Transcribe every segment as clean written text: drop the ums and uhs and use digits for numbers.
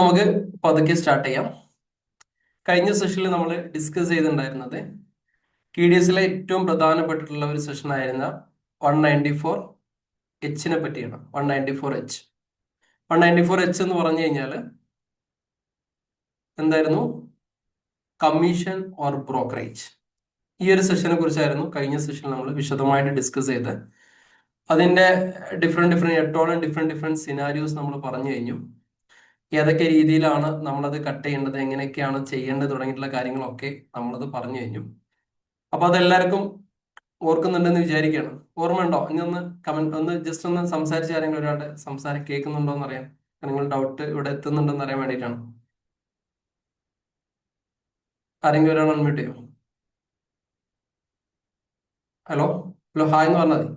നമുക്ക് പതുക്കെ സ്റ്റാർട്ട് ചെയ്യാം. കഴിഞ്ഞ സെഷനിൽ നമ്മൾ ഡിസ്കസ് ചെയ്തിട്ടുണ്ടായിരുന്നത് TDSലെ ഏറ്റവും പ്രധാനപ്പെട്ടിട്ടുള്ള ഒരു സെഷൻ ആയിരുന്ന 194Hനെ പറ്റിയാണ്. 194H എന്ന് പറഞ്ഞു കഴിഞ്ഞാൽ എന്തായിരുന്നു? Commission or brokerage. ഈ ഒരു സെഷനെ കുറിച്ചായിരുന്നു കഴിഞ്ഞ സെഷനിൽ നമ്മൾ വിശദമായിട്ട് ഡിസ്കസ് ചെയ്തത്. അതിന്റെ എട്ടോളം ഡിഫറെന്റ് സിനാരിയോസ് നമ്മൾ പറഞ്ഞു കഴിഞ്ഞു. ഏതൊക്കെ രീതിയിലാണ് നമ്മളത് കട്ട് ചെയ്യേണ്ടത്, എങ്ങനെയൊക്കെയാണ് ചെയ്യേണ്ടത് തുടങ്ങിയിട്ടുള്ള കാര്യങ്ങളൊക്കെ നമ്മളത് പറഞ്ഞു കഴിഞ്ഞു. അപ്പൊ അതെല്ലാവർക്കും ഓർക്കുന്നുണ്ടെന്ന് വിചാരിക്കുകയാണ്. ഓർമ്മയുണ്ടോ? ഇനി ഒന്ന് കമന്റ് ഒന്ന് ജസ്റ്റ് ഒന്ന് സംസാരിച്ച ആരെങ്കിലും ഒരാളുടെ സംസാരം കേൾക്കുന്നുണ്ടോ എന്ന് അറിയാം. നിങ്ങൾ ഡൗട്ട് ഇവിടെ എത്തുന്നുണ്ടെന്ന് അറിയാൻ വേണ്ടിയിട്ടാണ്. ആരെങ്കിലും ഒരാൾ അൺമ്യൂട്ട് ചെയ്യോ? ഹലോ ഹലോ ഹായ് എന്ന് പറഞ്ഞാൽ മതി.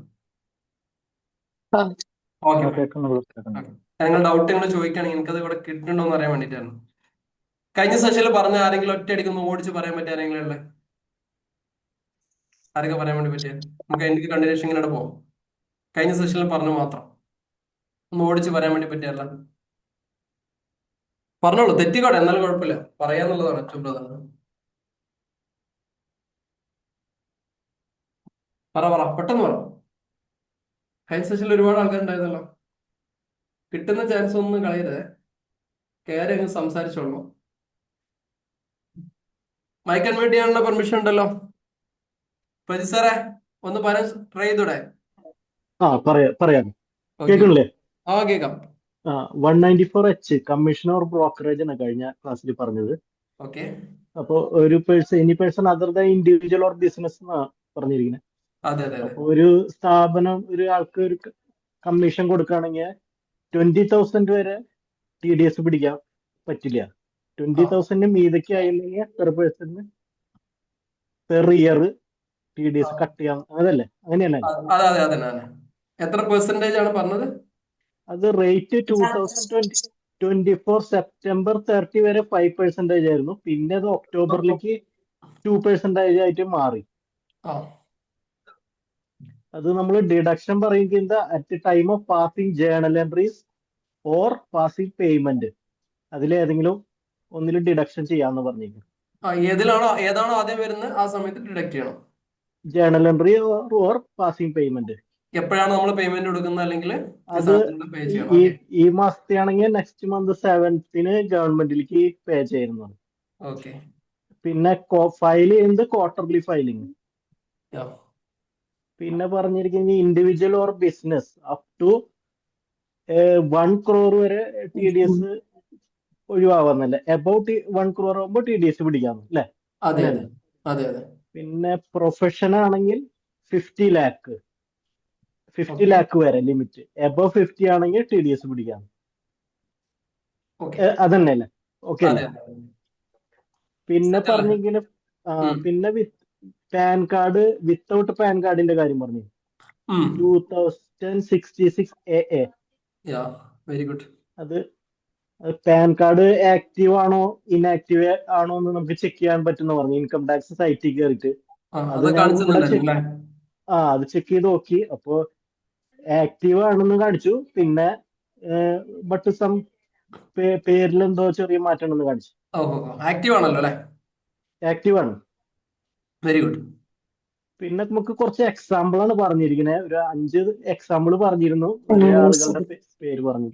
ഓക്കെ നിങ്ങൾ ഡൗട്ട് നിങ്ങൾ ചോദിക്കുകയാണെങ്കിൽ എനിക്കത് ഇവിടെ കിട്ടുന്നുണ്ടോ എന്ന് അറിയാൻ വേണ്ടിയിട്ടാണ്. കഴിഞ്ഞ സെഷനിൽ പറഞ്ഞ ആരെങ്കിലും ഒറ്റയടിക്കൊന്ന് ഓടിച്ച് പറയാൻ പറ്റിയ ആരെങ്കിലും ഉള്ളത്? ആരൊക്കെ പറയാൻ വേണ്ടി പറ്റിയ? നമുക്ക് എനിക്ക് കണ്ടിന്യൂഷൻ ഇങ്ങനെ പോവാം. കഴിഞ്ഞ സെഷനിൽ പറഞ്ഞു മാത്രം ഒന്ന് ഓടിച്ച് പറയാൻ വേണ്ടി പറ്റിയല്ല. പറഞ്ഞോളൂ, തെറ്റിക്കോട്ടെ, എന്നാലും കുഴപ്പമില്ല. പറയാന്നുള്ളതാണ് ഏറ്റവും പ്രധാനം. പറ പെട്ടെന്ന് പറ. കഴിഞ്ഞ സെഷനിൽ ഒരുപാട് ആൾക്കാരുണ്ടായിരുന്നല്ലോ. കിട്ടുന്ന ചാൻസ് ഒന്നും കളയരുത്. കയറി അങ്ങ് സംസാരിച്ചോളൂ. മൈക്ക് അൺമ്യൂട്ട് ചെയ്യാനുള്ള പെർമിഷൻ ഉണ്ടല്ലോ. പ്രജി സാറേ ഒന്ന് പറയാൻ ട്രൈ ചെയ്തൂടെ? പറയാം. ഓക്കെ. കേൾക്കണില്ലേ? കേൾക്കാം. 194H കമ്മീഷൻ ഓർ ബ്രോക്കറേജ് ആണ് കഴിഞ്ഞ ക്ലാസ്സിൽ പറഞ്ഞത്. ഓക്കെ. അപ്പോ ഒരു any person other than individual or business എന്നാണ് പറഞ്ഞിരിക്കുന്നത്. അതെ അതെ അതെ. അപ്പൊ ഒരു സ്ഥാപനം ഒരാൾക്ക് ഒരു കമ്മീഷൻ കൊടുക്കുകയാണെങ്കിൽ 20,000 വരെ TDS പിടിക്കാൻ പറ്റില്ല. 20,000 മീതയ്ക്ക് ആയില്ലെങ്കിൽ പെർ ഇയർ TDS കട്ട് ചെയ്യാം. അതല്ലേ? അങ്ങനെയല്ലേ? അതെ അതെ അതെ അതെ. എത്ര പെർസെന്റേജ് ആണ് പറഞ്ഞത്? അത് റേറ്റ് 2024 സെപ്റ്റംബർ 30 വരെ 5% ആയിരുന്നു. പിന്നെ അത് ഒക്ടോബറിലേക്ക് 2% ആയിട്ട് മാറി. ആ അത് നമ്മൾ ഡിഡക്ഷൻ പറയുന്നത് at time of passing journal entries or passing payment, അതിലേതെങ്കിലും ഒന്നിലും ഡിഡക്ഷൻ ചെയ്യാന്ന് പറഞ്ഞിരിക്കുന്നു. ഏതാണോ ആദ്യം വരുന്നത് ആ സമയത്ത് ഡിഡക്ട് ചെയ്യണം. Journal entry or passing payment. എപ്പോഴാണ് നമ്മൾ പേയ്മെന്റ് കൊടുക്കുന്നത് അല്ലെങ്കിൽ അത് പേ ചെയ്യണം? ഈ മാസത്തെ ആണെങ്കിൽ നെക്സ്റ്റ് മന്ത് 7th ഗവൺമെന്റിലേക്ക് പേ ചെയ്യുന്നത്. ഓക്കെ. പിന്നെ ഫയൽ ചെയ്യുന്നത് ക്വാർട്ടർലി ഫയലിംഗ്. പിന്നെ പറഞ്ഞിരിക്കുന്നത് individual or business up to 1 crore വരെ TDS ഒഴിവാകുന്നല്ലേ. എബൌട്ട് 1 crore ആകുമ്പോൾ TDS പിടിക്കാം അല്ലേ? അതെ അതെ അതെ അതെ. പിന്നെ പ്രൊഫഷൻ ആണെങ്കിൽ 50 lakh വരെ ലിമിറ്റ്. എബവ് 50 ആണെങ്കിൽ TDS പിടിക്കാം. അതന്നെയല്ലേ? ഓക്കെ അല്ലേ? പിന്നെ പറഞ്ഞെങ്കിലും പിന്നെ പാൻ കാർഡ് വിത്തൗട്ട് പാൻ കാർഡിന്റെ കാര്യം പറഞ്ഞു. 2066 AA. Very good. അത് പാൻ കാർഡ് ആക്റ്റീവ് ആണോ ഇൻആക്റ്റീവ് ആണോ എന്ന് നമുക്ക് ചെക്ക് ചെയ്യാൻ പറ്റുന്ന പറഞ്ഞു. ഇൻകം ടാക്സ് സൈറ്റിൽ കയറിയിട്ട് അത് ചെക്ക് ചെയ്ത് നോക്കി. അപ്പോ ആക്റ്റീവ് ആണെന്ന് കാണിച്ചു. പിന്നെ ബട്ട് സം പേരിൽ എന്തോ ചെറിയ മാറ്റം ഉണ്ടെന്ന് കാണിച്ചു. ആക്റ്റീവ് ആണല്ലോ അല്ലേ? ആക്റ്റീവ് ആണ്. Very good. പിന്നെ നമുക്ക് കുറച്ച് എക്സാമ്പിൾ ആണ് പറഞ്ഞിരിക്കുന്നത്. ഒരു 5 എക്സാമ്പിൾ പറഞ്ഞിരുന്നു. ആളുകളുടെ പേര് പറഞ്ഞു.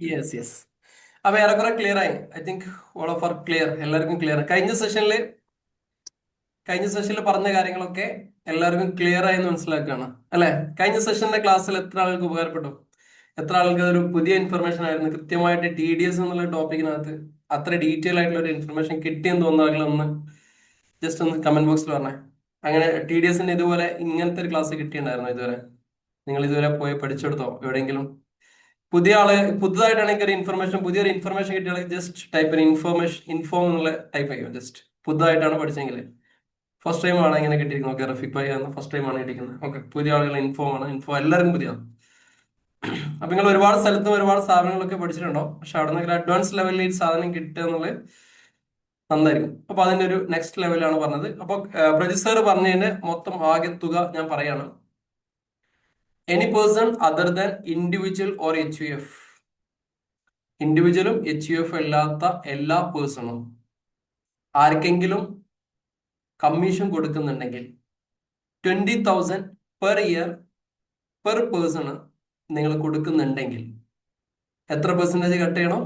അപ്പൊ ഏറെക്കുറെ ക്ലിയർ ആയി. I think all of are clear. എല്ലാവർക്കും ക്ലിയർ. കഴിഞ്ഞ സെഷനിൽ പറഞ്ഞ കാര്യങ്ങളൊക്കെ എല്ലാവർക്കും ക്ലിയർ ആയി എന്ന് മനസ്സിലാക്കുകയാണ് അല്ലെ? കഴിഞ്ഞ സെഷന്റെ ക്ലാസ്സിൽ എത്ര ആൾക്ക് ഉപകാരപ്പെട്ടു? എത്ര ആൾക്ക് ഒരു പുതിയ ഇൻഫർമേഷൻ ആയിരുന്നു? കൃത്യമായിട്ട് TDS എന്നുള്ള ടോപ്പിക്കിനകത്ത് അത്ര ഡീറ്റെയിൽ ആയിട്ടുള്ള ഒരു ഇൻഫർമേഷൻ കിട്ടിയെന്ന് തോന്നുന്ന ഒന്ന് ജസ്റ്റ് ഒന്ന് കമന്റ് ബോക്സിൽ പറഞ്ഞേ. അങ്ങനെ TDSന്റെ ഇതുപോലെ ഇങ്ങനത്തെ ഒരു ക്ലാസ് കിട്ടിയിട്ടുണ്ടായിരുന്നു ഇതുവരെ? നിങ്ങൾ ഇതുവരെ പോയി പഠിച്ചെടുത്തോ എവിടെയെങ്കിലും? പുതുതായിട്ടാണെങ്കിൽ പുതിയൊരു ഇൻഫർമേഷൻ കിട്ടിയാണെങ്കിൽ ജസ്റ്റ് ടൈപ്പ് ഇൻഫോം എന്നുള്ള ടൈപ്പ് ചെയ്യും. ജസ്റ്റ് പുതുതായിട്ടാണ് പഠിച്ചെങ്കിൽ ഫസ്റ്റ് ടൈം ആണ് ഇങ്ങനെ കിട്ടിയിരിക്കുന്നത്. ഓക്കെ, റഫീഖ് ഭായി ആണ് ഫസ്റ്റ് ടൈം ആണ് കിട്ടിയിരിക്കുന്നത്. ഓക്കെ, പുതിയ ആളുകൾ ഇൻഫോ എല്ലാവർക്കും പുതിയതാണ്. അപ്പൊ നിങ്ങൾ ഒരുപാട് സ്ഥലത്തും ഒരുപാട് സ്ഥാപനങ്ങളൊക്കെ പഠിച്ചിട്ടുണ്ടോ? പക്ഷെ അവിടെ നിന്ന് അഡ്വാൻസ് ലെവലിൽ ഈ സാധനം കിട്ടുക എന്നുള്ളത് നന്നായിരിക്കും. അപ്പൊ അതിന്റെ ഒരു നെക്സ്റ്റ് ലെവലാണ് പറഞ്ഞത്. അപ്പൊ പ്രജി സാർ പറഞ്ഞതിന്റെ മൊത്തം ആകെ തുക ഞാൻ പറയാണ്. Any person other than individual or HUF ഇൻഡിവിജ്വലും HUF അല്ലാത്ത എല്ലാ പേഴ്സണും ആർക്കെങ്കിലും കമ്മീഷൻ കൊടുക്കുന്നുണ്ടെങ്കിൽ 20,000 പെർ ഇയർ പെർ പേഴ്സണ് നിങ്ങൾ കൊടുക്കുന്നുണ്ടെങ്കിൽ എത്ര പെർസെൻറ്റേജ് കട്ട് ചെയ്യണം?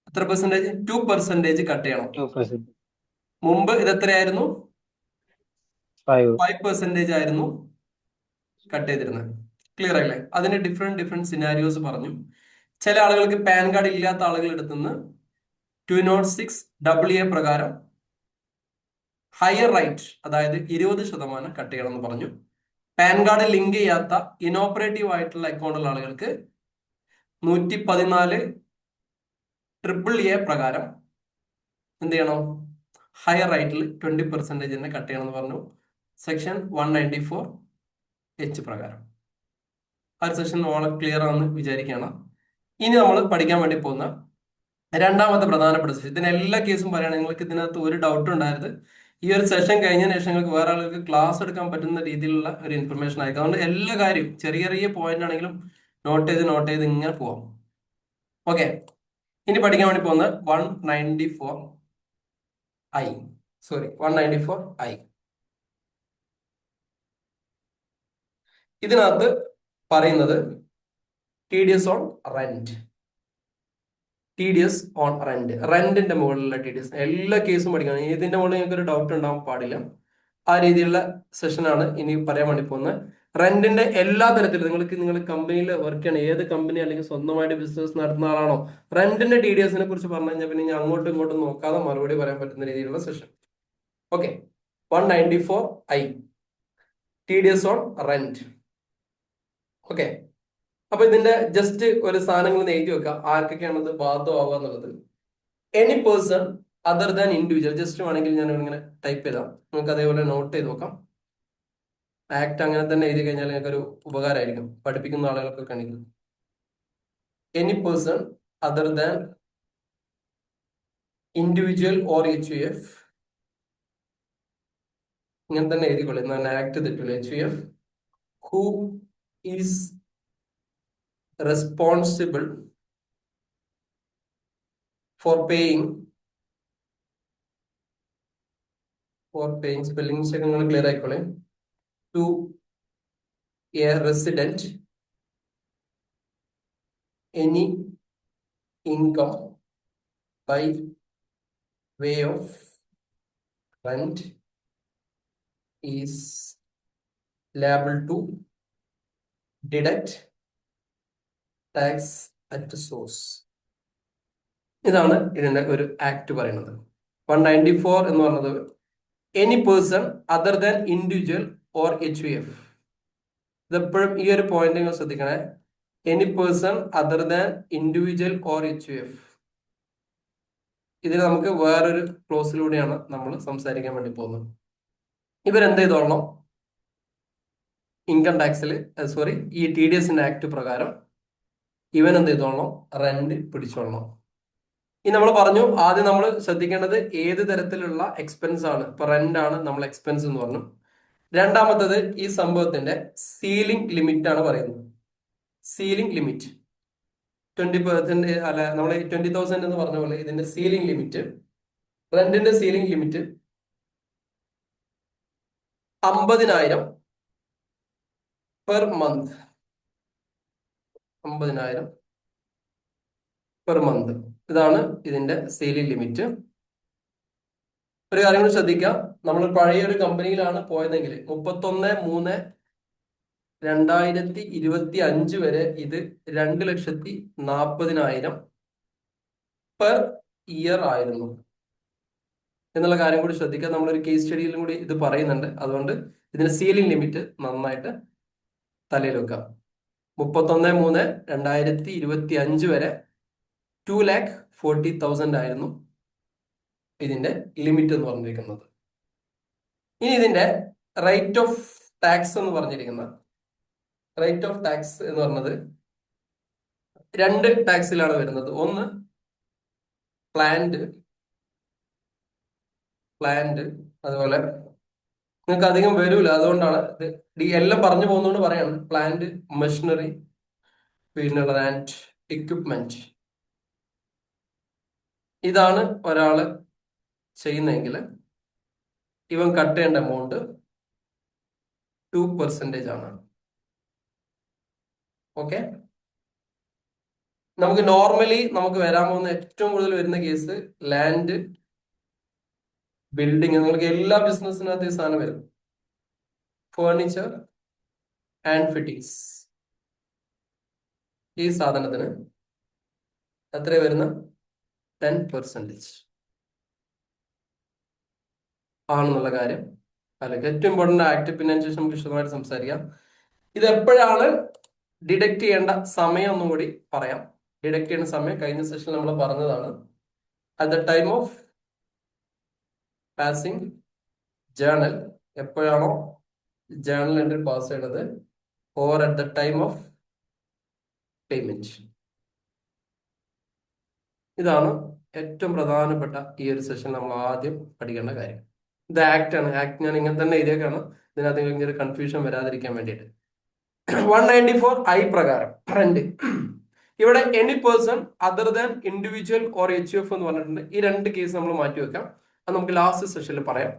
എത്ര പെർസെൻറ്റേജ്? 2% കട്ട് ചെയ്യണം. 2%. മുമ്പ് ഇത് എത്രയായിരുന്നു? 5. 5% ആയിരുന്നു കട്ട് ചെയ്തിരുന്നത്. ക്ലിയർ ആയില്ലേ? അതിന് ഡിഫറെന്റ് സിനാരിയോസ് പറഞ്ഞു. ചില ആളുകൾക്ക് പാൻ കാർഡ് ഇല്ലാത്ത ആളുകൾ എടുത്തുനിന്ന് 206AA പ്രകാരം ഹയർ റൈറ്റ്, അതായത് 20% കട്ട് ചെയ്യണം എന്ന് പറഞ്ഞു. പാൻ കാർഡ് ലിങ്ക് ചെയ്യാത്ത ഇനോപ്പറേറ്റീവ് ആയിട്ടുള്ള അക്കൗണ്ടുള്ള ആളുകൾക്ക് 114AA പ്രകാരം എന്ത് ചെയ്യണം? ഹയർ റൈറ്റിൽ 20% തന്നെ കട്ട് ചെയ്യണം എന്ന് പറഞ്ഞു. സെക്ഷൻ 194H പ്രകാരം. ആ ഒരു സെഷൻ വളരെ ക്ലിയർ ആണെന്ന് വിചാരിക്കുകയാണ്. ഇനി നമ്മൾ പഠിക്കാൻ വേണ്ടി പോകുന്ന രണ്ടാമത്തെ പ്രധാനപ്പെട്ട സെഷൻ, ഇതിന് എല്ലാ കേസും പറയുകയാണെങ്കിൽ നിങ്ങൾക്ക് ഇതിനകത്ത് ഒരു ഡൗട്ട് ഉണ്ടായത് ഈ ഒരു സെഷൻ കഴിഞ്ഞതിന് ശേഷം നിങ്ങൾക്ക് വേറെ ആളുകൾക്ക് ക്ലാസ് എടുക്കാൻ പറ്റുന്ന രീതിയിലുള്ള ഒരു ഇൻഫർമേഷൻ ആയിരിക്കും. അതുകൊണ്ട് എല്ലാ കാര്യവും ചെറിയ ചെറിയ പോയിന്റ് ആണെങ്കിലും നോട്ട് ചെയ്ത് ഇങ്ങനെ പോവാം. ഓക്കെ, ഇനി പഠിക്കാൻ വേണ്ടി പോകുന്നത് 194I. ഇതിനകത്ത് പറയുന്നത് TDS ഓൺ റെന്റ്. റെന്റിന്റെ മുകളിലുള്ള TDS എല്ലാ കേസും പഠിക്കണം. ഇതിന്റെ മുകളിൽ നിങ്ങൾക്ക് ഒരു ഡൗട്ട് ഉണ്ടാവാൻ പാടില്ല. ആ രീതിയിലുള്ള സെഷനാണ് ഇനി പറയാൻ വേണ്ടി പോകുന്നത്. റെന്റിന്റെ എല്ലാ തരത്തിലും നിങ്ങൾ കമ്പനിയിൽ വർക്ക് ചെയ്യണം, ഏത് കമ്പനി അല്ലെങ്കിൽ സ്വന്തമായിട്ട് ബിസിനസ് നടത്തുന്ന ആളാണോ, റെന്റിന്റെ TDSനെ കുറിച്ച് പറഞ്ഞു കഴിഞ്ഞാൽ പിന്നെ ഞാൻ അങ്ങോട്ടും ഇങ്ങോട്ടും നോക്കാതെ മറുപടി പറയാൻ പറ്റുന്ന രീതിയിലുള്ള session. Okay, 194I TDS on rent. Okay, അപ്പൊ ഇതിന്റെ ജസ്റ്റ് ഒരു സാധനങ്ങൾ എഴുതി വെക്കാം, ആർക്കൊക്കെയാണ് ഇത് ബാധകമാവുക എന്നുള്ളത്. Any person other than individual, just വേണമെങ്കിൽ ഞാൻ ഇങ്ങനെ ടൈപ്പ് ചെയ്താൽ നിങ്ങൾക്ക് അതേപോലെ നോട്ട് ചെയ്ത് നോക്കാം. ആക്ട് അങ്ങനെ തന്നെ എഴുതി കഴിഞ്ഞാൽ നിങ്ങൾക്ക് ഒരു ഉപകാരമായിരിക്കും പഠിപ്പിക്കുന്ന ആളുകൾക്കൊക്കെ ആണെങ്കിൽ. Any person other than individual or HUF, ഇങ്ങനെ തന്നെ എഴുതിക്കൊള്ളു. എന്നാൽ ആക്ട് തെറ്റില്ല. HUF who is responsible for paying spelling mistake നിങ്ങൾ clear ആയിക്കോളെ, to a resident any income by way of rent is liable to deduct tax at source. ഇതാണ് ഇതിന്റെ ഒരു act പറയുന്നത്. 194 എന്ന് പറയുന്നത് any person other than individual or HUF. ഇതെപ്പോഴും ഈ ഒരു point നിങ്ങൾ ശ്രദ്ധിക്കണേ. Any person other than individual or HUF. ഇതിൽ നമുക്ക് വേറൊരു ക്ലോസിലൂടെയാണ് നമ്മൾ സംസാരിക്കാൻ വേണ്ടി പോകുന്നത്. ഇവരെന്ത് ചെയ്തോളണം? ഇൻകം ടാക്സിൽ ഈ TDSന്റെ ആക്ട് പ്രകാരം ഇവൻ എന്ത് ചെയ്തോളണം? റെന്റ് പിടിച്ചോളണം. ഇനി നമ്മൾ പറഞ്ഞു, ആദ്യം നമ്മൾ ശ്രദ്ധിക്കേണ്ടത് ഏത് തരത്തിലുള്ള എക്സ്പെൻസ് ആണ്. ഇപ്പൊ റെന്റ് ആണ് നമ്മൾ എക്സ്പെൻസ് എന്ന് പറഞ്ഞു. രണ്ടാമത്തത് ഈ സംഭവത്തിന്റെ സീലിംഗ് ലിമിറ്റ് ആണ് പറയുന്നത്. സീലിംഗ് ലിമിറ്റ് 20% അല്ല, നമ്മൾ 20,000 എന്ന് പറഞ്ഞ പോലെ ഇതിന്റെ സീലിംഗ് ലിമിറ്റ്, റെന്റിന്റെ ceiling limit 50,000 per month. 50,000 per month, ഇതാണ് ഇതിന്റെ സീലിംഗ് ലിമിറ്റ്. ഒരു കാര്യം കൂടി ശ്രദ്ധിക്കാം, നമ്മൾ പഴയ ഒരു കമ്പനിയിലാണ് പോയതെങ്കിൽ 31/3/2025 വരെ ഇത് 2,40,000 പെർ ഇയർ ആയിരുന്നു എന്നുള്ള കാര്യം കൂടി ശ്രദ്ധിക്കാം. നമ്മളൊരു കേസ് സ്റ്റഡിയിലും കൂടി ഇത് പറയുന്നുണ്ട്. അതുകൊണ്ട് ഇതിന്റെ സീലിംഗ് ലിമിറ്റ് നന്നായിട്ട് തലയിൽ വെക്കാം. 31/3/2025 വരെ 2,40,000 ആയിരുന്നു ഇതിന്റെ ലിമിറ്റ് എന്ന് പറഞ്ഞിരിക്കുന്നത്. ഇനി ഇതിന്റെ റേറ്റ് ഓഫ് ടാക്സ് എന്ന് പറഞ്ഞിരിക്കുന്നത്, റേറ്റ് ഓഫ് ടാക്സ് എന്ന് പറഞ്ഞത് 2 ടാക്സിലാണ് വരുന്നത്. ഒന്ന് പ്ലാന്റ്, അതുപോലെ നിങ്ങൾക്ക് അധികം വരൂല, അതുകൊണ്ടാണ് എല്ലാം പറഞ്ഞു പോകുന്നതുകൊണ്ട് പറയാണ്. പ്ലാന്റ്, മെഷീനറി, പിന്നെ ലാൻഡ്, equipment. ഇതാണ് ഒരാള് ചെയ്യുന്നതെങ്കിൽ ഇവൻ കട്ട് ചെയ്യേണ്ട എമൗണ്ട് 2% ആണ്. ഓക്കെ, നമുക്ക് നോർമലി നമുക്ക് വരാൻ പോകുന്ന ഏറ്റവും കൂടുതൽ വരുന്ന കേസ് ലാൻഡ്, ബിൽഡിംഗ്. നിങ്ങൾക്ക് എല്ലാ ബിസിനസ്സിനകത്ത് ഈ സാധനം വരും. Furniture and fittings. ഈ സാധനത്തിന് എത്ര വരുന്ന 10% ആണെന്നുള്ള കാര്യം അല്ലെങ്കിൽ ഏറ്റവും ഇമ്പോർട്ടന്റ് ആക്ട്. പിന്നെ ശേഷം നമുക്ക് വിശദമായിട്ട് സംസാരിക്കാം. ഇത് എപ്പോഴാണ് ഡിഡക്ട് ചെയ്യേണ്ട സമയം ഒന്നും കൂടി പറയാം. ഡിഡക്ട് ചെയ്യുന്ന സമയം കഴിഞ്ഞ സെഷനിൽ നമ്മൾ പറഞ്ഞതാണ്. At the time of passing journal, എപ്പോഴാണോ ജേർണൽ എൻട്രി പാസ് ചെയ്യണത്, or at the time of payment. ഇതാണ് ഏറ്റവും പ്രധാനപ്പെട്ട ഈ ഒരു സെഷൻ നമ്മൾ ആദ്യം പഠിക്കേണ്ട കാര്യം. ഇത് ആക്ട് ആണ്. ആക്ട് ഞാൻ ഇങ്ങനെ തന്നെ എഴുതിയേക്കാണ്, ഇതിനകത്ത് ഇങ്ങനെ കൺഫ്യൂഷൻ വരാതിരിക്കാൻ വേണ്ടിയിട്ട്. 194 പ്രകാരം റെന്റ്, ഇവിടെ any person other than individual or HUF എന്ന് പറഞ്ഞിട്ടുണ്ട്. ഈ രണ്ട് കേസ് നമ്മൾ മാറ്റി വെക്കാം, അത് നമുക്ക് ലാസ്റ്റ് സെഷനിൽ പറയാം.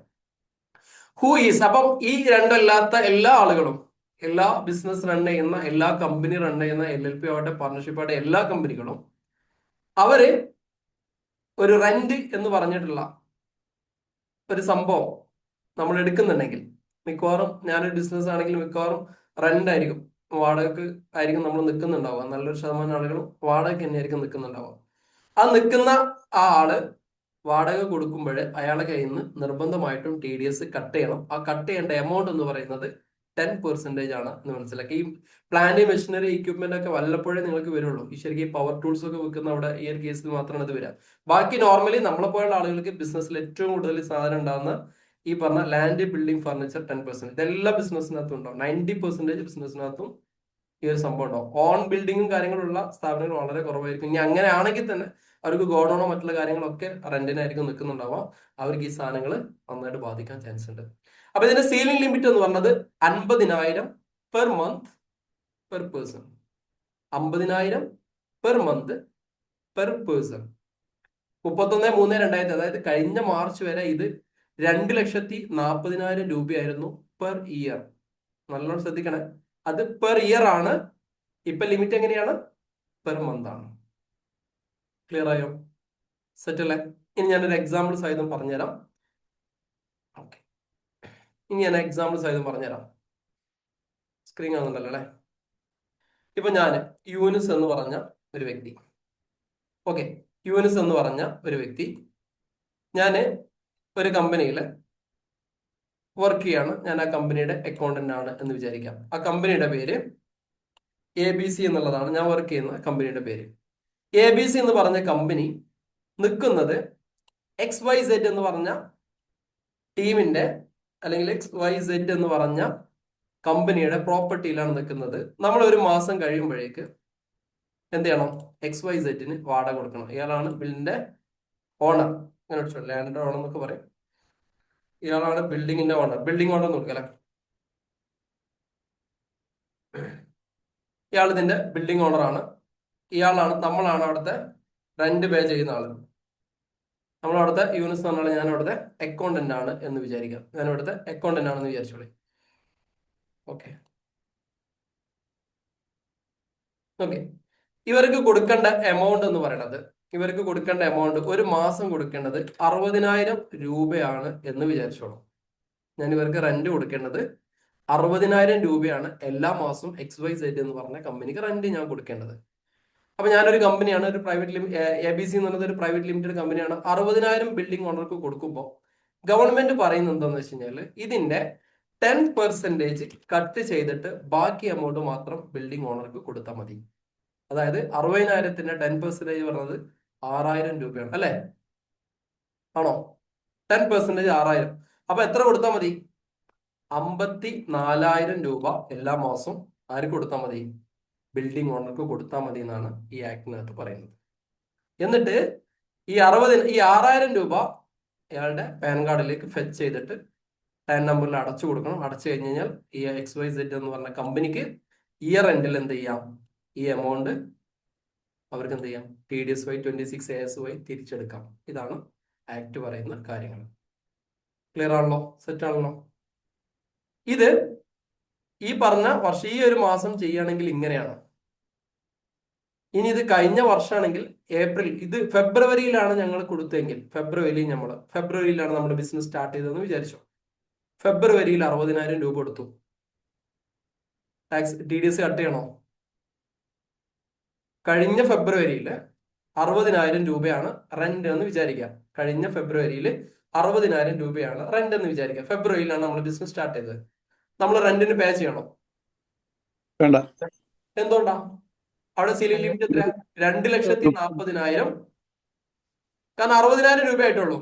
ഹൂ ഈസ്, അപ്പം ഈ രണ്ടല്ലാത്ത എല്ലാ ആളുകളും, എല്ലാ ബിസിനസ് റൺ ചെയ്യുന്ന, എല്ലാ കമ്പനി റൺ ചെയ്യുന്ന, LLP ആവട്ടെ പാർട്ണർഷിപ്പ് ആവട്ടെ, എല്ലാ കമ്പനികളും അവര് ഒരു റെന്റ് എന്ന് പറഞ്ഞിട്ടുള്ള ഒരു സംഭവം നമ്മൾ എടുക്കുന്നുണ്ടെങ്കിൽ, മിക്കവാറും ഞാനൊരു ബിസിനസ് ആണെങ്കിൽ മിക്കവാറും റെന്റ് ആയിരിക്കും, വാടകക്ക് ആയിരിക്കും നമ്മൾ നിൽക്കുന്നുണ്ടാവുക. നല്ലൊരു ശതമാനം ആളുകളും വാടകയ്ക്ക് തന്നെയായിരിക്കും നിൽക്കുന്നുണ്ടാവുക. ആ നിൽക്കുന്ന ആ ആള് വാടക കൊടുക്കുമ്പോൾ അയാളെ കയ്യിൽ നിന്ന് നിർബന്ധമായിട്ടും TDS കട്ട് ചെയ്യണം. ആ കട്ട് ചെയ്യേണ്ട എമൗണ്ട് എന്ന് പറയുന്നത് 10% ആണ് എന്ന് മനസ്സിലാക്കി. ഈ പ്ലാന്റ്, മെഷീനറി, എക്യുപ്മെന്റ് ഒക്കെ വല്ലപ്പോഴേ നിങ്ങൾക്ക് വരുള്ളൂ. ഈ ശരിക്കും ഈ പവർ ടൂൾസ് ഒക്കെ വെക്കുന്ന അവിടെ ഈ ഒരു കേസിൽ മാത്രമാണ് ഇത് വരിക. ബാക്കി നോർമലി നമ്മളെ പോലുള്ള ആളുകൾക്ക് ബിസിനസ്സിൽ ഏറ്റവും കൂടുതൽ സാധനം ഉണ്ടാകുന്ന ഈ പറഞ്ഞ ലാൻഡ്, ബിൽഡിംഗ്, ഫർണിച്ചർ 10%. ഇതെല്ലാ ബിസിനസ്സിനകത്തും ഉണ്ടാവും. 90% ബിസിനസ്സിനകത്തും ഈ ഒരു സംഭവം ഉണ്ടാവും. ഓൺ ബിൽഡിങ്ങും കാര്യങ്ങളുള്ള സ്ഥാപനങ്ങൾ വളരെ കുറവായിരിക്കും. ഇനി അങ്ങനെ ആണെങ്കിൽ തന്നെ അവർക്ക് ഗോഡൗണോ മറ്റുള്ള കാര്യങ്ങളൊക്കെ റെന്റിനായിരിക്കും നിൽക്കുന്നുണ്ടാവുക. അവർക്ക് ഈ സാധനങ്ങൾ നന്നായിട്ട് ബാധിക്കാൻ ചാൻസ് ഉണ്ട്. അപ്പൊ ഇതിന്റെ സീലിംഗ് ലിമിറ്റ് എന്ന് പറഞ്ഞത് 50,000 per month per person. 50,000 per month per person. 31/3/2000, അതായത് കഴിഞ്ഞ മാർച്ച് വരെ ഇത് 2,40,000 രൂപയായിരുന്നു പെർ ഇയർ. നല്ലോണം ശ്രദ്ധിക്കണേ, അത് പെർ ഇയർ ആണ്. ഇപ്പൊ ലിമിറ്റ് എങ്ങനെയാണ്? പെർ മന്ത് ആണ്. ക്ലിയർ ആയോ? സെറ്റ് അല്ലേ? ഇനി ഞാനൊരു എക്സാമ്പിൾ സഹിതം പറഞ്ഞുതരാം. ഓക്കെ, ഇനി ഞാൻ എക്സാമ്പിൾ സഹിതം പറഞ്ഞുതരാം. സ്ക്രീൻ കാണുന്നുണ്ടല്ലോ അല്ലെ? ഇപ്പൊ ഞാൻ യൂനിസ് എന്ന് പറഞ്ഞ ഒരു വ്യക്തി, ഓക്കെ, യൂനിസ് എന്ന് പറഞ്ഞ ഒരു വ്യക്തി, ഞാന് ഒരു കമ്പനിയിൽ വർക്ക് ചെയ്യാണ്. ഞാൻ ആ കമ്പനിയുടെ അക്കൗണ്ടന്റ് ആണ് എന്ന് വിചാരിക്കാം. ആ കമ്പനിയുടെ പേര് ABC എന്നുള്ളതാണ്. ഞാൻ വർക്ക് ചെയ്യുന്ന കമ്പനിയുടെ പേര് ABC എന്ന് പറഞ്ഞ കമ്പനി നിൽക്കുന്നത് XYZ എന്ന് പറഞ്ഞ ടീമിന്റെ അല്ലെങ്കിൽ XYZ എന്ന് പറഞ്ഞ കമ്പനിയുടെ പ്രോപ്പർട്ടിയിലാണ് നിൽക്കുന്നത്. നമ്മൾ ഒരു മാസം കഴിയുമ്പോഴേക്ക് എന്ത് ചെയ്യണം? XYZ-ന് വാടക കൊടുക്കണം. ഇയാളാണ് ബിൽഡിന്റെ ഓണർ. അങ്ങനെ ലാൻഡിന്റെ ഓണർ എന്നൊക്കെ പറയും. ഇയാളാണ് ബിൽഡിങ്ങിന്റെ ഓണർ. ബിൽഡിംഗ് ഓണർ നോക്കല്ലേ, ഇയാൾ ഇതിന്റെ ബിൽഡിംഗ് ഓണർ ആണ്. ഇയാളാണ്, നമ്മളാണ് അവിടുത്തെ റെന്റ് പേ ചെയ്യുന്ന ആള്. നമ്മൾ അവിടുത്തെ യൂണിസ് എന്ന് പറഞ്ഞാൽ ഞാൻ അവിടുത്തെ അക്കൗണ്ടന്റ് ആണ് എന്ന് വിചാരിക്കാം. ഞാൻ അവിടുത്തെ അക്കൗണ്ടന്റ് ആണെന്ന് വിചാരിച്ചോളി. ഓക്കെ ഓക്കെ ഇവർക്ക് കൊടുക്കേണ്ട എമൗണ്ട് എന്ന് പറയുന്നത്, ഇവർക്ക് കൊടുക്കേണ്ട എമൗണ്ട് ഒരു മാസം കൊടുക്കേണ്ടത് 60,000 രൂപയാണ് എന്ന് വിചാരിച്ചോളൂ. ഞാൻ ഇവർക്ക് റെന്റ് കൊടുക്കേണ്ടത് 60,000 രൂപയാണ് എല്ലാ മാസവും XYZ എന്ന് പറഞ്ഞ കമ്പനിക്ക് റെന്റ് ഞാൻ കൊടുക്കേണ്ടത്. അപ്പൊ ഞാനൊരു കമ്പനിയാണ്, ഒരു പ്രൈവറ്റ് ABC എന്ന് പറയുന്നത് ഒരു പ്രൈവറ്റ് ലിമിറ്റഡ് കമ്പനിയാണ്. 60,000 ബിൽഡിംഗ് ഓണർക്ക് കൊടുക്കുമ്പോൾ ഗവൺമെന്റ് പറയുന്നത് എന്താണെന്ന് വെച്ച് കഴിഞ്ഞാൽ ഇതിന്റെ 10% കട്ട് ചെയ്തിട്ട് ബാക്കി എമൗണ്ട് മാത്രം ബിൽഡിംഗ് ഓണർക്ക് കൊടുത്താൽ മതി. അതായത് 60,000-ന്റെ 10% പറഞ്ഞത് 6,000 രൂപയാണ് അല്ലെ? ആണോ? 10% 6,000. അപ്പൊ എത്ര കൊടുത്താൽ മതി? 54,000 രൂപ എല്ലാ മാസവും ആർക്ക് കൊടുത്താൽ മതി? ബിൽഡിംഗ് ഓണർക്ക് കൊടുത്താൽ മതി എന്നാണ് ഈ ആക്ടിനകത്ത് പറയുന്നത്. എന്നിട്ട് ഈ 6,000 രൂപ അയാളുടെ പാൻ കാർഡിലേക്ക് ഫെച്ച് ചെയ്തിട്ട് പാൻ നമ്പറിൽ അടച്ചു കൊടുക്കണം. അടച്ചു കഴിഞ്ഞ് കഴിഞ്ഞാൽ ഈ XYZ എന്ന് പറഞ്ഞ കമ്പനിക്ക് ഇയർ എൻഡിൽ എന്ത് ചെയ്യാം? ഈ എമൗണ്ട് അവർക്ക് എന്ത് ചെയ്യാം? TDS/26 തിരിച്ചെടുക്കാം. ഇതാണ് ആക്ട് പറയുന്ന കാര്യങ്ങൾ. ക്ലിയർ ആണല്ലോ? സെറ്റ് ആണല്ലോ? ഇത് ഈ പറഞ്ഞ വർഷം ഈ ഒരു മാസം ചെയ്യുകയാണെങ്കിൽ ഇങ്ങനെയാണ്. ഇനി ഇത് കഴിഞ്ഞ വർഷമാണെങ്കിൽ ഏപ്രിൽ, ഇത് ഫെബ്രുവരിയിലാണ് ഞങ്ങൾ കൊടുത്തതെങ്കിൽ ഫെബ്രുവരിയിലാണ് നമ്മുടെ ബിസിനസ് സ്റ്റാർട്ട് ചെയ്തതെന്ന് വിചാരിച്ചു. ഫെബ്രുവരിയിൽ 60,000 രൂപ കൊടുത്തു. ടാക്സ് TDS കട്ട് ചെയ്യണോ? കഴിഞ്ഞ ഫെബ്രുവരിയിൽ 60,000 രൂപയാണ് റെന്റ് എന്ന് വിചാരിക്കുക. കഴിഞ്ഞ ഫെബ്രുവരിയിൽ 60,000 രൂപയാണ് റെന്റ് എന്ന് വിചാരിക്കുക. ഫെബ്രുവരിയിലാണ് നമ്മൾ ബിസിനസ് സ്റ്റാർട്ട് ചെയ്തത്. നമ്മൾ റെന്റിന് പേ ചെയ്യണോ? വേണ്ട. എന്തുകൊണ്ടാ? അവിടെ സീലിംഗ് ലിമിറ്റ് എത്ര? 2,40,000. കാരണം 60,000 രൂപ ആയിട്ടുള്ളൂ,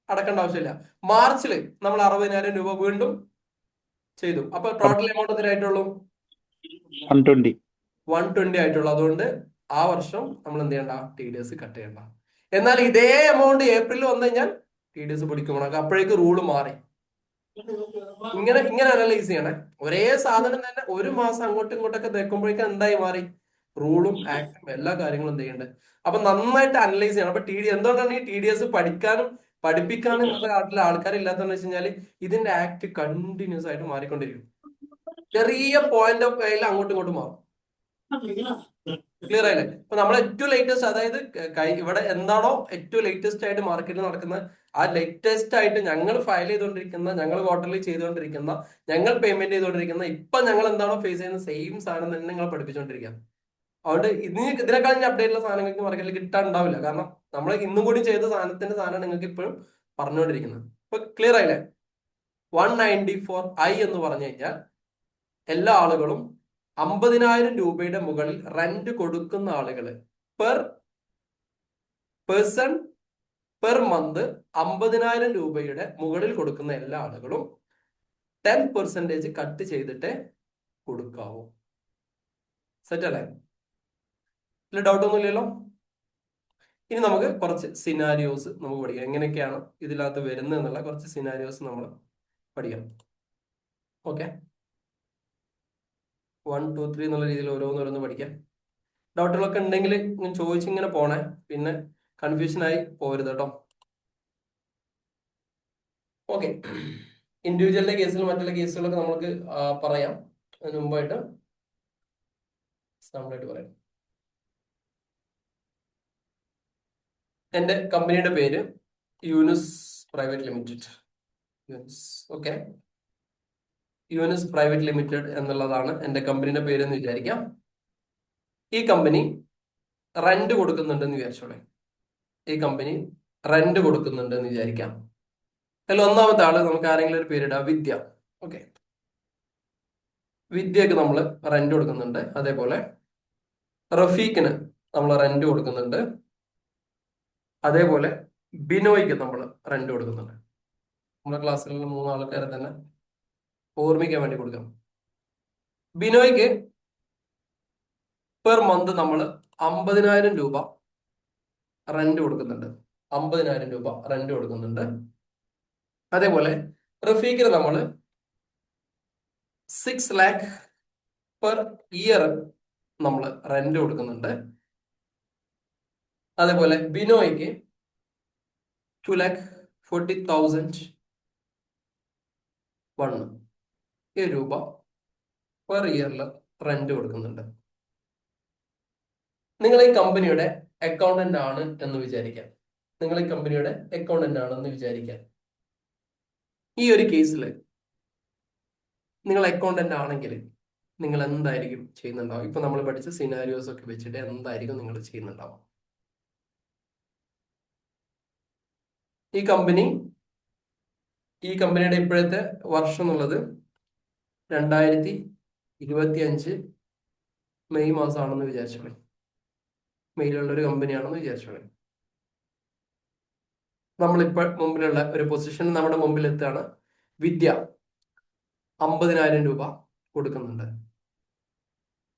അടക്കേണ്ട ആവശ്യമില്ല. മാർച്ചിൽ നമ്മൾ 60,000 രൂപ വീണ്ടും ചെയ്തു. അപ്പൊ ടോട്ടൽ എമൗണ്ട് എത്ര ആയിട്ടുള്ളൂ? 120 ആയിട്ടുള്ളൂ. അതുകൊണ്ട് ആ വർഷം നമ്മൾ എന്ത് ചെയ്യണ്ട? TDS കട്ട് ചെയ്യണ്ട. എന്നാൽ ഇതേ എമൗണ്ട് ഏപ്രിൽ വന്നു കഴിഞ്ഞാൽ TDS പിടിക്കണം. അപ്പോഴേക്ക് റൂള് മാറി. ഇങ്ങനെ അനലൈസ് ചെയ്യണേ. ഒരേ സാധനം തന്നെ ഒരു മാസം അങ്ങോട്ടും ഇങ്ങോട്ടൊക്കെ നിൽക്കുമ്പോഴേക്കും എന്തായി മാറി? റൂളും ആക്ടും എല്ലാ കാര്യങ്ങളും എന്ത് ചെയ്യണ്ടേ? അപ്പൊ നന്നായിട്ട് അനലൈസ് ചെയ്യണം. അപ്പൊ എന്തുകൊണ്ടാണ് ഈ TDS പഠിപ്പിക്കാനും നമ്മുടെ നാട്ടിലെ ആൾക്കാരില്ലാത്തതെന്ന് വെച്ച് കഴിഞ്ഞാൽ ഇതിന്റെ ആക്ട് കണ്ടിന്യൂസ് ആയിട്ട് മാറിക്കൊണ്ടിരിക്കും. ചെറിയ പോയിന്റ് ഓഫ് വ്യൂ അങ്ങോട്ടും ഇങ്ങോട്ടും മാറും. ക്ലിയർ ആയില്ലേ? ഇപ്പൊ നമ്മൾ ഏറ്റവും ലേറ്റസ്റ്റ്, അതായത് ഇവിടെ എന്താണോ ഏറ്റവും ലേറ്റസ്റ്റ് ആയിട്ട് മാർക്കറ്റിൽ നടക്കുന്ന, ആ ലേറ്റസ്റ്റ് ആയിട്ട് ഞങ്ങൾ ഫയൽ ചെയ്തുകൊണ്ടിരിക്കുന്ന, ഞങ്ങൾ ക്വാർട്ടർലി ചെയ്തുകൊണ്ടിരിക്കുന്ന, ഞങ്ങൾ പേയ്മെന്റ് ചെയ്തുകൊണ്ടിരിക്കുന്ന, ഇപ്പൊ ഞങ്ങൾ എന്താണോ ഫേസ് ചെയ്യുന്ന സെയിം സാധനം തന്നെ നിങ്ങൾ പഠിപ്പിച്ചുകൊണ്ടിരിക്കുക. അതുകൊണ്ട് ഇതിനേക്കാളും അപ്ഡേറ്റുള്ള സാധനങ്ങൾക്ക് മാർക്കറ്റിൽ കിട്ടാനുണ്ടാവില്ല. കാരണം നമ്മൾ ഇന്നും കൂടി ചെയ്ത സാധനമാണ് നിങ്ങൾക്ക് ഇപ്പോഴും പറഞ്ഞുകൊണ്ടിരിക്കുന്നത്. ഇപ്പൊ ക്ലിയർ ആയില്ലേ? 194I എന്ന് പറഞ്ഞു കഴിഞ്ഞാൽ എല്ലാ ആളുകളും 50,000 രൂപയുടെ മുകളിൽ റെന്റ് കൊടുക്കുന്ന ആളുകള് പേഴ്സൺ പെർ മന്ത് 50,000 രൂപയുടെ മുകളിൽ കൊടുക്കുന്ന എല്ലാ ആളുകളും 10% കട്ട് ചെയ്തിട്ടേ കൊടുക്കാവൂ. സെറ്റ് അല്ലേ? ഇതിൽ ഡൗട്ട് ഒന്നുമില്ലല്ലോ? ഇനി നമുക്ക് കുറച്ച് സിനാരിയോസ് നമുക്ക് പഠിക്കാം. എങ്ങനെയൊക്കെയാണ് ഇതിനകത്ത് വരുന്നത് എന്നുള്ള കുറച്ച് സിനാരിയോസ് നമ്മൾ പഠിക്കാം. ഓക്കെ, 1, 2, 3 എന്നുള്ള രീതിയിൽ ഓരോന്നോരോന്ന് പഠിക്കാം. ഡൗട്ടുകളൊക്കെ ഉണ്ടെങ്കിൽ ചോദിച്ചിങ്ങനെ പോണേ, പിന്നെ കൺഫ്യൂഷനായി പോരുത് കേട്ടോ. ഓക്കെ, ഇൻഡിവിജ്വലിന്റെ കേസിൽ മറ്റുള്ള കേസുകളൊക്കെ നമുക്ക് പറയാം. അതിന് മുമ്പായിട്ട് എക്സാമ്പിളായിട്ട് പറയാം. എന്റെ കമ്പനിയുടെ പേര് Eunice private limited. Okay, Eunice private limited എന്നുള്ളതാണ് എന്റെ കമ്പനിയുടെ പേര് എന്ന് വിചാരിക്കാം. ഈ കമ്പനി റെന്റ് കൊടുക്കുന്നുണ്ടെന്ന് വിചാരിച്ചോളെ. ഈ കമ്പനി റെന്റ് കൊടുക്കുന്നുണ്ടെന്ന് വിചാരിക്കാം. അതിൽ ഒന്നാമത്തെ ആള് നമുക്ക് ആരെങ്കിലും ഒരു പേരിടാം, വിദ്യ. ഓക്കെ, വിദ്യക്ക് നമ്മൾ റെന്റ് കൊടുക്കുന്നുണ്ട്. അതേപോലെ റഫീഖിന് നമ്മൾ റെന്റ് കൊടുക്കുന്നുണ്ട്. അതേപോലെ ബിനോയ്ക്ക് നമ്മൾ റെന്റ് കൊടുക്കുന്നുണ്ട്. നമ്മുടെ ക്ലാസ്സിലുള്ള 3 ആൾക്കാരെ തന്നെ ഓർമ്മിക്കാൻ വേണ്ടി കൊടുക്കാം. ബിനോയ്ക്ക് പെർ മന്ത് നമ്മൾ 50,000 രൂപ റെന്റ് കൊടുക്കുന്നുണ്ട്. 50,000 രൂപ റെന്റ് കൊടുക്കുന്നുണ്ട്. അതേപോലെ റഫീഖിന് നമ്മൾ 6 lakh പെർ ഇയർ നമ്മൾ റെന്റ് കൊടുക്കുന്നുണ്ട്. അതേപോലെ ബിനോയ്ക്ക് 2,40,000 രൂപ പെർ ഇയറിൽ റെന്റ് കൊടുക്കുന്നുണ്ട്. നിങ്ങൾ ഈ കമ്പനിയുടെ അക്കൗണ്ടന്റ് ആണ് എന്ന് വിചാരിക്കാം. ഈ ഒരു കേസിൽ നിങ്ങൾ അക്കൗണ്ടന്റ് ആണെങ്കിൽ നിങ്ങൾ എന്തായിരിക്കും ചെയ്യുന്നുണ്ടാവും? ഇപ്പൊ നമ്മൾ പഠിച്ച സിനാരിയോസ് ഒക്കെ വെച്ചിട്ട് എന്തായിരിക്കും നിങ്ങൾ ചെയ്യുന്നുണ്ടാവും? ഈ കമ്പനിയുടെ ഇപ്പോഴത്തെ വർഷം എന്നുള്ളത് 2025 മെയ് മാസമാണെന്ന് വിചാരിച്ചോളെ. മെയിലുള്ള ഒരു കമ്പനിയാണെന്ന് വിചാരിച്ചോളെ. നമ്മളിപ്പോൾ മുമ്പിലുള്ള ഒരു പൊസിഷൻ നമ്മുടെ മുമ്പിൽ എത്താണ്. വിദ്യ 50,000 രൂപ കൊടുക്കുന്നുണ്ട്.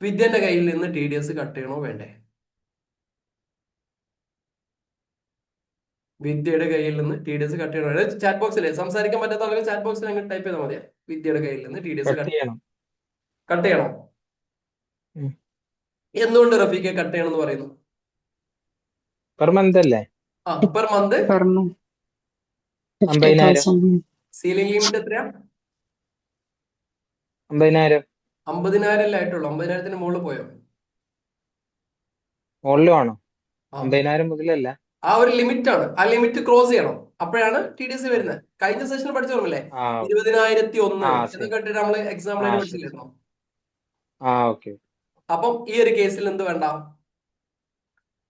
വിദ്യന്റെ കയ്യിൽ നിന്ന് TDS കട്ട് ചെയ്യണോ വേണ്ടേ? വിദ്യയുടെ കയ്യിൽ നിന്ന് TDS കട്ട് ചെയ്യണോ? ചാറ്റ് ബോക്സിലെ സംസാരിക്കാൻ പറ്റാത്ത ആളുകൾ ചാറ്റ് ബോക്സിൽ അങ്ങനെ ടൈപ്പ് ചെയ്താൽ മതിയാ. വിദ്യയുടെ കയ്യിൽ നിന്ന് TDS കട്ട് ചെയ്യണോ? എന്തുകൊണ്ട് റഫീഖെ കട്ട് ചെയ്യണം എന്ന് പറയുന്നു? പെർ മന്ത് അല്ലേ? Per month per month. 50,000. 50,000. Ceiling limit എത്രയാ? 50,000 50,000 ആയിട്ടുള്ളൂ. 50,000 മുകളിൽ പോയോ? മുകളിലും ആണോ? ആ 50,000 മുതലല്ല. ആ ഒരു ലിമിറ്റ് ആണ്. ആ ലിമിറ്റ് ക്രോസ് ചെയ്യണം, അപ്പോഴാണ് TDS വരുന്നത്. കഴിഞ്ഞ സെഷനിൽ പഠിച്ചോർമ്മല്ലേ? ആ 20,001 ശരി. എന്നൊക്കെ ഇട്ടിട്ട് നമ്മള് എക്സാമ്പിൾ ശരി. പഠിച്ചില്ലായിരുന്നോ? ഓക്കെ. അപ്പം ഈ ഒരു കേസിൽ എന്ത് വേണ്ട?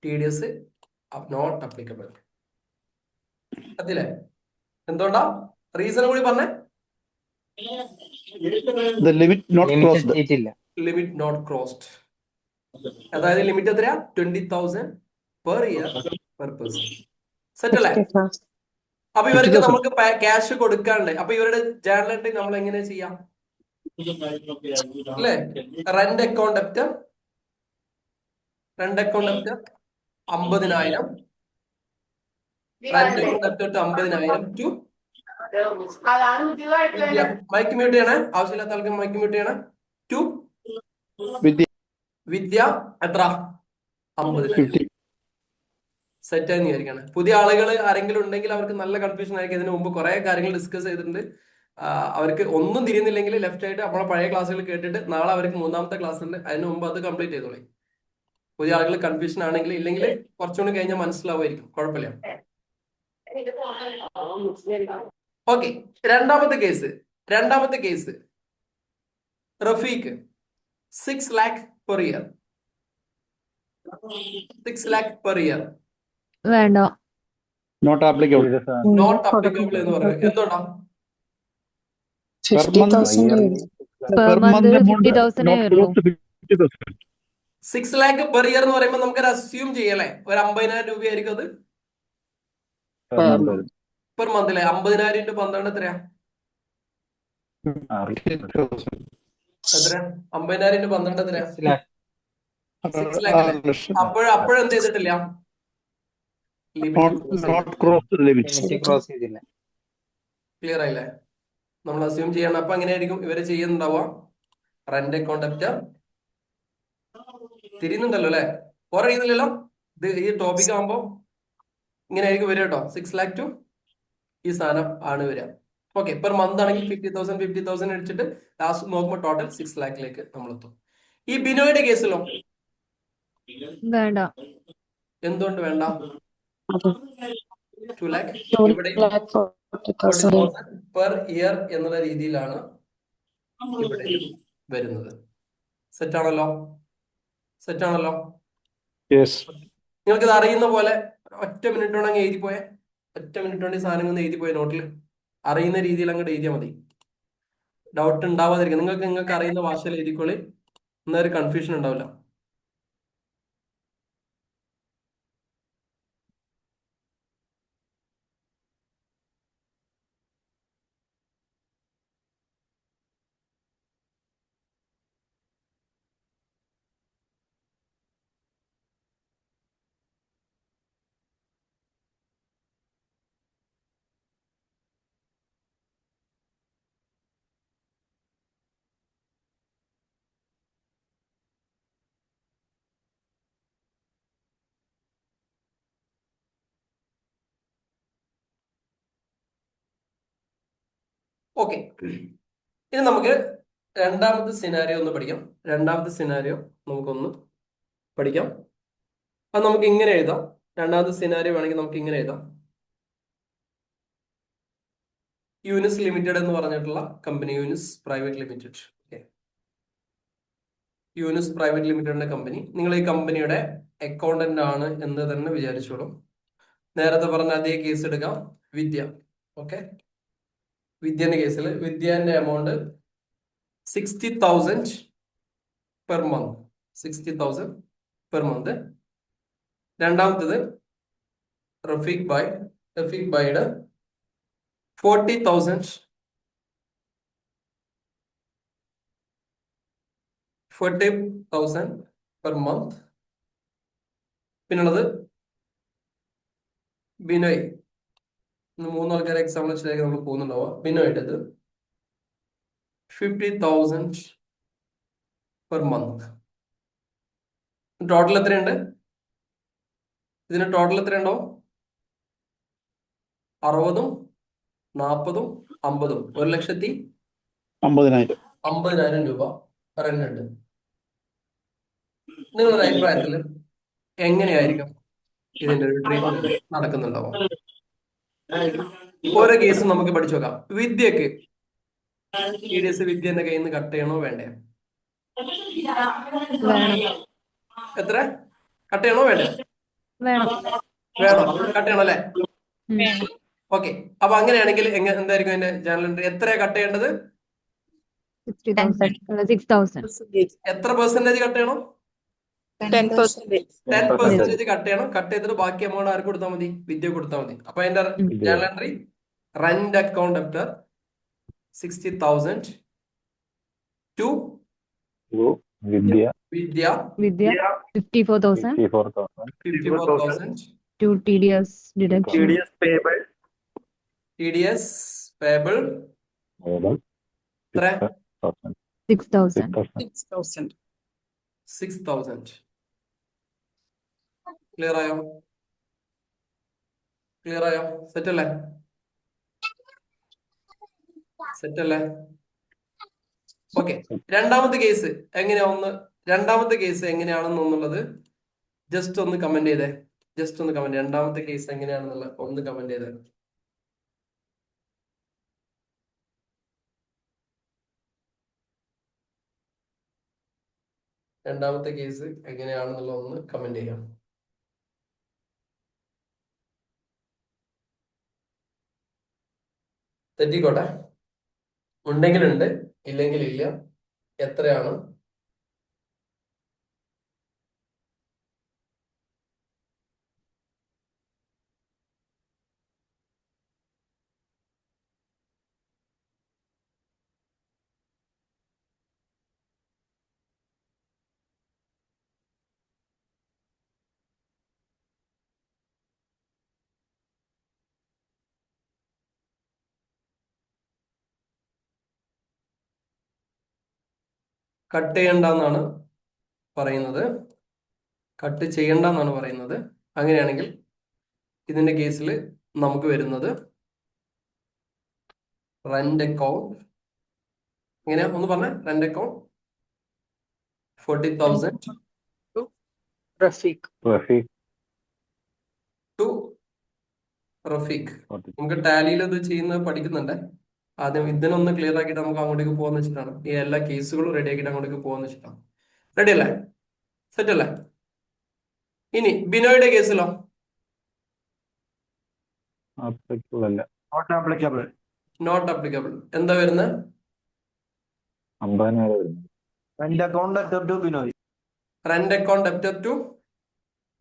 TDS not applicable. അതില്ലേ? എന്തുകൊണ്ടാ? റീസൺ കൂടി പറഞ്ഞേ. The limit not limit crossed. എത്തിയിട്ടില്ല. Limit not crossed. അതായത് ലിമിറ്റ് എത്രയാ? 20,000 per year per person. Set അല്ലേ? 50,000. അപ്പൊ ഇവർക്ക് 50,000. നമുക്ക് ക്യാഷ് കൊടുക്കാണ്ട്, അപ്പൊ ഇവരുടെ ജേർണൽ എൻട്രി നമ്മൾ എങ്ങനെ ചെയ്യാം? അല്ലേ? Rent account debit 50,000. Rent account debit 50,000 to Vidya. Mic mute ചെയ്യണേ, ആവശ്യമില്ലാത്ത ആൾക്ക് മൈക്ക് മ്യൂട്ട് ചെയ്യണേ. ടു With വിദ്യ എത്ര? 50,000. 50. സെറ്റായി വിചാരിക്കണം. പുതിയ ആളുകൾ ആരെങ്കിലും ഉണ്ടെങ്കിൽ അവർക്ക് നല്ല കൺഫ്യൂഷൻ ആയിരിക്കും. ഇതിനു മുമ്പ് കുറെ കാര്യങ്ങൾ ഡിസ്കസ് ചെയ്തിട്ടുണ്ട്. അവർക്ക് ഒന്നും തിരിയുന്നില്ലെങ്കിൽ ലെഫ്റ്റ് ആയിട്ട് നമ്മളെ പഴയ ക്ലാസ്സുകൾ കേട്ടിട്ട് നാളെ അവർക്ക് മൂന്നാമത്തെ ക്ലാസ് ഉണ്ട്, അതിന് മുമ്പ് അത് കംപ്ലീറ്റ് ചെയ്തോളി. പുതിയ ആളുകൾ കൺഫ്യൂഷൻ ആണെങ്കിൽ, ഇല്ലെങ്കിൽ കുറച്ചുകൂടി കഴിഞ്ഞാൽ മനസ്സിലാവുമായിരിക്കും, കുഴപ്പമില്ല. ഓക്കെ, രണ്ടാമത്തെ case Rafeeq 6 lakh per year. 6 lakh per year വേണ്ട. Not applicable. നോട്ട് അപ്ലിക്കബിൾ എന്ന് പറയുന്നത് എന്തുകൊണ്ടാ? Per month. 50,000. Per month 50,000 Not വരുള്ളൂ. close to 50,000. 6 lakh per year എന്ന് പറയുമ്പോൾ നമുക്കൊരു അസ്യൂം ചെയ്യല്ലേ, ഒരു 50,000 രൂപയായിരിക്കും അത് പെർ മന്ത് അല്ലേ? 50,000 into 12 എത്രയാ? എത്രയാ? 50,000 into 12 എത്രയാ? 6 lakh. 6 lakh അല്ലേ? അപ്പോഴെന്ത് ചെയ്തിട്ടില്ല? Not crossed the limit. Limit cross ചെയ്തില്ല. ക്ലിയർ ആയില്ലേ? നമ്മൾ അസ്യൂം ചെയ്യണം. അപ്പൊ എങ്ങനെയായിരിക്കും ഇവര് ചെയ്യുന്നുണ്ടാവുക? റെന്റ് അക്കൗണ്ട് ഡെപ്റ്റ് തിരിയുന്നുണ്ടല്ലോ അല്ലെ? കുറെ ചെയ്യുന്നില്ലല്ലോ. ഇത് ഈ ടോപ്പിക് ആകുമ്പോ ഇങ്ങനെ ആയിരിക്കും വരിക കേട്ടോ. 6 lakh ടു ഈ സാധനം ആണ് വരിക. ഓക്കെ, പെർ മന്ത് ആണെങ്കിൽ 50,000 അടിച്ചിട്ട് ലാസ്റ്റ് നോക്കുമ്പോൾ ടോട്ടൽ 6 lakhലേക്ക് നമ്മൾ എത്തും. ഈ ബിനോയുടെ കേസിലോ വേണ്ട. എന്തുകൊണ്ട് വേണ്ട? 2 lakh 2 ഇവിടെ lakh 40,000. 40,000 പെർ ഇയർ എന്നുള്ള രീതിയിലാണ് ഇവിടെ വരുന്നത്. സെറ്റാണല്ലോ? Yes. നിങ്ങൾക്ക് ഇത് അറിയുന്ന പോലെ ഒറ്റ മിനിറ്റ് കൊണ്ട് അങ്ങ് എഴുതിപ്പോയെ. ഒറ്റ മിനിറ്റ് കൊണ്ട് ഈ സാധനം ഒന്ന് എഴുതിപ്പോയ നോട്ടിൽ അറിയുന്ന രീതിയിൽ അങ്ങോട്ട് എഴുതിയാൽ മതി. ഡൗട്ട് ഉണ്ടാവാതിരിക്കും. നിങ്ങൾക്ക് അറിയുന്ന ഭാഷയിൽ എഴുതിക്കോളി, എന്നൊരു കൺഫ്യൂഷൻ ഉണ്ടാവില്ല. ഓക്കെ, ഇനി നമുക്ക് രണ്ടാമത്തെ സിനാരിയോ ഒന്ന് പഠിക്കാം. നമുക്കൊന്ന് പഠിക്കാം. അത് നമുക്ക് ഇങ്ങനെ എഴുതാം. രണ്ടാമത്തെ സിനാരിയോ വേണമെങ്കിൽ നമുക്ക് ഇങ്ങനെ എഴുതാം. യൂനിസ് ലിമിറ്റഡ് എന്ന് പറഞ്ഞിട്ടുള്ള കമ്പനി, Eunice private limited. Eunice private ലിമിറ്റഡിന്റെ കമ്പനി. നിങ്ങൾ ഈ കമ്പനിയുടെ അക്കൗണ്ടന്റ് ആണ് എന്ന് തന്നെ വിചാരിച്ചോളൂ. നേരത്തെ പറഞ്ഞ അതേ കേസ് എടുക്കാം, വിദ്യ. ഓക്കെ, വിദ്യന്റെ കേസിൽ വിദ്യന്റെ amount 60,000 per month. 60,000 per month. രണ്ടാമത്തത് റഫീഖ് ബൈയുടെ 40,000 പെർ മന്ത്. പിന്നുള്ളത് ബിനോയ്. മൂന്ന് ആൾക്കാരെ എക്സാമ്പിൾ വെച്ചിട്ടായിരിക്കും നമ്മൾ പോകുന്നുണ്ടാവുക. ബിനോയുടെ 50,000 പെർ മന്ത്. ടോട്ടൽ എത്രയുണ്ട്? ഇതിന് ടോട്ടൽ എത്ര ഉണ്ടാവും? 60, 40, 50, 1,50,000 രൂപ റെന്റ് ഉണ്ട്. നിങ്ങളുടെ അഭിപ്രായത്തിൽ എങ്ങനെയായിരിക്കും ഇതിന്റെ ഒരു ട്രീറ്റ്മെന്റ് നടക്കുന്നുണ്ടാവും? ഓരോ കേസും നമുക്ക് പഠിച്ചു നോക്കാം. വിദ്യക്ക് TDS വിദ്യന്റെ കയ്യിൽ നിന്ന് കട്ട് ചെയ്യണോ വേണ്ടേ? വേണം. എത്ര കട്ട് ചെയ്യണോ വേണ്ടേ? വേണം. വേണം, കട്ട് ചെയ്യണം അല്ലേ? ഉം. ഓക്കെ, അപ്പൊ അങ്ങനെയാണെങ്കിൽ എന്തായിരിക്കും അതിന്റെ ജേണൽ എൻട്രി? എത്രയാ കട്ട് ചെയ്യേണ്ടത്? 60,000. 6,000. എത്ര പെർസെന്റേജ് കട്ട് ചെയ്യണം? 10%. 10% കട്ട് ചെയ്യണം. കട്ട് ചെയ്തിട്ട് ബാക്കി എമൗണ്ട് ആർക്ക് കൊടുത്താൽ മതി? വിദ്യ കൊടുത്താൽ മതി. അപ്പൊ അതിന്റെ journal entry rent account debtor 60,000 to Vidya Vidya Vidya 54,000 54,000 to TDS deduction. TDS payable എത്ര? 6,000. 6,000. 6,000. ക്ലിയർ ആയോ? ക്ലിയർ ആയോ? സെറ്റ് അല്ലേ? സെറ്റ് അല്ലേ? ഓക്കെ, രണ്ടാമത്തെ കേസ് എങ്ങനെയാണെന്നുള്ളത് ജസ്റ്റ് ഒന്ന് കമന്റ് ചെയ്തേ. രണ്ടാമത്തെ കേസ് എങ്ങനെയാണെന്നുള്ളത് ഒന്ന് കമന്റ് ചെയ്തേ. രണ്ടാമത്തെ കേസ് എങ്ങനെയാണെന്നുള്ള ഒന്ന് കമന്റ് ചെയ്യാം. തെറ്റിക്കോട്ടെ, ഉണ്ടെങ്കിലുണ്ട്, ഇല്ലെങ്കിൽ ഇല്ല. എത്രയാണ്? കട്ട് ചെയ്യണ്ടെന്നാണ് പറയുന്നത്. കട്ട് ചെയ്യണ്ടെന്നാണ് പറയുന്നത്. അങ്ങനെയാണെങ്കിൽ ഇതിന്റെ കേസിൽ നമുക്ക് വരുന്നത് റെന്റ് അക്കൗണ്ട് എങ്ങനെയാ ഒന്ന് പറഞ്ഞേ? Rent account 40,000 Rafiq. To Rafiq. നമുക്ക് ടാലിയിൽ ഇത് ചെയ്യുന്നത് പഠിക്കുന്നുണ്ട്. ആദ്യം ഇതിനൊന്ന് ക്ലിയർ ആക്കിയിട്ട് നമുക്ക് അങ്ങോട്ടേക്ക് പോകാന്ന് വെച്ചിട്ടാണ്. ഈ എല്ലാ കേസുകളും റെഡി ആക്കിയിട്ട് അങ്ങോട്ടേക്ക് പോകാന്ന് വെച്ചിട്ടാണ്. റെഡി അല്ലേ? സെറ്റ് അല്ലേ? ഇനി ബിനോയുടെ കേസിലോ? Not applicable. എന്താ വരുന്നത്? 50,000. Rent account debtor to Binoy. Rent account debtor to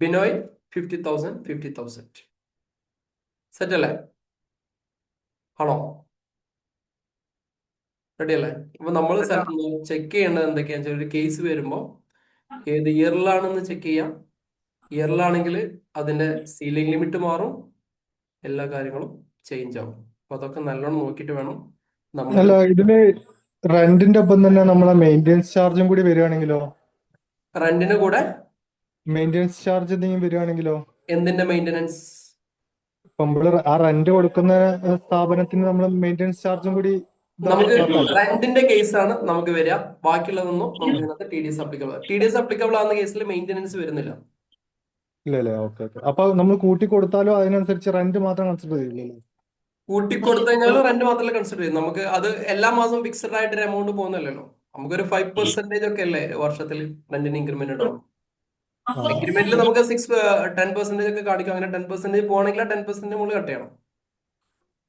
Binoy 50,000. Set അല്ലേ? ആണോ? റെഡി അല്ലേ? ഇപ്പൊ നമ്മൾ ചെക്ക് ചെയ്യേണ്ടത് എന്തൊക്കെയാന്ന് വെച്ചാൽ, ഒരു കേസ് വരുമ്പോൾ ഏത് ഇയറിലാണെന്ന് ചെക്ക് ചെയ്യാം. ഇയറിലാണെങ്കിൽ അതിന്റെ സീലിംഗ് ലിമിറ്റ് മാറും, എല്ലാ കാര്യങ്ങളും ചേഞ്ച് ആവും. അപ്പൊ അതൊക്കെ നല്ലോണം നോക്കിയിട്ട് വേണം നമ്മൾ. അല്ല, ഇതില് റെന്റിന്റെ ഒപ്പം തന്നെ നമ്മളെ മെയിൻ്റെനൻസ് ചാർജും കൂടി വരികയാണെങ്കിലോ? റെന്റിന് കൂടെ മെയിൻ്റെനൻസ് ചാർജ് എന്തെങ്കിലും വരികയാണെങ്കിലോ? എന്തിന്റെ മെയിൻ്റെനൻസ്? ഇപ്പൊ നമ്മള് ആ റെന്റ് കൊടുക്കുന്ന സ്ഥാപനത്തിന് നമ്മൾ മെയിൻ്റെനൻസ് ചാർജും കൂടി നമുക്ക് റെന്റിന്റെ കേസാണ് നമുക്ക് വരിക. ബാക്കിയുള്ളതൊന്നും നമുക്ക് ഇതിനകത്ത് TDS അപ്ലിക്കബിൾ ആവുന്ന കേസിൽ മെയിൻ്റെനൻസ് വരുന്നില്ല. ഇല്ലല്ലേ? ഓക്കെ. അപ്പൊ നമ്മൾ കൂട്ടി കൊടുത്താലോ അതിനനുസരിച്ച് റെന്റ് മാത്രം കൺസിഡർ ചെയ്യില്ലല്ലോ? കൂട്ടിക്കൊടുത്തു കഴിഞ്ഞാലും റെന്റ് മാത്രമല്ല കൺസിഡർ ചെയ്യും. നമുക്ക് അത് എല്ലാ മാസവും ഫിക്സഡ് ആയിട്ടൊരു എമൗണ്ട് പോകുന്നില്ലല്ലോ. നമുക്കൊരു 5% ഒക്കെ അല്ലേ വർഷത്തിൽ റെന്റിന് ഇൻക്രിമെന്റ് ഉണ്ടാവും. ഇൻക്രിമെന്റിൽ നമുക്ക് 10% ഒക്കെ കാണിക്കും. അങ്ങനെ 10% പോകണമെങ്കിൽ 10% മുകളിൽ കട്ട് ചെയ്യണം.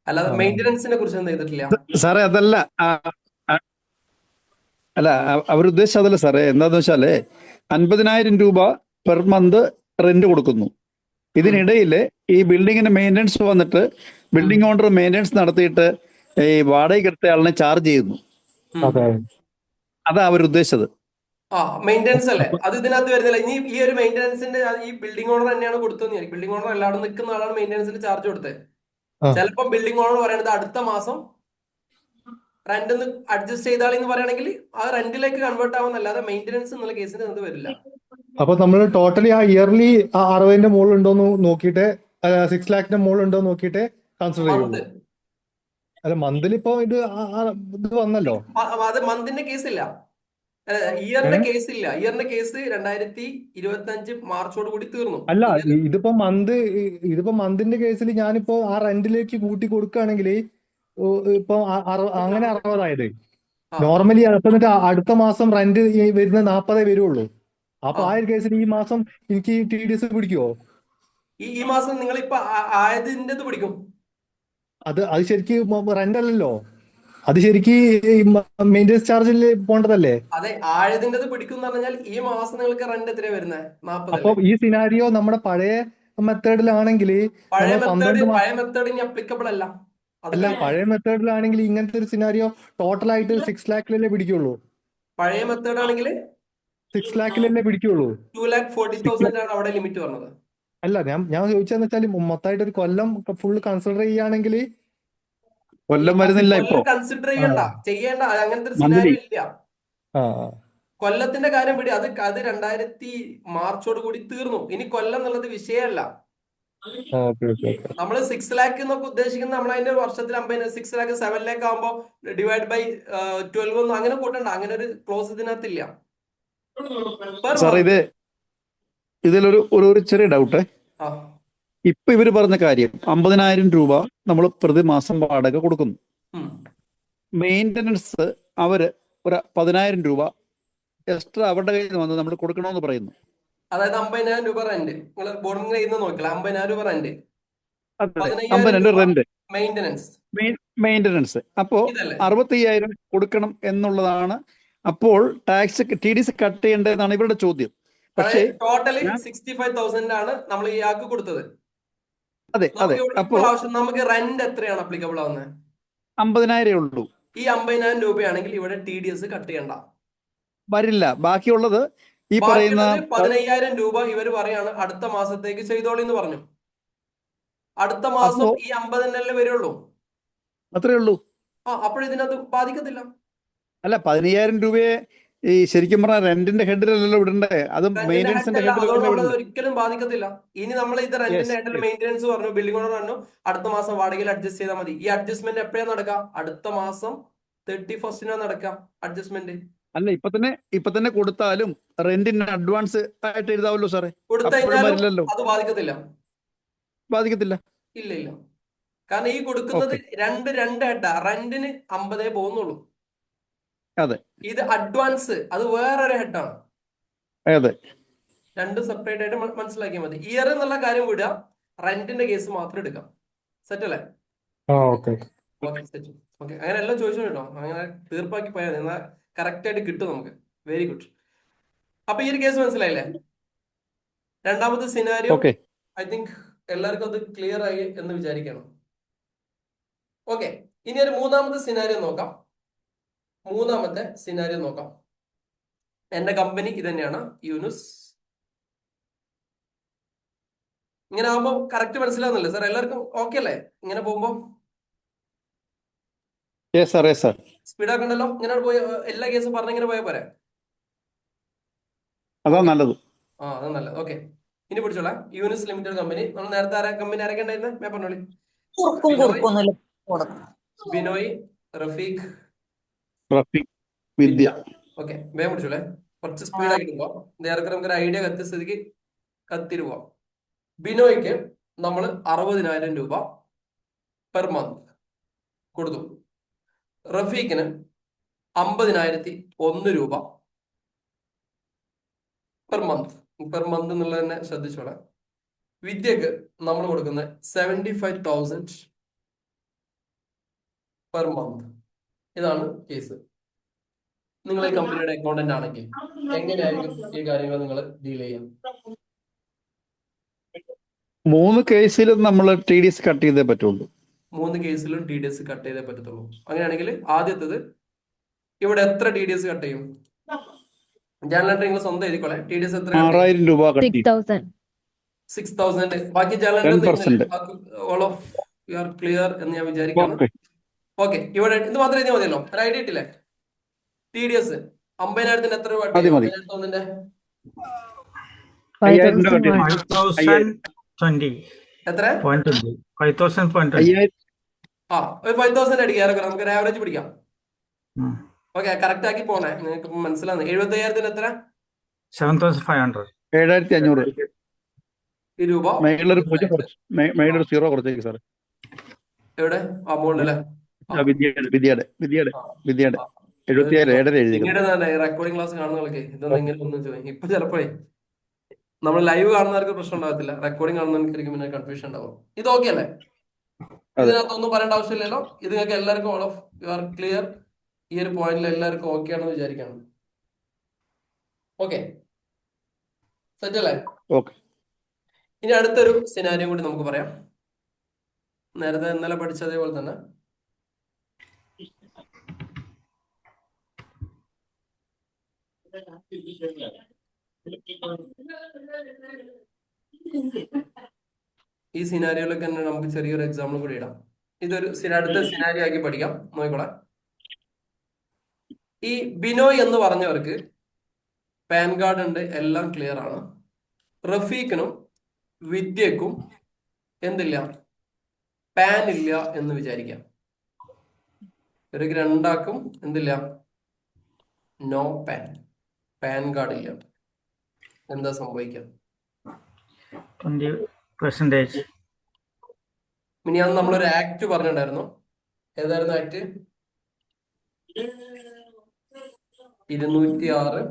അല്ലാതെ മെയിൻ്റെനൻസിനെ കുറിച്ച് ഒന്നും ചെയ്തിട്ടില്ല സാറേ. അതല്ല, അവരുദ്ദേശിച്ച അതല്ല സാറേ. എന്താന്ന് വെച്ചാല് 50,000 രൂപ പെർ മന്ത് റെന്റ് കൊടുക്കുന്നു. ഇതിനിടയിൽ ഈ ബിൽഡിങ്ങിന്റെ മെയിൻ്റെനൻസ് വന്നിട്ട് ബിൽഡിംഗ് ഓണർ മെയിൻ്റെനൻസ് നടത്തിയിട്ട് ഈ വാടകയ്ക്ക് എടുത്ത ആളിനെ ചാർജ് ചെയ്യുന്നു. അതാ അവരുദ്ദേശിച്ചത്. മെയിൻ്റെനൻസ് അല്ലേ? അത് ഇതിനകത്ത് വരുന്നില്ല. ഇനി ഈ ഒരു മെയിൻ്റെനൻസിന്റെ ഈ ബിൽഡിംഗ് ഓണർ തന്നെയാണ് കൊടുത്തത്. ബിൽഡിംഗ് ഓണർ എല്ലാവരും നിൽക്കുന്ന ആളാണ് മെയിൻ്റെനൻസിന് ചാർജ് കൊടുത്തത്. ചിലപ്പോൾ ബിൽഡിംഗ് ഓണർ പറയുന്നത് അടുത്ത മാസം റെന്റ് ഒന്ന് അഡ്ജസ്റ്റ് ചെയ്താളെന്ന് പറയുകയാണെങ്കിൽ ആ റെന്റിലേക്ക് കൺവേർട്ട് ആവുന്നല്ലാതെ മെയിൻ്റെനൻസ് എന്നുള്ള കേസിന് അത് വരില്ല. അപ്പൊ നമ്മൾ ടോട്ടലി ആ ഇയർലി 60ന്റെ മുകളിൽ ഉണ്ടോന്ന് നോക്കിയിട്ട് 6 ലാഖിന്റെ മുകളിൽ ഉണ്ടോ നോക്കിയിട്ട് കൺസിഡർ മന്ത് ചെയ്യുള്ളൂ. അല്ല മന്ത്ലി ഇപ്പൊ ഇത് വന്നല്ലോ. അത് മന്തിന്റെ കേസില്ല, ഏ ഇയറിന്റെ കേസില്ല. ഇയറിന്റെ കേസ് 2025 മാർച്ചോട് കൂടി തീർന്നു. അല്ല ഇയർ ഇതിപ്പോ മന്തിന്റെ കേസിൽ ഞാനിപ്പോ ആ റെന്റിലേക്ക് കൂട്ടി കൊടുക്കുകയാണെങ്കിൽ ഇപ്പൊ അങ്ങനെ 60 ആ നോർമലി അപ്പൊ എന്നിട്ട് അടുത്ത മാസം റെന്റ് വരുന്ന 40 വരുള്ളൂ. അപ്പൊ ആ ആ ഒരു കേസിൽ ഈ മാസം എനിക്ക് TDS പിടിക്കുവോ? ഈ മാസം നിങ്ങൾ ഇപ്പൊ ആയതിന്റെ പിടിക്കും. അത് ശരിക്കും റെന്റ് അല്ലല്ലോ, അത് ശരിക്ക് മെയിൻ്റെനൻസ് ചാർജിൽ പോണ്ടതല്ലേ. അതെ, ആയതിന്റെ പിടിക്കും എന്ന് പറഞ്ഞാൽ ഈ മാസം നിങ്ങൾക്ക് റെന്റ് എത്രയാ വരുന്നത്? 40 അപ്പൊ അല്ലേ? ഈ സിനാരിയോ നമ്മുടെ പഴയ മെത്തേഡിലാണെങ്കിൽ നമ്മൾ 12 പഴയ മെത്തേഡ് ഇനി അപ്ലിക്കബിൾ അല്ല, അത് അല്ല കഴിഞ്ഞു. പഴയ മെത്തേഡിലാണെങ്കിൽ ഇങ്ങനത്തെ ഒരു സിനാരിയോ ടോട്ടൽ ആയിട്ട് 6 ലാഖിലല്ലേ പിടിക്കുള്ളൂ. പഴയ മെത്തേഡ് ആണെങ്കിൽ 6 ലാഖിലല്ലേ പിടിക്കുള്ളൂ. 2,40,000 ആണ് അവിടെ ലിമിറ്റ് പറഞ്ഞത്. അല്ല ഞാൻ ചോദിച്ചതെന്ന് വെച്ചാൽ മൊത്തമായിട്ട് ഒരു കൊല്ലം ഫുൾ കൺസിഡർ ചെയ്യുകയാണെങ്കിൽ കൊല്ലം വരുന്നില്ല ഇപ്പോ. കൺസിഡർ ആ ചെയ്യേണ്ട അങ്ങനത്തെ ഒരു മന്ത്ലി. സിനാരിയോ ഇല്ല. ആ കൊല്ലത്തിന്റെ കാര്യം വിടി, അത് 2000 മാർച്ചോട് കൂടി തീർന്നു. ഇനി കൊല്ലം എന്നുള്ളത് വിഷയമല്ല. Okay okay okay. നമ്മൾ 6 ലാഖ് എന്നൊക്കെ ഉദ്ദേശിക്കുന്നത് നമ്മൾ അതിന്റെ വർഷത്തിൽ 6 ലാഖ് 7 ലാഖ് ആകുമ്പോൾ ഡിവൈഡ് ബൈ 12 ഒന്നും അങ്ങനെ കൂട്ടണ്ട. അങ്ങനെ ഒരു ക്ലോസ് ഇതിനകത്തില്ല. Per sir month. ഇതിലൊരു ചെറിയ ഡൗട്ട്. ആ ഇപ്പൊ ഇവര് പറഞ്ഞ കാര്യം 50,000 രൂപ നമ്മൾ പ്രതിമാസം വാടക കൊടുക്കുന്നു. ഉം. മെയിൻ്റനൻസ് അവര് ഒരു 10,000 രൂപ എക്സ്ട്രാ അവരുടെ കയ്യിൽ നിന്ന് വന്ന് നമ്മൾ കൊടുക്കണമെന്ന് പറയുന്നു. അതായത് 50,000 രൂപ റെന്റ്. നിങ്ങൾ ബോർഡിംഗ് ചെയ്യുന്ന നോക്കില്ല, 50,000 രൂപ റെന്റ്, അതെ, 15,000 50,000 രൂപ റെന്റ്, മെയിൻ്റനൻസ്. മെയിൻ്റനൻസ്. അപ്പോ ഇതല്ലേ 65,000 കൊടുക്കണം എന്നുള്ളതാണ്. അപ്പോൾ ടാക്സ് TDS കട്ട് ചെയ്യേണ്ടതെന്നാണ് ഇവരുടെ ചോദ്യം. പക്ഷേ അതായത് ടോട്ടലി ഞാൻ 65,000 ആണ് നമ്മൾ ഈ ആൾക്ക് കൊടുത്തത്. അതെ നമുക്ക് അപ്പോ ഇപ്പോൾ ആവശ്യം, നമുക്ക് റെന്റ് എത്രയാണ് അപ്ലിക്കബിൾ ആവുന്നത്? 50,000 ഉള്ളൂ. ഈ 50,000 രൂപയാണെങ്കിൽ ഇവിടെ TDS കട്ട് ചെയ്യണ്ട. വരില്ല. ബാക്കിയുള്ളത് ഈ പറയുന്ന ബാക്കിയുള്ളത് 15,000 രൂപ ഇവർ പറയാണ് അടുത്ത മാസത്തേക്ക് ചെയ്തോളി എന്ന് പറഞ്ഞു. അടുത്ത മാസം അപ്പോ ഈ 50 വരുള്ളൂ. അത്രേ ഉള്ളൂ. അപ്പോഴിതിനകത്ത് ബാധിക്കത്തില്ല. അല്ല 15,000 രൂപയെ ഈ ശരിക്കും പറഞ്ഞാൽ റെന്റിന്റെ ഹെഡിലല്ലോ വിടണ്ടേ, അത് റെന്റിന്റെ മെയിൻ്റനൻസിന്റെ ഹെഡല്ല, അതുകൊണ്ട് ഹെഡിലല്ലേ നമ്മൾ വിടണ്ടേ? ഒരിക്കലും ബാധിക്കത്തില്ല. ഇനി നമ്മൾ ഇത് റെന്റിന്റെ ഹെഡിൽ മെയിൻ്റെനൻസ് പറഞ്ഞു, ബില്ലിംഗ് ഓണർ പറഞ്ഞു അടുത്ത മാസം വാടകയിൽ അഡ്ജസ്റ്റ് ചെയ്താൽ മതി. ഈ അഡ്ജസ്റ്റ്മെന്റ് എപ്പോഴാണ് നടക്കുക? അടുത്ത മാസം 31st നടക്കുക അഡ്ജസ്റ്റ്മെന്റ്. അല്ല ഇപ്പൊ തന്നെ കൊടുത്താലും റെന്റിന് അഡ്വാൻസ് ആയിട്ട് എഴുതാവല്ലോ സാറേ. കൊടുത്തു അപ്പോഴും കഴിഞ്ഞാലും വരില്ലല്ലോ, അത് ബാധിക്കത്തില്ല. ബാധിക്കത്തില്ല. ഇല്ല. കാരണം ഈ കൊടുക്കുന്നത് ഓക്കെ. രണ്ട് ഹെഡാ. റെന്റിന് 50 പോകുന്നുള്ളൂ. അതെ ഇത് അഡ്വാൻസ്, അത് വേറൊരു ഹെഡാണ്. അതെ. രണ്ട് സെപ്പറേറ്റ് ആയിട്ട് മനസ്സിലാക്കിയാൽ മതി. ഇയർ എന്നുള്ള കാര്യം വിടുക, റെന്റിന്റെ കേസ് മാത്രം എടുക്കാം. സെറ്റ് അല്ലേ? Okay okay set. ഓക്കെ, അങ്ങനെ എല്ലാം ചോദിച്ചോ കേട്ടോ. അങ്ങനെ തീർപ്പാക്കി പോയാൽ മതി. എന്നാൽ കറക്റ്റ് ആയിട്ട് കിട്ടും നമുക്ക്. Very good. അപ്പൊ ഈ ഒരു കേസ് മനസ്സിലായില്ലേ? രണ്ടാമത്തെ സിനാരിയോ ഓക്കെ. ഐ തിങ്ക് എല്ലാവർക്കും അത് ക്ലിയർ ആയി എന്ന് വിചാരിക്കണം. ഓക്കെ, ഇനി ഒരു മൂന്നാമത്തെ സിനാരിയോ നോക്കാം. എന്റെ കമ്പനി ഇത് തന്നെയാണ്, യൂനുസ്. ഇങ്ങനെ ആവുമ്പോ കറക്റ്റ് മനസ്സിലാവുന്നില്ലേ സാർ? എല്ലാവർക്കും ഓക്കെ അല്ലേ ഇങ്ങനെ പോകുമ്പോ? സാർ സ്പീഡ് ആക്കണ്ടല്ലോ. ഇങ്ങനെ പോയി എല്ലാ കേസും പറഞ്ഞിങ്ങനെ പോയാൽ പോരെ? അതാ നല്ലത്. അതാ നല്ലത്. ഓക്കെ, ഇനി പിടിച്ചോളാം. Younis limited company. നമ്മൾ നേരത്തെ കമ്പനി ആരൊക്കെ ഉണ്ടായിരുന്നത്? പറഞ്ഞോളി. ബിനോയ്, റഫീഖ്, വിദ്യ. ഓക്കെ, വേഗം പിടിച്ചോളെ. കുറച്ച് സ്പീഡ് ആക്കിട്ടുമ്പോ നേരത്തെ നമുക്കൊരു ഐഡിയ കത്തിയ സ്ഥിതിക്ക് കത്തിരുവോ. ബിനോയ്ക്ക് നമ്മൾ 60,000 രൂപ പെർ മന്ത് കൊടുത്തു. റഫീഖിന് 50,001 രൂപ പെർ മന്ത് എന്നുള്ളത് തന്നെ ശ്രദ്ധിച്ചോളാം. വിദ്യക്ക് നമ്മൾ കൊടുക്കുന്നത് 75,000 പെർ മന്ത്. ഇതാണ് കേസ്. നിങ്ങൾ ഈ കമ്പനിയുടെ അക്കൗണ്ടന്റ് ആണെങ്കിൽ എങ്ങനെയായിരിക്കും ഈ കാര്യങ്ങൾ നിങ്ങൾ ഡീൽ ചെയ്യാം? 3 കേസിലും നമ്മൾ TDS കട്ട് ചെയ്തേ പറ്റുള്ളൂ. 3 കേസിലും TDS കട്ട് ചെയ്തേ പറ്റത്തുള്ളൂ. അങ്ങനെയാണെങ്കിൽ ആദ്യത്തേത് ഇവിടെ എത്ര TDS കട്ട് ചെയ്യും? ജനറൽ എൻട്രി നിങ്ങൾ സ്വന്തം എഴുതിക്കോളെ. TDS എത്ര? 6,000 രൂപ കട്ട് ചെയ്യും. 6,000. 6,000. ബാക്കി general entry 10%. All of you are clear എന്ന് ഞാൻ വിചാരിക്കുന്നു. ഓക്കെ, ഇവിടെ ഇത് മാത്രം എഴുതിയാൽ മതിയല്ലോ. ഒരു ഐഡിയ ഇട്ടില്ലേ? TDS 50,000 എത്ര രൂപ? മതി. 50,000 5000 രൂപ കട്ടി 5020 എത്ര? 0.20 5000.20 5000 ആ, ഒരു 5000 അടിക്കുക, നമുക്ക് ഒരു ആവറേജ് പിടിക്കാം. ഓക്കെ, കറക്റ്റ് ആക്കി പോണേ, നിങ്ങൾക്ക് മനസ്സിലാവുന്നു. 75,000 എത്ര? 7500 7500 ഈ രൂപ മേളിലൊരു 0 കുറച്ച് മേളിലൊരു 0 കുറച്ചേക്ക് സാറേ. എവിടെ? ആ, മുകളിലല്ലേ? വിദ്യയുടെ 75,000 7 എഴുതി. പിന്നീട് തന്നെ റെക്കോർഡിംഗ് ക്ലാസ് കാണുന്നവർക്ക് ഇതൊന്നും ഇങ്ങനെ ഒന്നും ചോദിക്കും. ഇപ്പൊ ചിലപ്പോഴേ നമ്മൾ ലൈവ് കാണുന്നവർക്ക് പ്രശ്നം ഉണ്ടാകത്തില്ല, റെക്കോർഡിംഗ് കാണുന്നവർക്കായിരിക്കും പിന്നെ കൺഫ്യൂഷൻ ഉണ്ടാവും. ഇത് ഓക്കെ അല്ലേ? ഇതിനകത്തൊന്നും പറയേണ്ട ആവശ്യമില്ലല്ലോ. ഇത് നിങ്ങൾക്ക് എല്ലാവർക്കും all of you are clear. ഈ ഒരു പോയിന്റിൽ എല്ലാവർക്കും ഓക്കെ ആണെന്ന് വിചാരിക്കണം. ഓക്കെ, സെറ്റ് അല്ലേ? ഓക്കെ. ഇനി അടുത്തൊരു സിനാരിയോ കൂടി നമുക്ക് പറയാം. നേരത്തെ ഇന്നലെ പഠിച്ചതേപോലെ തന്നെ. ഈ സിനാരിയോയിലൊക്കെ തന്നെ നമുക്ക് ചെറിയൊരു എക്സാമ്പിൾ കൂടി ഇടാം. ഇതൊരു അടുത്ത സിനാരിയോ ആക്കി പഠിക്കാം. നോക്കിക്കോളെ. ഈ ബിനോയ് എന്ന് പറഞ്ഞവർക്ക് പാൻ കാർഡ് ഉണ്ട്, എല്ലാം ക്ലിയർ ആണ്. റഫീഖിനും വിദ്യക്കും എന്തില്ല? പാൻ ഇല്ല എന്ന് വിചാരിക്കാം. ഇവർക്ക് രണ്ടാക്കും എന്തില്ല? നോ പാൻ, പാൻ കാർഡ് ഇല്ല. എന്താ സംഭവിക്കാം? 20%. ഇനി അന്ന് നമ്മളൊരു ആക്ട് പറഞ്ഞിട്ടുണ്ടായിരുന്നു. ഏതായിരുന്നു ആക്ട്? 206(7).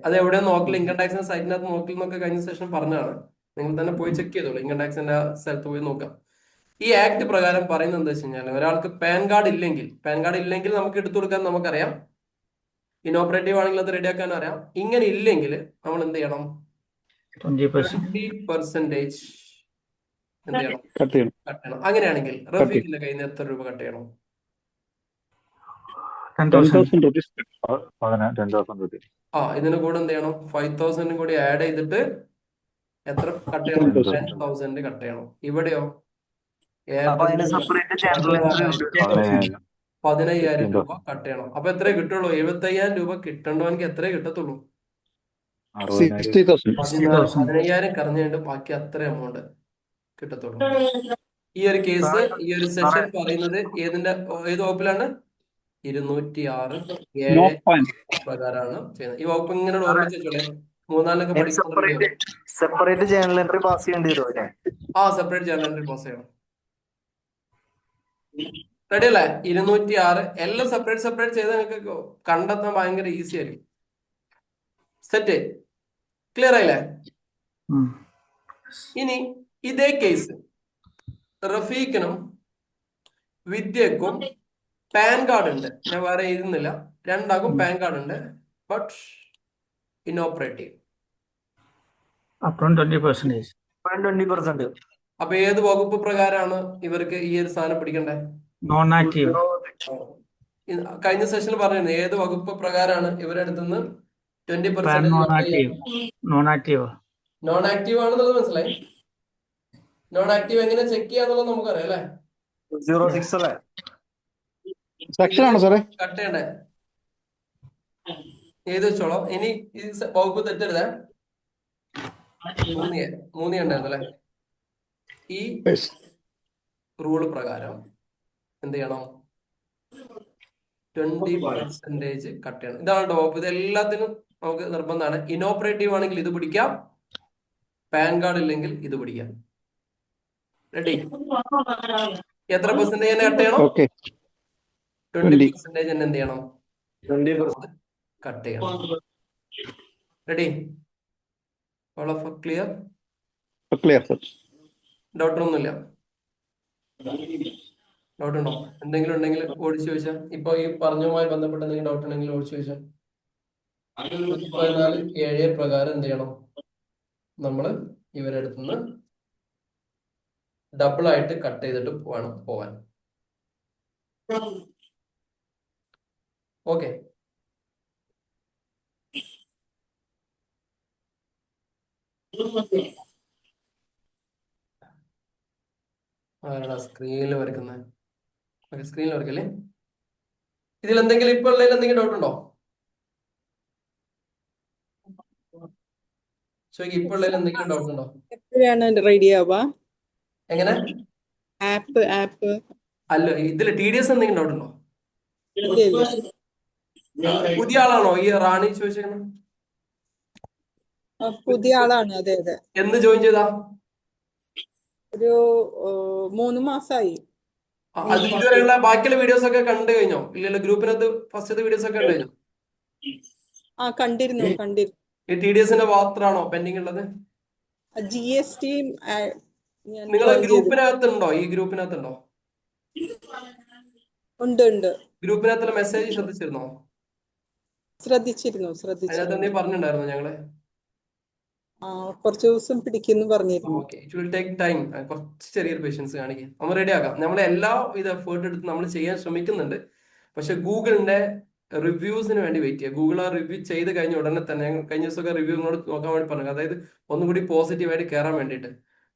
അത് എവിടെയോ നോക്കില്ല, ഇൻകം ടാക്സിന്റെ സൈറ്റിനകത്ത് നോക്കില്ലെന്നൊക്കെ കഴിഞ്ഞ സെഷൻ പറഞ്ഞാണ്. നിങ്ങൾ തന്നെ പോയി ചെക്ക് ചെയ്തോളൂ, ഇൻകം ടാക്സിന്റെ സ്ഥലത്ത് പോയി നോക്കാം. ഈ ആക്ട് പ്രകാരം പറയുന്നത് എന്താ വെച്ച് കഴിഞ്ഞാൽ, ഒരാൾക്ക് പാൻ കാർഡ് ഇല്ലെങ്കിൽ നമുക്ക് എടുത്തു കൊടുക്കാൻ നമുക്കറിയാം. ഇനോപ്പറേറ്റീവ് ആണെങ്കിൽ അത് റെഡിയാക്കാൻ അറിയാം. ഇങ്ങനെ ഇല്ലെങ്കിൽ നമ്മൾ എന്ത് ചെയ്യണം? 20% എന്ത് ചെയ്യണം? കട്ട് ചെയ്യണം. അങ്ങനെയാണെങ്കിൽ റഫീഖിന്റെ കയ്യിൽ നിന്ന് എത്ര രൂപ കട്ട് ചെയ്യണം? 10,000 rupees. ആ, ഇതിന് കൂടെ എന്ത് ചെയ്യണം? 5,000 കൂടി ആഡ് ചെയ്തിട്ട് എത്ര കട്ട് ചെയ്യണം? 10,000 കട്ട് ചെയ്യണം. ഇവിടെയോ 15,000 രൂപ കട്ട് ചെയ്യണം. അപ്പൊ എത്രേ കിട്ടുള്ളൂ? 75,000 രൂപ കിട്ടേണ്ടവనికి എത്രേ കിട്ടത്തുള്ളൂ? 60,000. 15,000 കറഞ്ഞുകൊണ്ട് ബാക്കി അത്ര എമൗണ്ട് കിട്ടത്തുള്ളൂ. ഈ ഒരു കേസ്, ഈ ഒരു സെഷൻ പറയുന്നത് ഏത് വകുപ്പിലാണ്? 206(7) പ്രകാരമാണ് ചെയ്യുന്നത്. ഈ വകുപ്പ് ഇങ്ങനെ ഓർമ്മിച്ച് വെച്ചോളെ. മൂന്നാലൊക്കെ പഠിക്കുന്നുണ്ട്. സെപ്പറേറ്റ് ജേണൽ എൻട്രി പാസ് ചെയ്യേണ്ടി വരും അല്ലേ? ആ, സെപ്പറേറ്റ് ജേണൽ എൻട്രി പാസ് ചെയ്യണം. റെഡി അല്ലേ? 206 എല്ലാം സെപ്പറേറ്റ് ചെയ്ത് നിങ്ങൾക്ക് കണ്ടെത്താൻ ഭയങ്കര ഈസി ആയിരിക്കും. സെറ്റ്, ക്ലിയർ ആയില്ലേ? ഇനി ഇതേ കേസ് റഫീഖിനും വിദ്യക്കും പാൻ കാർഡ് ഉണ്ട്. ഞാൻ വേറെ എഴുതുന്നില്ല, രണ്ടാക്കും പാൻ കാർഡ് ഉണ്ട്, ബട്ട് ഇനോപ്പറേറ്റീവ്. അപ്പുറം 20%. അപ്പൊ ഏത് വകുപ്പ് പ്രകാരമാണ് ഇവർക്ക് ഈ ഒരു സാധനം പിടിക്കണ്ടേ? Non active. കഴിഞ്ഞ സെഷനിൽ പറഞ്ഞിരുന്നു ഏത് വകുപ്പ് പ്രകാരമാണ് ഇവരുടെ അടുത്തുനിന്ന് 20% നോൺ ആക്റ്റീവ് ആണെന്നുള്ളത് മനസ്സിലായി. നോൺ ആക്റ്റീവ് എങ്ങനെ ചെക്ക് ചെയ്യാന്നുള്ളത് നമുക്കറിയാം അല്ലേ? 06 അല്ലേ? സെക്ഷൻ ആണോ സാറേ? കട്ട് ചെയ്യണ്ടേ? എഴുതി വെച്ചോളോ. ഇനി ഈ വകുപ്പ് തെറ്റരുതേ. 3 ഉണ്ടായിരുന്നു അല്ലെ? ഈ റൂള് പ്രകാരം എന്ത് ചെയ്യണം? 20% കട്ട് ചെയ്യണം. ഇതാണ് വകുപ്പ്. ഇത് എല്ലാത്തിനും നമുക്ക് നിർബന്ധമാണ്. ഇനോപ്പറേറ്റീവ് ആണെങ്കിൽ ഇത് പിടിക്കാം, പാൻ കാർഡ് ഇല്ലെങ്കിൽ ഇത് പിടിക്കാം. റെഡി? എത്ര പെർസെന്റേജ് കട്ട് ചെയ്യണം? 20% എന്ത് ചെയ്യണം? 20%. കട്ട് ചെയ്യണം. Ready? All of clear? Doubt ഒന്നുമില്ല? ഡൗട്ട് ഉണ്ടോ? എന്തെങ്കിലും ഉണ്ടെങ്കിൽ ഓടിച്ചു ചോദിച്ചാൽ. ഇപ്പൊ ഈ പറഞ്ഞതുമായി ബന്ധപ്പെട്ട എന്തെങ്കിലും ഡൗട്ട് ഉണ്ടെങ്കിൽ ഓടിച്ചു ചോദിച്ചാൽ. 14(7) പ്രകാരം എന്ത് ചെയ്യണം? നമ്മള് ഇവരുടെ അടുത്തുനിന്ന് ഡബിൾ ആയിട്ട് കട്ട് ചെയ്തിട്ട് വേണം പോവാൻ. ഓക്കെ, ആരാടാ സ്ക്രീനിൽ വരയ്ക്കുന്നത്? സ്ക്രീനിൽ വരയ്ക്കല്ലേ? ഇതിൽ എന്തെങ്കിലും ഇപ്പൊ ഉള്ളതിൽ എന്തെങ്കിലും ഡൗട്ട് ഉണ്ടോ? ചോദിക്കും ഇപ്പോൾ ഉള്ളതിൽ എന്തെങ്കിലും ഡൗട്ട് ഉണ്ടോ? എപ്പോഴാണ് റെഡി ആവുക? എങ്ങനെ? ആപ്പ് അല്ല, ഇതിൽ TDS എന്തെങ്കിലും ഡൗട്ട് ഉണ്ടോ? ഇല്ല ഇല്ല. പുതിയ ആളാണോ ഈ റാണി ചോദിച്ചേക്കുന്നത്? പുതിയ ആളാണ്. അതെ അതെ. എന്ന് ജോയിൻ ചെയ്താ? ഒരു 3 മാസമായി. അത് ഇതുവരെയുള്ള ബാക്കിയുള്ള വീഡിയോസ് ഒക്കെ കണ്ടു കഴിഞ്ഞോ? ഇല്ലല്ലോ, ഗ്രൂപ്പിനകത്ത് ഫസ്റ്റത്തെ വീഡിയോസ് ഒക്കെ കണ്ടു കഴിഞ്ഞോ? കണ്ടിരുന്നു. ഈ TDSന്റെ മാത്രമാണോ പെൻഡിങ് ഉള്ളത്? GST നിങ്ങൾ ഗ്രൂപ്പിനകത്തുണ്ടോ? ഈ ഗ്രൂപ്പിനകത്തുണ്ടോ? ഉണ്ട്. ഗ്രൂപ്പിനകത്തുള്ള മെസ്സേജ് ശ്രദ്ധിച്ചിരുന്നോ? ശ്രദ്ധിച്ചിരുന്നു. അതിനകത്ത് എന്തെങ്കിലും പറഞ്ഞിട്ടുണ്ടായിരുന്നോ ഞങ്ങള്? കുറച്ച് ദിവസം പിടിക്കുന്നു പറഞ്ഞിരുന്നു. Okay, it will take time. കുറച്ച് ചെറിയൊരു പേഷ്യൻസ് കാണിക്കും, നമ്മൾ റെഡി ആക്കാം. നമ്മൾ എല്ലാ ഇത് എഫേർട്ട് എടുത്ത് നമ്മൾ ചെയ്യാൻ ശ്രമിക്കുന്നുണ്ട്. പക്ഷെ ഗൂഗിളിന്റെ റിവ്യൂസിന് വേണ്ടി വെയിറ്റ് ചെയ്യുക. ഗൂഗിൾ ആ റിവ്യൂ ചെയ്ത് കഴിഞ്ഞ ഉടനെ തന്നെ, കഴിഞ്ഞ ദിവസമൊക്കെ റിവ്യൂ നോക്കാൻ വേണ്ടി പറഞ്ഞു, അതായത് ഒന്നുകൂടി പോസിറ്റീവായിട്ട് കയറാൻ വേണ്ടിയിട്ട്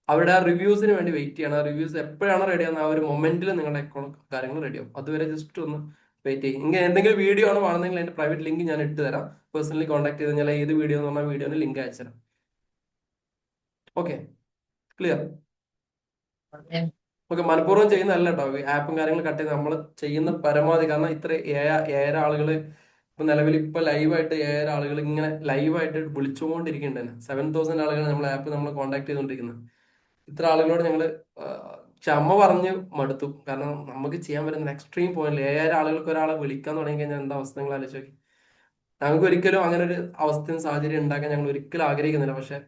അവിടെ ആ റിവ്യൂസിന് വേണ്ടി വെയിറ്റ് ചെയ്യണം. ആ റിവ്യൂസ് എപ്പോഴാണ് റെഡി ആവുന്നത് ആ ഒരു മൊമെന്റിൽ നിങ്ങളുടെ അക്കൗണ്ട് കാര്യങ്ങൾ റെഡി ആവും. അതുവരെ ജസ്റ്റ് ഒന്ന് വെയിറ്റ് ചെയ്യും. ഇങ്ങനെ എന്തെങ്കിലും വീഡിയോ ആണ് കാണുന്നതെങ്കിൽ അതിന്റെ പ്രൈവറ്റ് ലിങ്ക് ഞാൻ ഇട്ട് തരാം. പേഴ്സണലി കോൺടാക്ട് ചെയ്ത് കഴിഞ്ഞാൽ ഏത് വീഡിയോ എന്ന് പറഞ്ഞാൽ വീഡിയോന് ലിങ്ക് അയച്ചു തരാം. Okay, clear? ഓക്കെ, മനഃപൂർവ്വം ചെയ്യുന്നതല്ല കേട്ടോ. ആപ്പും കാര്യങ്ങളും കട്ട് ചെയ്ത് നമ്മൾ ചെയ്യുന്ന പരമാവധി. കാരണം ഇത്ര 7 ആളുകൾ ഇപ്പൊ നിലവിൽ ഇപ്പൊ ലൈവായിട്ട് 7 ആളുകൾ ഇങ്ങനെ ലൈവായിട്ട് വിളിച്ചുകൊണ്ടിരിക്കുന്നുണ്ട്. 7000 ആളുകൾ നമ്മൾ ആപ്പ് നമ്മൾ കോൺടാക്ട് ചെയ്തുകൊണ്ടിരിക്കുന്നത്. ഇത്ര ആളുകളോട് ഞങ്ങൾ ക്ഷമ പറഞ്ഞ് മടുത്തു. കാരണം നമുക്ക് ചെയ്യാൻ പറ്റുന്ന എക്സ്ട്രീം പോയിന്റിൽ 7000 ആളുകൾക്ക് ഒരാളെ വിളിക്കാൻ തുടങ്ങി കഴിഞ്ഞാൽ എന്താ അവസ്ഥ നിങ്ങൾ ആലോചിച്ച് നോക്കി. ഞങ്ങൾക്ക് ഒരിക്കലും അങ്ങനെ ഒരു അവസ്ഥയും സാഹചര്യം ഉണ്ടാക്കാൻ ഞങ്ങൾ ഒരിക്കലും ആഗ്രഹിക്കുന്നില്ല. പക്ഷെ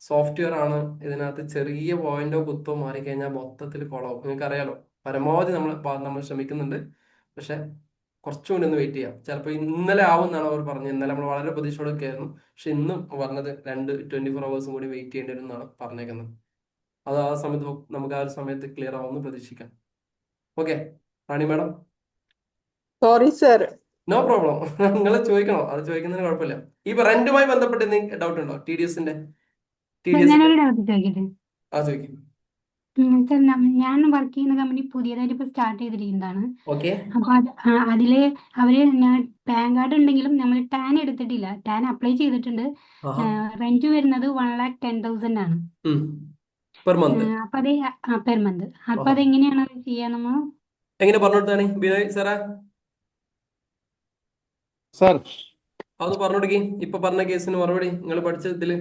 സോഫ്റ്റ്വെയർ ആണ്, ഇതിനകത്ത് ചെറിയ പോയിന്റോ കുത്തോ മാറിക്കഴിഞ്ഞാൽ മൊത്തത്തിൽ കുളമാവും. നിങ്ങൾക്ക് അറിയാലോ, പരമാവധി നമ്മൾ ശ്രമിക്കുന്നുണ്ട്. പക്ഷെ കുറച്ചുകൂടി ഒന്ന് വെയിറ്റ് ചെയ്യാം. ചിലപ്പോൾ ഇന്നലെ ആവും എന്നാണ് അവർ പറഞ്ഞത്. ഇന്നലെ നമ്മൾ വളരെ പ്രതീക്ഷയോടൊക്കെ ആയിരുന്നു. പക്ഷെ ഇന്നും പറഞ്ഞത് 24 hours കൂടി വെയിറ്റ് ചെയ്യേണ്ടി വരും എന്നാണ് പറഞ്ഞേക്കുന്നത്. അത് ആ സമയത്ത് നമുക്ക് ആ ഒരു സമയത്ത് ക്ലിയർ ആവുമെന്ന് പ്രതീക്ഷിക്കാം. Okay Rani madam? Sorry sir. No problem. നിങ്ങൾ ചോദിക്കണോ? അത് ചോദിക്കുന്നതിന് കുഴപ്പമില്ല. ഈ റെന്റുമായി ബന്ധപ്പെട്ട് എന്തെങ്കിലും ഡൗട്ട് ഉണ്ടോ? TDSന്റെ ഞാനൊരു ഡൗട്ട് ചോദിക്കട്ടെ? ചോദിക്കും. സർ, ഞാൻ വർക്ക് ചെയ്യുന്ന കമ്പനി പുതിയതായിട്ട് ഇപ്പൊ സ്റ്റാർട്ട് ചെയ്തിരിക്കുന്നതാണ്. ഓക്കെ, അപ്പൊ അതില് ഞാൻ പാൻ കാർഡ് ഉണ്ടെങ്കിലും നമ്മൾ ടാൻ എടുത്തിട്ടില്ല. ടാൻ അപ്ലൈ ചെയ്തിട്ടുണ്ട്. റെന്റ് വരുന്നത് 1,10,000 ആണ് പെർ മന്ത്. അപ്പൊ അത് പെർ മന്ത്. അപ്പൊ അതെങ്ങനെയാണ് ചെയ്യാ നമ്മൾ? എങ്ങനെ പറഞ്ഞോട്ടാണ് ബിനോയ് സാറാ? സാർ അതൊന്ന് പറഞ്ഞോടുക്കി. ഇപ്പൊ പറഞ്ഞ കേസിന് മറുപടി നിങ്ങൾ പഠിച്ചതില്.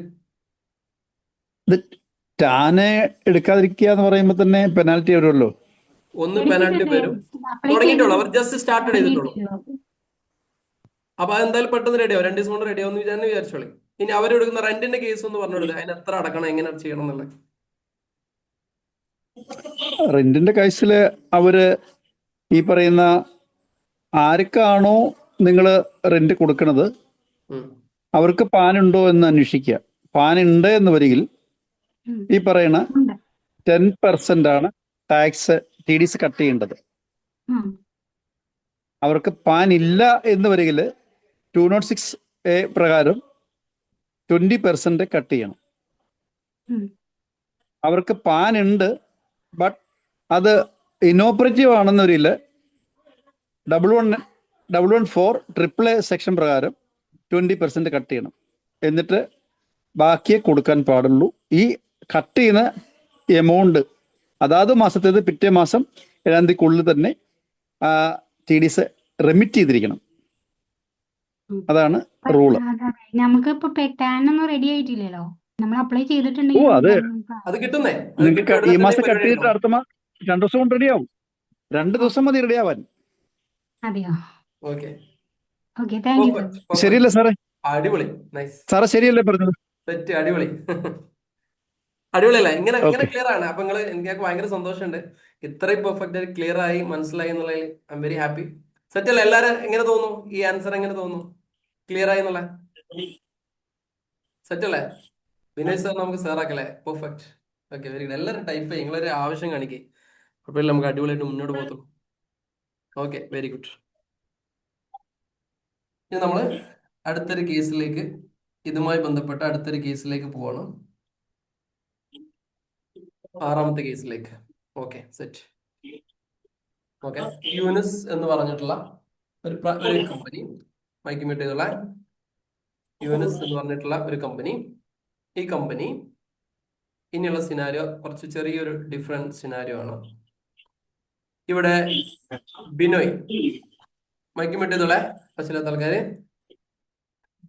ഇത് ടാന് എടുക്കാതിരിക്കുക എന്ന് പറയുമ്പോൾ തന്നെ പെനാൽറ്റി വരുമല്ലോ. ഒന്ന് പെനാൽറ്റി വരും. തുടങ്ങിയിട്ടുള്ളൂ, അവർ ജസ്റ്റ് സ്റ്റാർട്ടഡ് ചെയ്തിട്ടുള്ളൂ. അപ്പൊ അതെന്തായാലും പെട്ടെന്ന് റെഡിയാവും. 2 ദിവസം കൊണ്ട് റെഡിയാവും എന്ന് വിചാരിച്ചോളി. ഇനി അവരെടുക്കുന്ന റെന്റിന്റെ കേസ് ഒന്ന് പറഞ്ഞോടുക്കുക. അതിന് എത്ര അടക്കണം, എങ്ങനെ ചെയ്യണം എന്നുള്ളത്. റെന്റിന്റെ കേസില് അവര് ഈ പറയുന്ന ആർക്കാണോ നിങ്ങൾ റെന്റ് കൊടുക്കുന്നത് അവർക്ക് പാൻ ഉണ്ടോ എന്ന് അന്വേഷിക്കുക. പാൻ ഉണ്ട് എന്ന് വരികിൽ ഈ പറയുന്ന 10% ആണ് ടാക്സ് TDS കട്ട് ചെയ്യേണ്ടത്. അവർക്ക് പാൻ ഇല്ല എന്ന് വരികിൽ 206A പ്രകാരം 20% കട്ട് ചെയ്യണം. അവർക്ക് പാൻ ഉണ്ട് ബട്ട് അത് ഇനോപ്പറേറ്റീവ് ആണെന്നൊരില്ല 114AAA സെക്ഷൻ പ്രകാരം 20% കട്ട് ചെയ്യണം. എന്നിട്ട് ബാക്കിയെ കൊടുക്കാൻ പാടുള്ളൂ. ഈ കട്ട് ചെയ്യുന്ന എമൗണ്ട് അതാത് മാസത്തേത് പിറ്റേ മാസം 7-ാം തീയതിക്കുള്ളിൽ തന്നെ TDS റെമിറ്റ് ചെയ്തിരിക്കണം. അതാണ് റൂള്. നമുക്ക് ഇപ്പൊ ടാനൊന്നും റെഡി ആയിട്ടില്ലല്ലോ. നമ്മൾ അപ്ലൈ ചെയ്തിട്ടുണ്ടെങ്കിൽ അത് കിട്ടുന്നേ. നിങ്ങൾക്ക് ഈ മാസം കട്ട് ചെയ്തിട്ട് അടുത്ത മാസം 2 ദിവസം കൊണ്ട് റെഡിയാവും. 2 ദിവസം മതി റെഡിയാവാൻ. അതെയോ? Okay, thank you. ശരിയല്ലേ സാറേ? അടിപൊളി, നൈസ് സാറേ ശരിയല്ലേ പറഞ്ഞത്? സെറ്റ്, അടിപൊളി. അടിപൊളിയല്ലേ? ഇങ്ങനെ ക്ലിയർ ആണ്. അപ്പൊ എനിക്ക് ഭയങ്കര സന്തോഷമുണ്ട്. ഇത്രയും പെർഫെക്റ്റ് ആയി ക്ലിയർ ആയി മനസ്സിലായി എന്നുള്ളതിൽ I am very happy. Set അല്ലേ? എല്ലാരും എങ്ങനെ തോന്നുന്നു? ഈ ആൻസർ എങ്ങനെ തോന്നുന്നു? ക്ലിയർ ആയി എന്നുള്ള സെറ്റ് അല്ലേ? വിനയ് സാർ നമുക്ക് സാറാക്കല്ലേ? പെർഫെക്റ്റ്. Okay, very good. എല്ലാവരും ടൈപ്പ് ചെയ്യും. നിങ്ങളൊരു ആവശ്യം കാണിക്കേ, കുഴപ്പമില്ല, നമുക്ക് അടിപൊളിയായിട്ട് മുന്നോട്ട് പോകത്തുള്ളൂ. Okay, very good. ഇനി നമ്മൾ അടുത്തൊരു കേസിലേക്ക്, ഇതുമായി ബന്ധപ്പെട്ട അടുത്തൊരു കേസിലേക്ക് പോവാണ്. 6ാമത്തെ കേസിലേക്ക്. Okay, set. ഓക്കെ, യൂനിസ് എന്ന് പറഞ്ഞിട്ടുള്ള ഒരു കമ്പനി, മൈക്ക് മ്യൂട്ട് ചെയ്തുള്ള യൂനിസ് എന്ന് പറഞ്ഞിട്ടുള്ള ഒരു കമ്പനി ഈ കമ്പനി ഇനിയുള്ള സിനാരിയോ കുറച്ച് ചെറിയൊരു ഡിഫറെന്റ് സിനാരിയോ ആണ്. ഇവിടെ ബിനോയ് മൈക്ക് മിട്ടിയതുള്ള പശ്ചാത്തല ആൾക്കാര്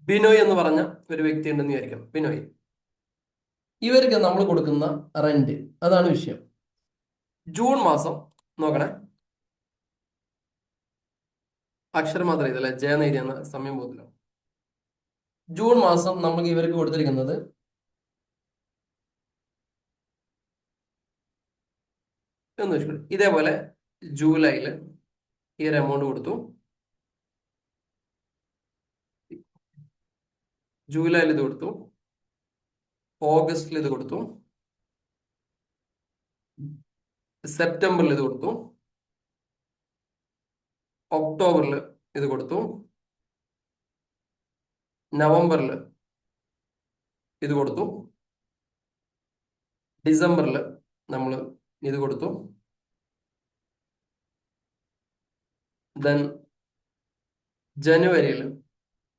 ബിനോയ് എന്ന് പറഞ്ഞ ഒരു വ്യക്തി ഉണ്ടെന്ന് വിചാരിക്കാം. ബിനോയ്, ഇവർക്ക് നമ്മൾ കൊടുക്കുന്ന റെന്റ്, അതാണ് വിഷയം. ജൂൺ മാസം നോക്കണേ, അക്ഷരം മാത്രം ഇതല്ലേ ജയ നേരിയെന്ന സമയം പോകില്ല. ജൂൺ മാസം നമുക്ക് ഇവർക്ക് കൊടുത്തിരിക്കുന്നത് എന്ന് വെച്ചു. ഇതേപോലെ ജൂലൈയിൽ ഈ ഒരു എമൗണ്ട് കൊടുത്തു, ജൂലൈയിൽ ഇത് കൊടുത്തു, ഓഗസ്റ്റിൽ ഇത് കൊടുത്തു, സെപ്റ്റംബറിൽ ഇത് കൊടുത്തു, ഒക്ടോബറിൽ ഇത് കൊടുത്തു, നവംബറിൽ ഇത് കൊടുത്തു, ഡിസംബറിൽ നമ്മൾ ഇത് കൊടുത്തു, ദെൻ ജനുവരിയിൽ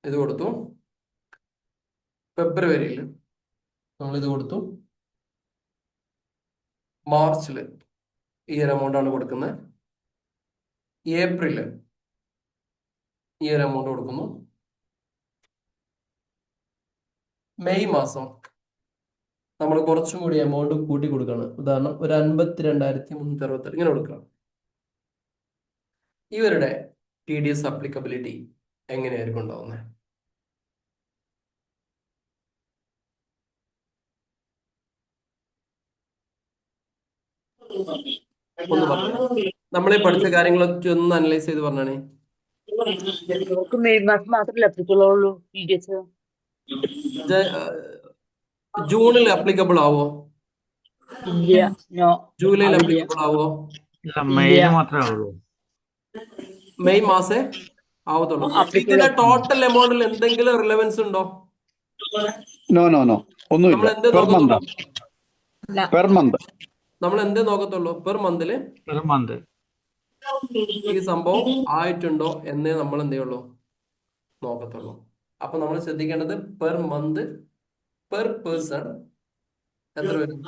ഇത് കൊടുത്തു, ഫെബ്രുവരിയിൽ നമ്മൾ ഇത് കൊടുത്തു, മാർച്ചിൽ ഈ ഒരു എമൗണ്ട് ആണ് കൊടുക്കുന്നത്, ഏപ്രിൽ ഈ ഒരു എമൗണ്ട് കൊടുക്കുന്നു, മെയ് മാസം നമ്മൾ കുറച്ചും കൂടി എമൗണ്ട് കൂട്ടി കൊടുക്കുകയാണ്. ഉദാഹരണം ഒരു 52,368 ഇങ്ങനെ കൊടുക്കണം. ഇവരുടെ TDS അപ്ലിക്കബിലിറ്റി എങ്ങനെയായിരിക്കും ഉണ്ടാവുന്നത്? ഒന്ന് പറഞ്ഞു, നമ്മളീ പഠിച്ച കാര്യങ്ങളൊക്കെ ഒന്ന് അനലൈസ് ചെയ്ത് പറഞ്ഞാണേ. നമുക്ക് മെയ് മാസം മാത്രമല്ല അപ്ലിക്കബിളുള്ളൂ TDS. ജൂണിൽ അപ്ലിക്കബിൾ ആവോ? ഇല്ല, നോ, ജൂലൈയിൽ ആവില്ല, അപ്ലിക്കബിൾ ആവോ? ഇല്ല, മെയിൽ മാത്രമേ ഉള്ളൂ. മെയ് മാസേ ആവത്തുള്ളൂ. applicable ഇതിന്റെ ടോട്ടൽ എമൗണ്ടിൽ എന്തെങ്കിലും റിലവൻസ് ഉണ്ടോ? നോ നോ നോ, ഒന്നുമില്ല. നമ്മൾ എന്തേ പെർ മന്ത്, നോക്കത്തുള്ളൂ? Per month. നമ്മൾ എന്തേ നോക്കത്തുള്ളൂ? പെർ മന്തില് പെർ മന്ത് ഈ സംഭവം ആയിട്ടുണ്ടോ എന്നേ നമ്മൾ എന്തേ ഉള്ളൂ നോക്കത്തുള്ളൂ. അപ്പൊ നമ്മൾ ശ്രദ്ധിക്കേണ്ടത് പെർ മന്ത് പെർ പേഴ്സൺ എത്ര വരും?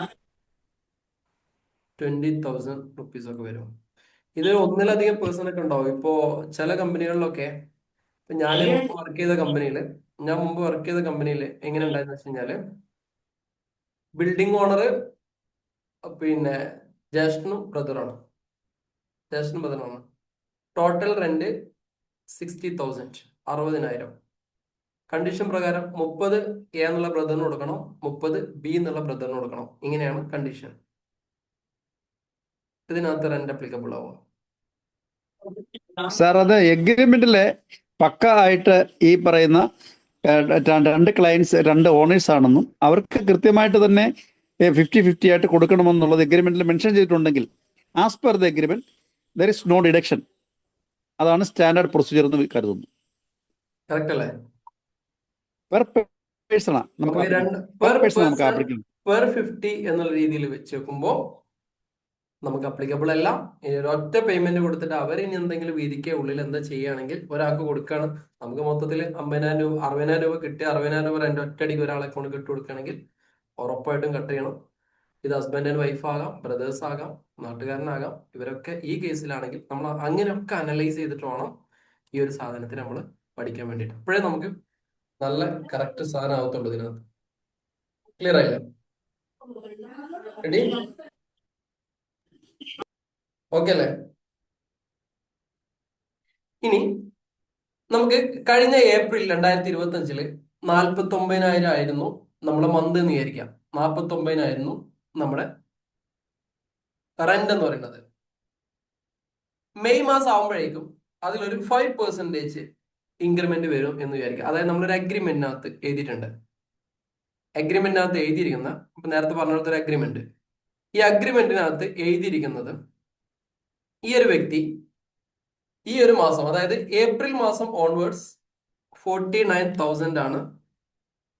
20,000 റുപ്പീസ് ഒക്കെ വരും. ഇത് ഒന്നിലധികം പേഴ്സൺ ഒക്കെ ഉണ്ടാവും. ഇപ്പോ ചില കമ്പനികളിലൊക്കെ, ഇപ്പൊ ഞാൻ മുമ്പ് വർക്ക് ചെയ്ത കമ്പനിയിൽ എങ്ങനെ ഉണ്ടായെന്ന് വെച്ച് കഴിഞ്ഞാല്, ബിൽഡിംഗ് ഓണർ പിന്നെ ജ്യേഷ്ഠനും ബ്രദറാണ്. Total rent 60,000, 60,000. കണ്ടീഷൻ പ്രകാരം 30 A എന്നുള്ള ബ്രദറിന് കൊടുക്കണം, 30 B എന്നുള്ള ബ്രദറിന് കൊടുക്കണം. ഇങ്ങനെയാണ് കണ്ടീഷൻ. ഇതിനകത്ത് റെന്റ് അപ്ലിക്കബിൾ ആവും. സാർ, അത് എഗ്രിമെന്റിലെ പക്ക ആയിട്ട് ഈ പറയുന്ന രണ്ട് ക്ലയൻസ്, രണ്ട് ഓണേഴ്സ് ആണെന്നും അവർക്ക് കൃത്യമായിട്ട് തന്നെ 50-50 ആയിട്ട് കൊടുക്കണമെന്നുള്ളത് എഗ്രിമെന്റിൽ മെൻഷൻ ചെയ്തിട്ടുണ്ടെങ്കിൽ as per the agreement there is no deduction. അതാണ് സ്റ്റാൻഡേർഡ് പ്രൊസീജിയർ എന്ന് കരുതുന്നു. കറക്റ്റ് അല്ലേ? പെർ പേഴ്സണാ നമുക്ക് ആപ്ലിക്കബിൾ. പെർ 50 എന്നുള്ള രീതിയിൽ വെച്ച് നോക്കുമ്പോൾ നമുക്ക് അപ്ലിക്കബിൾ അല്ല. ഒറ്റ പേയ്മെന്റ് കൊടുത്തിട്ട് അവർ ഇനി എന്തെങ്കിലും വീതിക്ക് ഉള്ളിൽ എന്താ ചെയ്യുകയാണെങ്കിൽ ഒരാൾക്ക് കൊടുക്കുകയാണ്. നമുക്ക് മൊത്തത്തിൽ 50,000 രൂപ 60,000 രൂപ കിട്ടി, 60,000 രൂപ റെന്റ് ഒറ്റയടിക്ക് ഒരാളെ അക്കൗണ്ട് കിട്ടി കൊടുക്കുകയാണെങ്കിൽ ഉറപ്പായിട്ടും കട്ട് ചെയ്യണം. ഇത് ഹസ്ബൻഡ് ആൻഡ് വൈഫ് ആകാം, ബ്രദേഴ്സ് ആകാം, നാട്ടുകാരനാകാം. ഇവരൊക്കെ ഈ കേസിലാണെങ്കിൽ നമ്മൾ അങ്ങനെയൊക്കെ അനലൈസ് ചെയ്തിട്ട് വേണം ഈ ഒരു സാധനത്തിന് നമ്മൾ പഠിക്കാൻ വേണ്ടിയിട്ട്. അപ്പോഴേ നമുക്ക് നല്ല കറക്റ്റ് സാധനം ആവത്തുള്ളൂ ഇതിനകത്ത്. ക്ലിയർ ആയില്ലേ? റെഡി? ഓക്കെ അല്ലേ? ഇനി നമുക്ക് കഴിഞ്ഞ ഏപ്രിൽ 2025 49,000 ആയിരുന്നു നമ്മുടെ മന്ത് എന്ന് വിചാരിക്കാം. 49,000 നമ്മുടെ റെന്റ് എന്ന് പറയുന്നത്. മെയ് മാസം ആവുമ്പോഴേക്കും അതിലൊരു 5% ഇൻക്രിമെന്റ് വരും എന്ന് വിചാരിക്കാം. അതായത് നമ്മളൊരു അഗ്രിമെന്റിനകത്ത് എഴുതിയിട്ടുണ്ട്. അഗ്രിമെന്റിനകത്ത് എഴുതിയിരിക്കുന്ന, ഇപ്പൊ നേരത്തെ പറഞ്ഞ ഒരു അഗ്രിമെന്റ്, ഈ അഗ്രിമെന്റിനകത്ത് എഴുതിയിരിക്കുന്നത് ഈ ഒരു വ്യക്തി ഈ ഒരു മാസം, അതായത് ഏപ്രിൽ മാസം ഓൺവേർഡ്സ് 49,000 ആണ്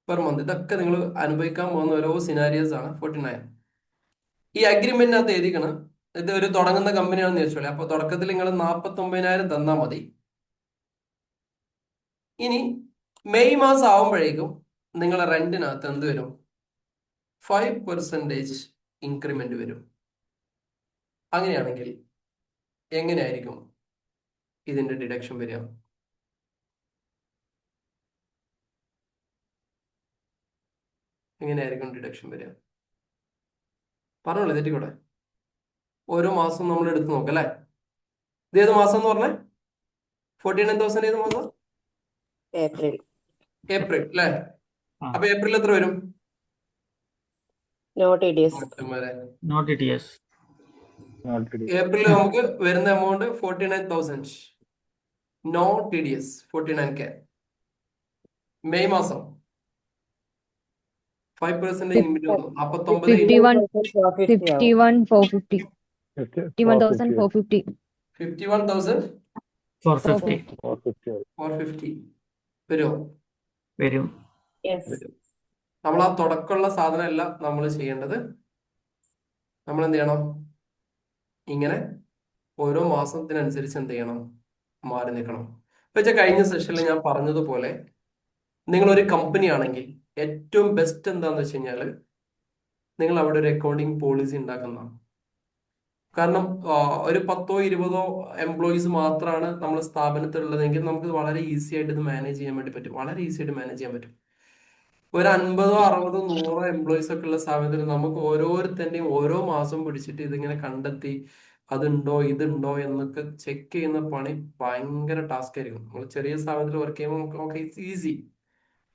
പെർ മന്ത്. ഇതൊക്കെ നിങ്ങൾ അനുഭവിക്കാൻ പോകുന്ന ഓരോ സിനാരിയോസ് ആണ്. 49 ഈ അഗ്രിമെന്റിനകത്ത് എഴുതിക്കണം. ഇത് ഒരു തുടങ്ങുന്ന കമ്പനിയാണെന്ന് ചോദിച്ചോളെ. അപ്പൊ തുടക്കത്തിൽ നിങ്ങൾ 49,000 തന്നാൽ മതി. ഇനി മെയ് മാസം ആവുമ്പോഴേക്കും നിങ്ങളെ റെന്റിനകത്ത് എന്ത് വരും? 5% ഇൻക്രിമെന്റ് വരും. അങ്ങനെയാണെങ്കിൽ എങ്ങനെയായിരിക്കും ഇതിന്റെ ഡിഡക്ഷൻ വരിക? എങ്ങനെയായിരിക്കും ഡിഡക്ഷൻ വരിക? പറഞ്ഞോളൂ, തെറ്റിക്കൂടെ? ഓരോ മാസം നമ്മൾ എടുത്ത് നോക്കാം അല്ലേ? ഇത് ഏത് മാസം എന്ന് പറഞ്ഞേ? 49,000 ഏത് മാസം? ഏപ്രിൽ. ഏപ്രിൽ അല്ലേ? ആ. അപ്പൊ ഏപ്രിൽ എത്ര വരും? No TDS. Not TDS. April നമുക്ക് വരുന്ന amount 49,000. No TDS 49K. May മാസം 5% ലിമിറ്റ് വന്നു. 51,450. 51,450 വരുമോ? വരും. നമ്മൾ ആ തുടക്കമുള്ള സാധനമല്ല നമ്മൾ ചെയ്യേണ്ടത്. നമ്മൾ എന്ത് ചെയ്യണം? ഇങ്ങനെ ഓരോ മാസത്തിനനുസരിച്ച് എന്ത് ചെയ്യണം? മാറി നിൽക്കണം. വെച്ചാൽ കഴിഞ്ഞ സെഷനിൽ ഞാൻ പറഞ്ഞതുപോലെ നിങ്ങളൊരു കമ്പനി ആണെങ്കിൽ ഏറ്റവും ബെസ്റ്റ് എന്താണെന്ന് വെച്ച് കഴിഞ്ഞാൽ നിങ്ങൾ അവിടെ ഒരു അക്കൗണ്ടിങ് പോളിസി ഉണ്ടാക്കുന്നതാണ്. കാരണം ഒരു 10-20 എംപ്ലോയീസ് മാത്രമാണ് നമ്മൾ സ്ഥാപനത്തിലുള്ളതെങ്കിൽ നമുക്ക് വളരെ ഈസി ആയിട്ട് ഇത് മാനേജ് ചെയ്യാൻ വേണ്ടി പറ്റും. വളരെ ഈസി ആയിട്ട് മാനേജ് ചെയ്യാൻ പറ്റും. ഒരു 50-60-100 എംപ്ലോയീസ് ഒക്കെ ഉള്ള സ്ഥാപനത്തിൽ നമുക്ക് ഓരോരുത്തരുടെയും ഓരോ മാസം പിടിച്ചിട്ട് ഇതിങ്ങനെ കണ്ടെത്തി അതുണ്ടോ ഇതുണ്ടോ എന്നൊക്കെ ചെക്ക് ചെയ്യുന്ന പണി ഭയങ്കര ടാസ്ക് ആയിരിക്കും. നമ്മൾ ചെറിയ സ്ഥാപനത്തിൽ വർക്ക് ചെയ്യുമ്പോൾ നമുക്ക് ഓക്കെ ഇറ്റ്സ് ഈസി.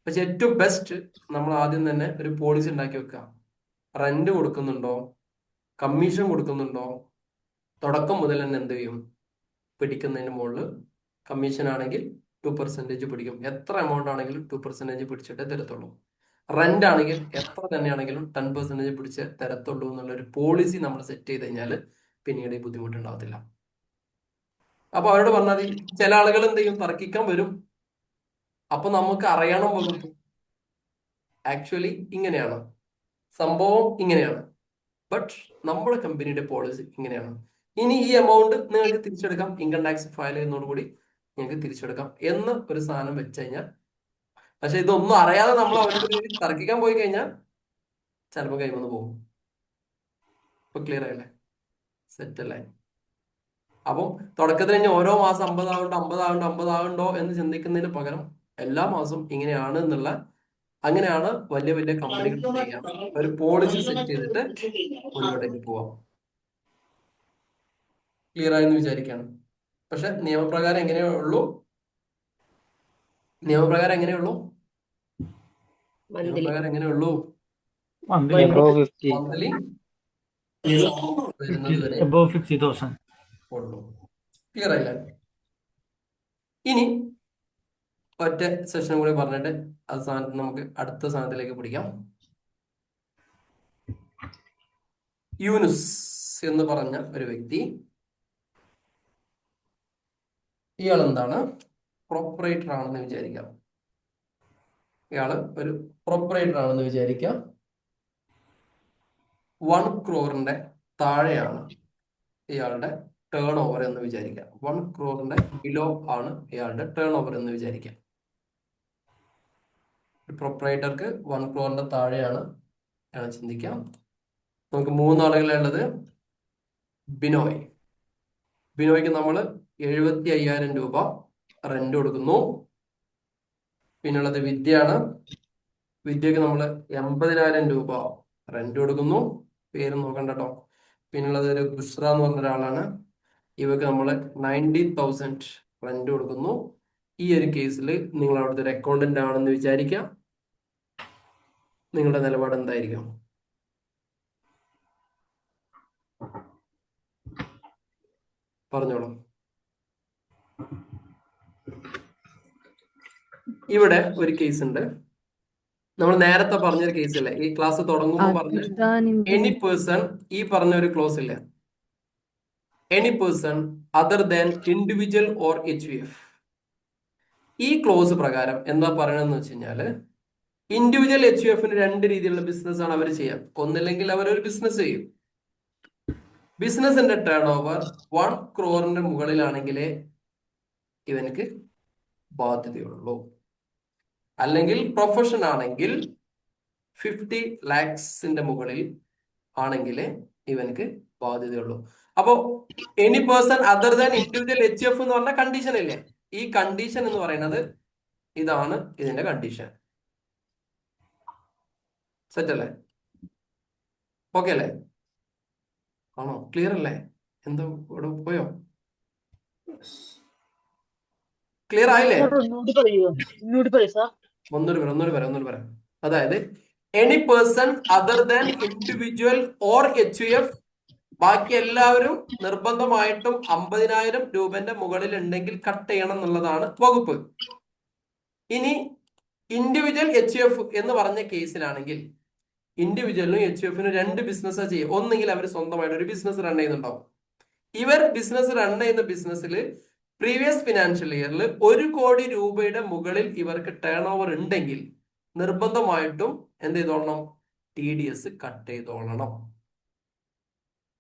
പക്ഷെ ഏറ്റവും ബെസ്റ്റ് നമ്മൾ ആദ്യം തന്നെ ഒരു പോളിസി ഉണ്ടാക്കി വെക്കുക. റെന്റ് കൊടുക്കുന്നുണ്ടോ, കമ്മീഷൻ കൊടുക്കുന്നുണ്ടോ, തുടക്കം മുതൽ തന്നെ എന്ത് ചെയ്യും? പിടിക്കുന്നതിന് മുകളിൽ കമ്മീഷൻ ആണെങ്കിൽ 2% പിടിക്കും. എത്ര എമൗണ്ട് ആണെങ്കിലും 2% പിടിച്ചിട്ടേ തരത്തുള്ളൂ. റെന്റ് ആണെങ്കിൽ എത്ര തന്നെയാണെങ്കിലും 10% പിടിച്ച് തരത്തുള്ളൂ എന്നുള്ളൊരു പോളിസി നമ്മൾ സെറ്റ് ചെയ്ത് കഴിഞ്ഞാൽ പിന്നീട് ഈ ബുദ്ധിമുട്ടുണ്ടാവത്തില്ല. അപ്പൊ അവരോട് പറഞ്ഞാൽ ചില ആളുകൾ എന്ത് ചെയ്യും? തർക്കിക്കാൻ വരും. അപ്പൊ നമുക്ക് അറിയണം വകുപ്പ് ആക്ച്വലി ഇങ്ങനെയാണ്, സംഭവം ഇങ്ങനെയാണ്, ബട്ട് നമ്മുടെ കമ്പനിയുടെ പോളിസി ഇങ്ങനെയാണ്. ഇനി ഈ എമൗണ്ട് നിങ്ങൾക്ക് തിരിച്ചെടുക്കാം, ഇൻകം ടാക്സ് ഫയൽ ചെയ്യുന്നതോടുകൂടി നിങ്ങൾക്ക് തിരിച്ചെടുക്കാം എന്ന് ഒരു സാധനം വെച്ച് കഴിഞ്ഞാൽ. പക്ഷെ ഇതൊന്നും അറിയാതെ നമ്മൾ അവരുടെ പേരിൽ തർക്കിക്കാൻ പോയി കഴിഞ്ഞാൽ ചിലപ്പോൾ കൈവന്ന് പോകും. ഇപ്പൊ ക്ലിയർ ആയല്ലേ? സെറ്റ് അല്ലേ? അപ്പം തുടക്കത്തിൽ കഴിഞ്ഞ് ഓരോ മാസം 50 എന്ന് ചിന്തിക്കുന്നതിന് പകരം എല്ലാ മാസവും ഇങ്ങനെയാണ് എന്നുള്ള, അങ്ങനെയാണ് വലിയ വലിയ കമ്പനികൾ ചെയ്യാം. ഒരു പോളിസി സെറ്റ് ചെയ്തിട്ട് മുന്നോട്ടേക്ക് പോവാം. ക്ലിയർ ആയെന്ന് വിചാരിക്കുകയാണ്. പക്ഷെ നിയമപ്രകാരം എങ്ങനെയുള്ളൂ? നിയമപ്രകാരം എങ്ങനെയുള്ളൂ? നിയമപ്രകാരം എങ്ങനെയുള്ളൂ? മന്ത്ലി മന്ത്ലി വരുന്നത് വരെ above 50,000. ഉള്ളൂ. ക്ലിയർ ആയില്ല? ഇനി ഒറ്റ സെഷൻ കൂടി പറഞ്ഞിട്ട് അത് സാധനത്തിന് നമുക്ക് അടുത്ത സാധനത്തിലേക്ക് പിടിക്കാം. യൂനുസ് എന്ന് പറഞ്ഞ ഒരു വ്യക്തി, ഇയാൾ എന്താണ്? പ്രൊപ്പറേറ്റർ ആണെന്ന് വിചാരിക്കാം. ഇയാള് ഒരു പ്രൊപ്പറേറ്റർ ആണെന്ന് വിചാരിക്കാം. 1 crore താഴെയാണ് ഇയാളുടെ ടേൺ ഓവർ എന്ന് വിചാരിക്കാം. 1 crore ബിലോ ആണ് ഇയാളുടെ ടേൺ ഓവർ എന്ന് വിചാരിക്കാം. പ്രൊപ്പറേറ്റർക്ക് 1 crore താഴെയാണ് ചിന്തിക്കാം. നമുക്ക് 3 ആളുകളെ ഉള്ളത്. ബിനോയ്. ബിനോയ്ക്ക് നമ്മൾ 75,000 രൂപ റെന്റ് കൊടുക്കുന്നു. പിന്നുള്ളത് വിദ്യയാണ്. വിദ്യക്ക് നമ്മൾ 80,000 രൂപ റെന്റ് കൊടുക്കുന്നു. പേര് നോക്കണ്ട കേട്ടോ. പിന്നുള്ളത് ഒരു ബുഷ്ര എന്ന് പറഞ്ഞ ഒരാളാണ്. ഇവക്ക് നമ്മൾ 90,000 റെന്റ് കൊടുക്കുന്നു. ഈ ഒരു കേസിൽ നിങ്ങൾ അവിടുത്തെ ഒരു അക്കൗണ്ടന്റ് ആണെന്ന് വിചാരിക്കാം. നിങ്ങളുടെ നിലപാട് എന്തായിരിക്കും? പറഞ്ഞോളൂ. ഇവിടെ ഒരു കേസ് ഉണ്ട്. നമ്മൾ നേരത്തെ പറഞ്ഞൊരു കേസില്ലേ, ഈ ക്ലാസ് തുടങ്ങുമ്പോൾ പറഞ്ഞ എനി പേഴ്സൺ, ഈ പറഞ്ഞ ഒരു ക്ലോസ് ഇല്ലേ, any person other than individual or HUF. ഈ ക്ലോസ് പ്രകാരം എന്താ പറയണമെന്ന് വെച്ച് കഴിഞ്ഞാല്, ഇൻഡിവിജ്വൽ HUFന് 2 രീതിയിലുള്ള ബിസിനസ് ആണ് അവർ ചെയ്യാം. ഒന്നില്ലെങ്കിൽ അവരൊരു ബിസിനസ് ചെയ്യും. ബിസിനസിന്റെ ടേൺ ഓവർ 1 crore മുകളിലാണെങ്കിലേ ഇവനക്ക് ബാധ്യതയുള്ളൂ. അല്ലെങ്കിൽ പ്രൊഫഷൻ ആണെങ്കിൽ 50 lakhsന്റെ മുകളിൽ ആണെങ്കിൽ ഇവനക്ക് ബാധ്യതയുള്ളൂ. അപ്പോ any person other than individual HUF എന്ന് പറഞ്ഞ കണ്ടീഷൻ ഇല്ലേ, ഈ കണ്ടീഷൻ എന്ന് പറയുന്നത് ഇതാണ് ഇതിന്റെ കണ്ടീഷൻ. സെറ്റ് അല്ലേ? ഓക്കെ അല്ലേ? ആണോ? ക്ലിയർ അല്ലേ? എന്തോ ഇവിടെ പോയോ? ക്ലിയർ ആയില്ലേ? ഒന്നുകൂടി പറയൂ സാർ. ഒന്നുകൂടി പറയാം. അതായത് any person other than individual or HUF, ബാക്കി എല്ലാവരും നിർബന്ധമായിട്ടും 50,000 രൂപന്റെ മുകളിൽ ഉണ്ടെങ്കിൽ കട്ട് ചെയ്യണം എന്നുള്ളതാണ് വകുപ്പ്. ഇനി ഇൻഡിവിജ്വൽ HUF എന്ന് പറഞ്ഞ കേസിലാണെങ്കിൽ ഇൻഡിവിജ്വലിനും HUF-നും രണ്ട് ബിസിനസ്സാ ചെയ്യുക. ഒന്നെങ്കിൽ അവർ സ്വന്തമായിട്ട് ഒരു ബിസിനസ് റൺ ചെയ്യുന്നുണ്ടാവും. ഇവർ ബിസിനസ് റൺ ചെയ്യുന്ന ബിസിനസ്സിൽ പ്രീവിയസ് ഫിനാൻഷ്യൽ ഇയറിൽ 1 കോടി രൂപയുടെ മുകളിൽ ഇവർക്ക് ടേൺ ഓവർ ഉണ്ടെങ്കിൽ നിർബന്ധമായിട്ടും എന്ത് ചെയ്തോളണം? TDS cut ചെയ്തോളണം.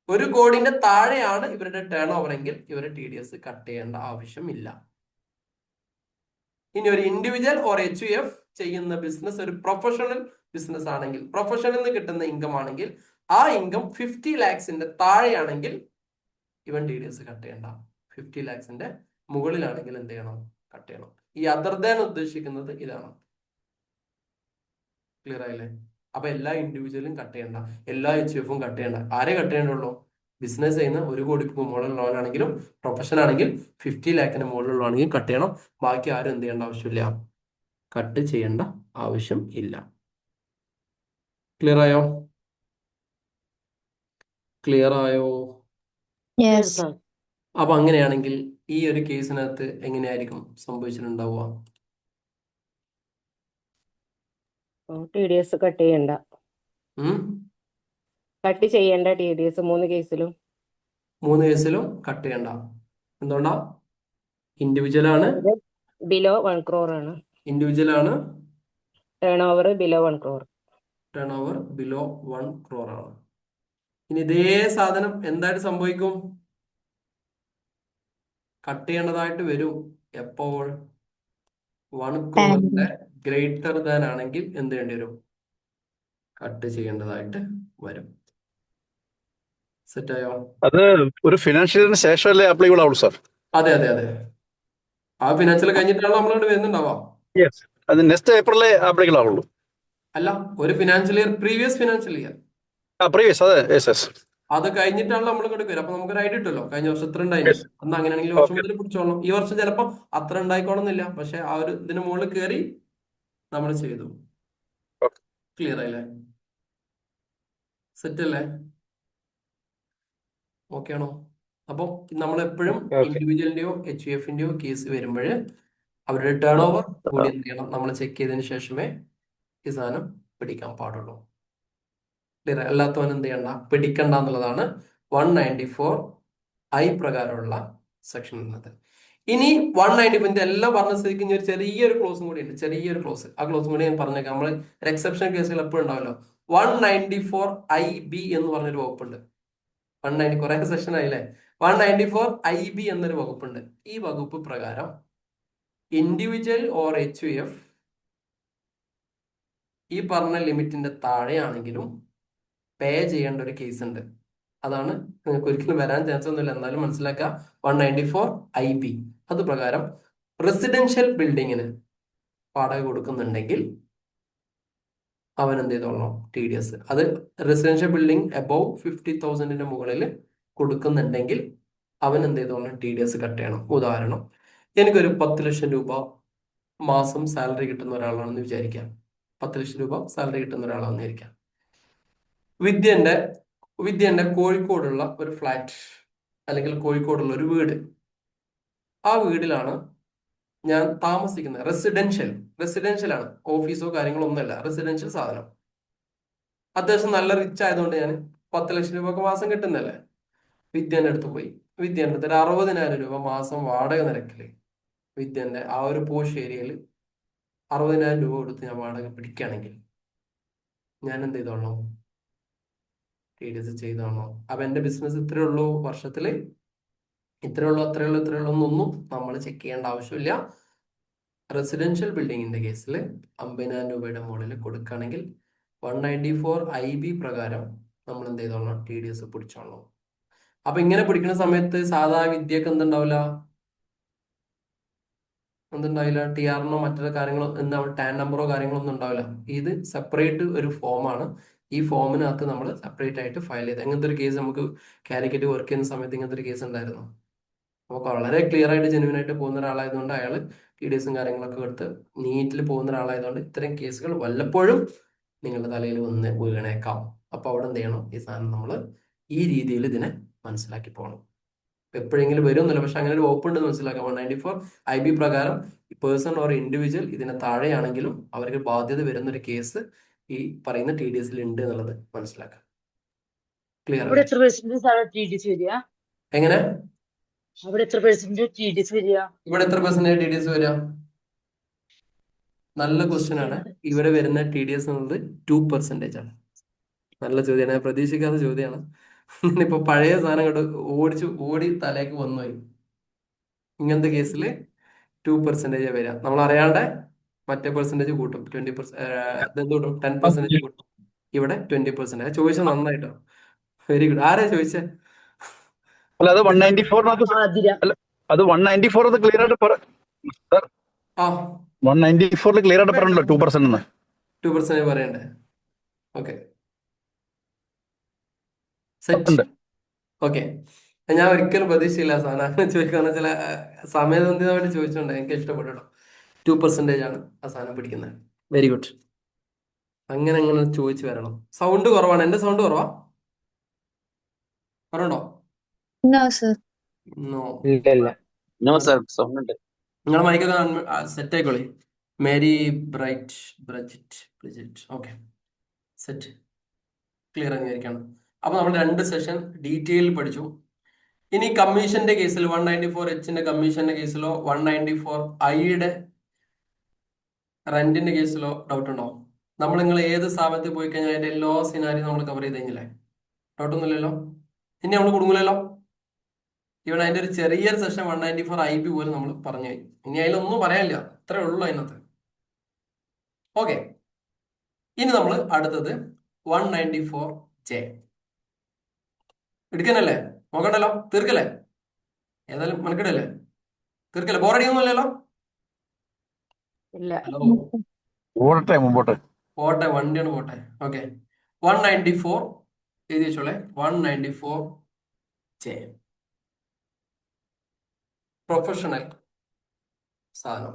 1 കോടിന്റെ താഴെയാണ് ഇവരുടെ ടേൺ ഓവർ എങ്കിൽ ഇവർ TDS കട്ട് ചെയ്യേണ്ട ആവശ്യമില്ല. ഇനി ഒരു ഇൻഡിവിജ്വൽ ഓർ HUF ചെയ്യുന്ന ബിസിനസ് ഒരു പ്രൊഫഷണൽ ബിസിനസ് ആണെങ്കിൽ, പ്രൊഫഷനിൽ നിന്ന് കിട്ടുന്ന ഇൻകം ആണെങ്കിൽ, ആ ഇൻകം 50 lakhsന്റെ താഴെയാണെങ്കിൽ ഇവൻ TDS കട്ട് ചെയ്യണ്ട. 50 lakhsന്റെ മുകളിലാണെങ്കിൽ എന്ത് ചെയ്യണം? കട്ട് ചെയ്യണം. ഈ അതർ ദാൻ ഉദ്ദേശിക്കുന്നത് ഇതാണ്. ക്ലിയർ ആയില്ലേ? അപ്പൊ എല്ലാ ഇൻഡിവിജ്വലും കട്ട് ചെയ്യണ്ട, എല്ലാ HUF-ഉം കട്ട് ചെയ്യണ്ട. ആരെ കട്ട് ചെയ്യണ്ടുള്ളൂ? ബിസിനസ് ചെയ്യുന്ന 1 കോടിക്ക് മുകളിലുള്ളവനാണെങ്കിലും പ്രൊഫഷൻ ആണെങ്കിൽ 50 lakhന് മുകളിലുള്ളതാണെങ്കിൽ കട്ട് ചെയ്യണം. ബാക്കി ആരും എന്ത് ചെയ്യേണ്ട ആവശ്യമില്ല, കട്ട് ചെയ്യേണ്ട ആവശ്യം ഇല്ല. ക്ലിയർ ആയോ? ക്ലിയർ ആയോ? അപ്പൊ അങ്ങനെയാണെങ്കിൽ ഈ ഒരു കേസിനകത്ത് എങ്ങനെയായിരിക്കും സംഭവിച്ചിട്ടുണ്ടാവുക? TDS കട്ട് ചെയ്യണ്ട, കട്ട് ചെയ്യേണ്ട TDS 3 കേസിലും. 3 കേസിലും കട്ട് ചെയ്യണ്ട. എന്തുകൊണ്ടാ? ഇൻഡിവിജ്വൽ ആണ്, ബിലോ 1 crore ആണ്. ഇൻഡിവിജ്വൽ ആണ്, turn over below 1 crore. Turn over below 1 crore ആണ്. ഇനി ഇതേ സാധനം എന്തായിട്ട് സംഭവിക്കും? കട്ട് ചെയ്യേണ്ടതായിട്ട് വരും. എപ്പോൾ? 1 crore ഗ്രേറ്റർ ദാൻ ആണെങ്കിൽ എന്ത് ചെയ്യേണ്ടി വരും? കട്ട് ചെയ്യേണ്ടതായിട്ട് വരും. സെറ്റായോ? അത് ഒരു ഫിനാൻഷ്യൽ ഇയറിന് ശേഷമല്ലേ അപ്ലൈബിൾ ആവുള്ളൂ സാർ? അതെ. ആ ഫിനാൻഷ്യൽ കഴിഞ്ഞിട്ടാണ് നമ്മളിവിടെ വരുന്നുണ്ടാവാം. അത് നെക്സ്റ്റ് ഏപ്രിലേ അപ്ലൈബിൾ ആവുള്ളൂ. അല്ല, ഒരു financial year, previous financial year previous, അതെ. യെസ്. അത് കഴിഞ്ഞിട്ടാണ് നമ്മൾ ഇങ്ങോട്ട് വരും. അപ്പൊ നമുക്കൊരു ഐഡിയ കിട്ടുമല്ലോ കഴിഞ്ഞ വർഷം എത്ര ഉണ്ടായിരുന്നു. അന്ന് അങ്ങനെയാണെങ്കിൽ വർഷം മുതൽ പിടിച്ചോളണം. ഈ വർഷം ചിലപ്പോൾ അത്ര ഉണ്ടായിക്കോണമെന്നില്ല, പക്ഷെ ആ ഒരു ഇതിന് മുകളിൽ കയറി നമ്മൾ ചെയ്തു. ക്ലിയർ ആയില്ലേ? സെറ്റ് അല്ലേ? ഓക്കെ ആണോ? അപ്പോൾ നമ്മൾ എപ്പോഴും ഇൻഡിവിജ്വലിന്റെയോ HUF-ന്റെയോ കേസ് വരുമ്പോൾ അവരുടെ ടേൺ ഓവർ കൂടി എന്ത് ചെയ്യണം? നമ്മൾ ചെക്ക് ചെയ്തതിന് ശേഷമേ ഈ സാധനം പിടിക്കാൻ പാടുള്ളൂ. ക്ലിയർ? അല്ലാത്തവൻ എന്ത് ചെയ്യണ്ട, പിടിക്കണ്ട എന്നുള്ളതാണ് 194I പ്രകാരമുള്ള സെക്ഷൻ എന്നത്. ഇനി 194 എല്ലാം പറഞ്ഞ സ്ഥിതിക്ക് ഇനി ഒരു ചെറിയൊരു ക്ലോസും കൂടി ഉണ്ട്. ചെറിയൊരു ക്ലോസ്, ആ ക്ലോസും കൂടി ഞാൻ പറഞ്ഞേക്കാം. നമ്മൾ എക്സെപ്ഷൻ കേസുകൾ എപ്പോഴും ഉണ്ടാവല്ലോ. 194IB എന്ന് പറഞ്ഞൊരു വകുപ്പുണ്ട്. 190 കുറെ സെഷൻ ആയില്ലേ? 194IB എന്നൊരു വകുപ്പുണ്ട്. ഈ വകുപ്പ് പ്രകാരം ഇൻഡിവിജ്വൽ ഓർ HUF ഈ പറഞ്ഞ ലിമിറ്റിന്റെ താഴെയാണെങ്കിലും പേ ചെയ്യേണ്ട ഒരു കേസ് ഉണ്ട്. അതാണ് നിങ്ങൾക്ക് ഒരിക്കലും വരാൻ ചാൻസ് ഒന്നുമില്ല, എന്നാലും മനസ്സിലാക്കുക. 194IB അത് പ്രകാരം റെസിഡൻഷ്യൽ ബിൽഡിങ്ങിന് വാടക കൊടുക്കുന്നുണ്ടെങ്കിൽ അവൻ എന്ത് ചെയ്തോളണം? TDS. അത് റെസിഡൻഷ്യൽ ബിൽഡിംഗ് അബവ് 50,000-ന്റെ മുകളിൽ കൊടുക്കുന്നുണ്ടെങ്കിൽ അവൻ എന്ത് ചെയ്തോളണം? TDS കട്ട് ചെയ്യണം. ഉദാഹരണം, എനിക്കൊരു 10 ലക്ഷം രൂപ മാസം സാലറി കിട്ടുന്ന ഒരാളാണെന്ന് വിചാരിക്കാം. 10 ലക്ഷം രൂപ സാലറി കിട്ടുന്ന ഒരാളാണെന്ന് വിചാരിക്കാം. വിദ്യന്റെ കോഴിക്കോടുള്ള ഒരു ഫ്ലാറ്റ് അല്ലെങ്കിൽ കോഴിക്കോടുള്ള ഒരു വീട്, ആ വീടിലാണ് ഞാൻ താമസിക്കുന്നത്. റെസിഡൻഷ്യൽ ആണ്, ഓഫീസോ കാര്യങ്ങളോ ഒന്നുമല്ല, റെസിഡൻഷ്യൽ സാധനം. അത്യാവശ്യം നല്ല റിച്ച് ആയതുകൊണ്ട് ഞാൻ 10 ലക്ഷം രൂപ മാസം കിട്ടുന്നല്ലേ. വിദ്യന്റെ അടുത്ത് പോയി, വിദ്യന്റെ അടുത്ത് ഒരു 60,000 രൂപ മാസം വാടക നിരക്കില് വിദ്യന്റെ ആ ഒരു പോഷ് ഏരിയയിൽ 60,000 രൂപ കൊടുത്ത് ഞാൻ വാടക പിടിക്കുകയാണെങ്കിൽ ഞാൻ എന്ത് ചെയ്തോളണം? TDS ചെയ്തോളണം. അപ്പൊ എന്റെ ബിസിനസ് ഇത്രയേ ഉള്ളൂ, വർഷത്തില് ഇത്രയേ ഉള്ളൂ, എന്നൊന്നും നമ്മൾ ചെക്ക് ചെയ്യേണ്ട ആവശ്യമില്ല. റെസിഡൻഷ്യൽ ബിൽഡിങ്ങിന്റെ കേസിൽ 50,000 രൂപയുടെ മുകളിൽ കൊടുക്കുകയാണെങ്കിൽ 194 IB പ്രകാരം നമ്മൾ എന്ത് ചെയ്തോളണം, TDS പിടിച്ചോളണം. അപ്പൊ ഇങ്ങനെ പിടിക്കുന്ന സമയത്ത് സാധാ വിദ്യക്ക് എന്തുണ്ടാവില്ല, TR-നോ മറ്റുള്ള കാര്യങ്ങളോ ടാൻ നമ്പറോ കാര്യങ്ങളോ ഒന്നും ഉണ്ടാവില്ല. ഇത് സെപ്പറേറ്റ് ഒരു ഫോമാണ്. ഈ ഫോമിനകത്ത് നമ്മൾ സെപ്പറേറ്റ് ആയിട്ട് ഫയൽ ചെയ്ത്, അങ്ങനത്തെ ഒരു കേസ് നമുക്ക് കാലിക്കറ്റ് വർക്ക് ചെയ്യുന്ന സമയത്ത് ഇങ്ങനത്തെ ഒരു കേസ് ഉണ്ടായിരുന്നു. നമുക്ക് വളരെ ക്ലിയർ ആയിട്ട് ജെന്യൂൻ ആയിട്ട് പോകുന്ന ഒരാളായതുകൊണ്ട് അയാൾ TDSും കാര്യങ്ങളൊക്കെ എടുത്ത് നീറ്റിൽ പോകുന്ന ഒരാളായതുകൊണ്ട് ഇത്തരം കേസുകൾ വല്ലപ്പോഴും നിങ്ങളുടെ തലയിൽ വന്ന് വീണേക്കാം. അപ്പൊ അവിടെ എന്ത് ചെയ്യണം, ഈ സാധനം നമ്മൾ ഈ രീതിയിൽ ഇതിനെ മനസ്സിലാക്കി പോകണം. എപ്പോഴെങ്കിലും വരുന്നില്ല, പക്ഷെ അങ്ങനെ ഒരു വകുപ്പ് ഉണ്ടെന്ന് മനസ്സിലാക്കാം. 194 IB പ്രകാരം പേഴ്സൺ ഓർ ഇൻഡിവിജ്വൽ ഇതിന് താഴെയാണെങ്കിലും അവർക്ക് ബാധ്യത വരുന്ന ഒരു കേസ് ഈ പറയുന്ന TDSൽ ഉണ്ട് എന്നുള്ളത് മനസ്സിലാക്കാം. ക്ലിയർ അവിടെ അല്ലേ? എത്ര പെർസെന്റേജ് ആണ് TDS വരിക? എങ്ങനെ? അവിടെ എത്ര പെർസെന്റേജ് TDS വരിക? ഇവിടെ എത്ര പെർസെന്റേജ് TDS വരിക? നല്ല ക്വസ്റ്റ്യൻ ആണ്. ഇവിടെ വരുന്ന TDS എന്നത് 2% ആണ്. നല്ല ചോദ്യമാണ്, ഞാൻ പ്രതീക്ഷിക്കാത്ത ചോദ്യമാണ്. ഇപ്പൊ പഴയ സാധനം കണ്ട് ഓടി തലേക്ക് വന്നുപോയി. ഇങ്ങനത്തെ കേസിൽ 2% വരിക. നമ്മൾ അറിയാണ്ട് മറ്റേ പെർസെന്റേജ് കൂട്ടും, 20% കൂട്ടും, 10% കൂട്ടും. ഇവിടെ 20%. ചോദിച്ചത് നന്നായിട്ടോ, വെരി ഗുഡ്. ആരാ ചോദിച്ചേ? അല്ല അത് 194 ആതിര. അല്ല അത് 194 ക്ലിയർ ആയിട്ട് സർ, ആ 194 ക്ലിയർ ആയിട്ട് പറഞ്ഞല്ലോ 2% എന്ന്. 2% പറയണ്ടേ? Okay, set. ഉണ്ട്. ഓക്കെ, ഞാൻ ഒരിക്കലും പ്രതീക്ഷയില്ല സാധനം ചോദിക്കാന്ന് ചില സമയബന്ധിതമായിട്ട് ചോദിച്ചോണ്ട് എനിക്ക് ഇഷ്ടപ്പെട്ടു. 2% ആണ് ആ സാധനം പിടിക്കുന്നത്. Very good. അങ്ങനെ ചോദിച്ചു വരണം. സൗണ്ട് കുറവാണ്. എന്റെ സൗണ്ട് കുറവാ? പറഞ്ഞോ? No, sir. No. No sir, sound ഉണ്ട്. നിങ്ങളുടെ മൈക്കൊക്കെ സെറ്റ് ആയിക്കോളി. Mary Bridget. Okay, set. Clear ആയിരിക്കണം. അപ്പൊ നമ്മൾ 2 സെഷൻ ഡീറ്റെയിൽ പഠിച്ചു. ഇനി കമ്മീഷന്റെ കേസിൽ 194Hന്റെ കമ്മീഷന്റെ കേസിലോ 194Iയുടെ റെന്റിന്റെ കേസിലോ ഡൗട്ട് ഉണ്ടോ? നിങ്ങൾ ഏത് സ്ഥാപനത്തിൽ പോയി കഴിഞ്ഞാൽ അതിന്റെ എല്ലാ സിനാരിയും നമ്മൾ കവർ ചെയ്ത് കഴിഞ്ഞില്ലേ? ഡൗട്ടൊന്നുമില്ലല്ലോ? ഇനി നമ്മൾ കുടുങ്ങില്ലല്ലോ? ഇവിടെ അതിന്റെ ഒരു ചെറിയൊരു സെഷൻ 194IB പോലും നമ്മൾ പറഞ്ഞു കഴിഞ്ഞു. ഇനി അതിലൊന്നും പറയാനില്ല, അത്രേ ഉള്ളൂ അതിനകത്ത്. ഓക്കെ, ഇനി നമ്മൾ അടുത്തത് 194J എടുക്കാനല്ലേ? നോക്കണ്ടല്ലോ? തീർക്കല്ലേ? ഏതായാലും മനക്കിടല്ലേ? തീർക്കല്ലേ? ബോറടിയൊന്നുമില്ലല്ലോ? ഇല്ല. ഹലോ, മുമ്പോട്ട് പോട്ടെ, വണ്ടിയാണ് പോട്ടെ. ഓക്കെ, 194 എഴുതി വെച്ചോളെ. 194J പ്രൊഫഷണൽ സാധനം.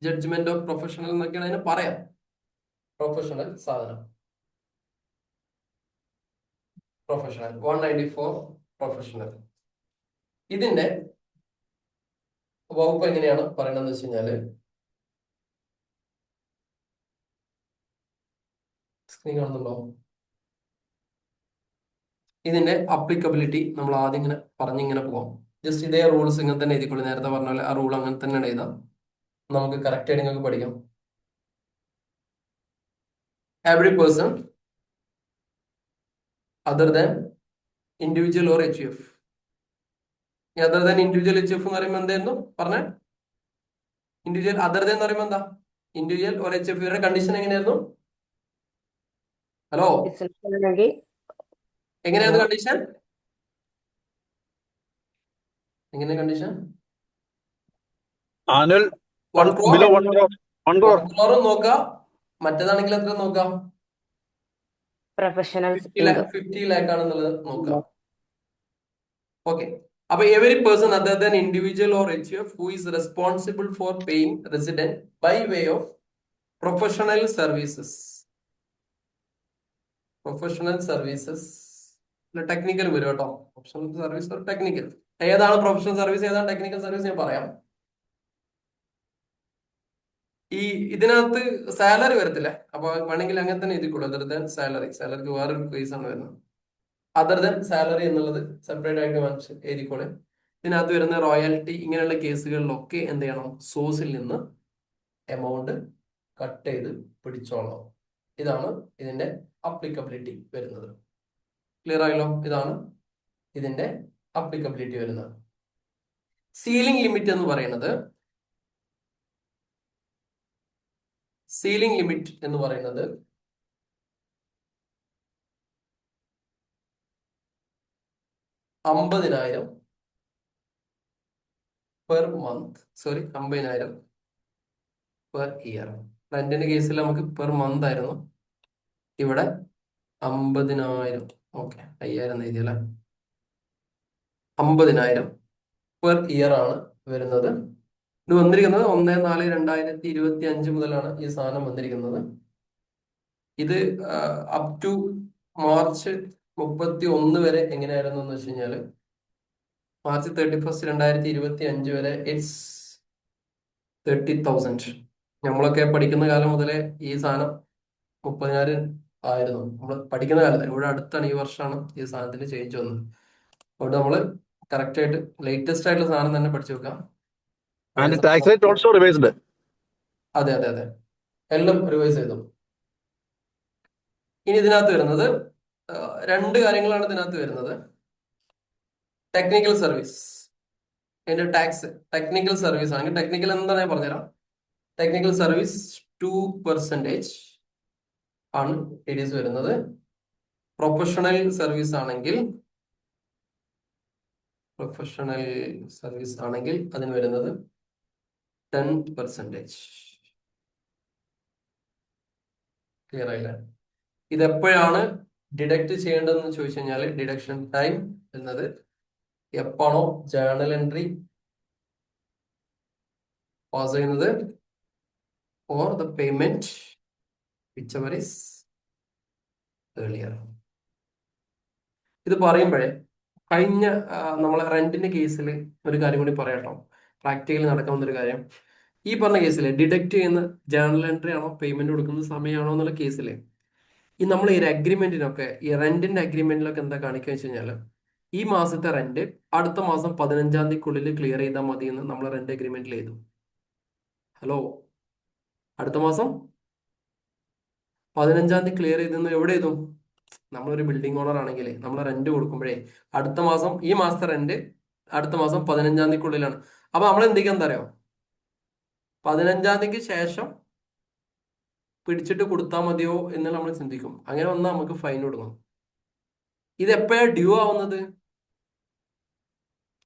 ജഡ്ജ്മെന്റ് ഓഫ് പ്രൊഫഷണൽ എന്നൊക്കെയാണ് അതിന് പറയാം. പ്രൊഫഷണൽ സാധനം, പ്രൊഫഷണൽ 194 പ്രൊഫഷണൽ. ഇതിന്റെ വകുപ്പ് എങ്ങനെയാണ് പറയണമെന്ന് വെച്ച് കഴിഞ്ഞാല്, സ്ക്രീൻ കാണുന്നുണ്ടോ? ഇതിന്റെ അപ്ലിക്കബിലിറ്റി നമ്മൾ ആദ്യം ഇങ്ങനെ പറഞ്ഞിങ്ങനെ പോവാം. ജസ്റ്റ് ഇതേ റൂൾസ് ഇങ്ങനെ തന്നെ എഴുതിക്കൊള്ളു. നേരത്തെ പറഞ്ഞ പോലെ ആ റൂൾ അങ്ങനെ തന്നെ എഴുതാം. നമുക്ക് കറക്റ്റ് ആയിട്ട് നിങ്ങൾക്ക് പഠിക്കാം. Every person other than individual or HUF. Other than individual HUF എന്ന് പറയുമ്പോൾ എന്തായിരുന്നു പറഞ്ഞേ? ഇൻഡിവിജ്വൽ അതർ ദാൻ എന്ന് പറയുമ്പോൾ എന്താ? ഇൻഡിവിജ്വൽ ഓർ HUF യുടെ കണ്ടീഷൻ എങ്ങനെയായിരുന്നു? ഹലോ, ബിസിനസ് ആണെങ്കിൽ എങ്ങനെയായിരുന്നു കണ്ടീഷൻ? എങ്ങനെ condition? Annual 1 crore. Below 1 crore 1 crore 1 crore നോക്കാം. മറ്റേതാണെങ്കിൽ എത്ര നോക്കാം? പ്രൊഫഷണൽ 50 lakh ആണെന്നുള്ളത് നോക്കാം. ഓക്കെ, അപ്പൊ every person other than individual or HUF who is responsible for paying resident by way of professional services. Professional services technical വരും കേട്ടോ. Professional service ഒരു technical. ഏതാണ് പ്രൊഫഷണൽ സർവീസ്, ഏതാണ് ടെക്നിക്കൽ സർവീസ് ഞാൻ പറയാം. ഇതിനകത്ത് സാലറി വരത്തില്ലേ? അപ്പൊ വേണമെങ്കിൽ അങ്ങനെ തന്നെ എഴുതിക്കോളൂ. അതർ ദാൻ സാലറിക്ക് വേറൊരു കേസ് ആണ് വരുന്നത്. അതർ ദാൻ സാലറി എന്നുള്ളത് സെപ്പറേറ്റ് ആയിട്ട് എഴുതിക്കോളെ. ഇതിനകത്ത് വരുന്ന റോയൽറ്റി ഇങ്ങനെയുള്ള കേസുകളിലൊക്കെ എന്ത് ചെയ്യണം? സോഴ്സിൽ നിന്ന് എമൗണ്ട് കട്ട് ചെയ്ത് പിടിച്ചോളണം. ഇതാണ് ഇതിന്റെ അപ്ലിക്കബിലിറ്റി വരുന്നത്. ക്ലിയർ ആയല്ലോ? ഇതാണ് ഇതിന്റെ അപ്ലിക്കബിലിറ്റി വരുന്നത്. സീലിംഗ് ലിമിറ്റ് എന്ന് പറയുന്നത് 50,000 per month, sorry 50,000 per year. റെന്റിന്റെ കേസിൽ നമുക്ക് പെർ മന്ത് ആയിരുന്നു, ഇവിടെ 50,000. ഓക്കെ, 5,000 എഴുതിയല്ലേ. 50,000 പെർ ഇയർ ആണ് വരുന്നത്. ഇത് വന്നിരിക്കുന്നത് 1/4/2025 മുതലാണ് ഈ സാധനം വന്നിരിക്കുന്നത്. ഇത് അപ് ടു മാർച്ച് 31 വരെ എങ്ങനെയായിരുന്നു എന്ന് വെച്ച് കഴിഞ്ഞാല്, മാർച്ച് 31 2025 വരെ ഇറ്റ്സ് 30,000. നമ്മളൊക്കെ പഠിക്കുന്ന കാലം മുതലേ ഈ സാധനം 30,000 ആയിരുന്നു. നമ്മൾ പഠിക്കുന്ന കാലത്ത്, ഇവിടെ അടുത്താണ്, ഈ വർഷമാണ് ഈ സാധനത്തിന് ചേഞ്ച് വന്നത്. അതുകൊണ്ട് നമ്മള് കറക്റ്റ് ആയിട്ട് ലേറ്റസ്റ്റ് ആയിട്ടുള്ള സാധനം തന്നെ പഠിച്ചു വെക്കാം. And tax rate also revised. അതെ അതെ അതെ, എല്ലാം റിവൈസ് ചെയ്തു. ഇനി ഇതിനകത്ത് വരുന്നത് രണ്ട് കാര്യങ്ങളാണ് ഇതിനകത്ത് വരുന്നത്. ടെക്നിക്കൽ സർവീസ്, അതിന്റെ ടാക്സ്. ടെക്നിക്കൽ സർവീസ് ആണെങ്കിൽ, ടെക്നിക്കൽ എന്താണെന്ന് ഞാൻ പറഞ്ഞുതരാം. ടെക്നിക്കൽ സർവീസ് 2% ആണ് TDS വരുന്നത്. പ്രൊഫഷണൽ സർവീസ് ആണെങ്കിൽ അതിന് വരുന്നത് 10%. ക്ലിയർ ആയില്ലേ? ഇതെപ്പോഴാണ് ഡിഡക്ട് ചെയ്യേണ്ടതെന്ന് ചോദിച്ചു കഴിഞ്ഞാൽ, ഡിഡക്ഷൻ ടൈം എന്നത് എപ്പോഴാണോ ജേർണൽ എൻട്രി പാസ് ചെയ്യുന്നത്, or the payment whichever is earlier. ഇത് പറയുമ്പോഴേ കഴിഞ്ഞ നമ്മളെ റെന്റിന്റെ കേസിൽ ഒരു കാര്യം കൂടി പറയാട്ടോ, പ്രാക്ടിക്കലി നടക്കാവുന്ന ഒരു കാര്യം. ഈ പറഞ്ഞ കേസിൽ ഡിഡക്ട് ചെയ്യുന്ന ജേർണൽ എൻട്രി ആണോ പേയ്മെന്റ് കൊടുക്കുന്ന സമയമാണോ എന്നുള്ള കേസിൽ, ഈ നമ്മൾ ഈ അഗ്രിമെന്റിനൊക്കെ, ഈ റെന്റിന്റെ അഗ്രിമെന്റിലൊക്കെ എന്താ കാണിക്കുക വെച്ച് കഴിഞ്ഞാൽ, ഈ മാസത്തെ റെന്റ് അടുത്ത മാസം 15-ാം തീയതിക്കുള്ളിൽ ക്ലിയർ ചെയ്താൽ മതി എന്ന് നമ്മൾ റെന്റ് അഗ്രിമെന്റിൽ എഴുതും. ഹലോ, അടുത്ത മാസം 15-ാം തീയതി ക്ലിയർ ചെയ്തെന്ന് എവിടെ എഴുതും? നമ്മളൊരു ബിൽഡിംഗ് ഓണർ ആണെങ്കിൽ നമ്മൾ റെന്റ് കൊടുക്കുമ്പോഴേ അടുത്ത മാസം, ഈ മാസത്തെ റെന്റ് അടുത്ത മാസം 15-ാം തീയതിക്കുള്ളിലാണ്. അപ്പൊ നമ്മൾ എന്തൊക്കെയാ എന്താ അറിയോ, 15-ാം തീയതിക്ക് ശേഷം പിടിച്ചിട്ട് കൊടുത്താൽ മതിയോ എന്ന് നമ്മൾ ചിന്തിക്കും. അങ്ങനെ വന്നാൽ നമുക്ക് ഫൈൻ കൊടുക്കും. ഇത് എപ്പോഴാണ് ഡ്യൂ ആവുന്നത്?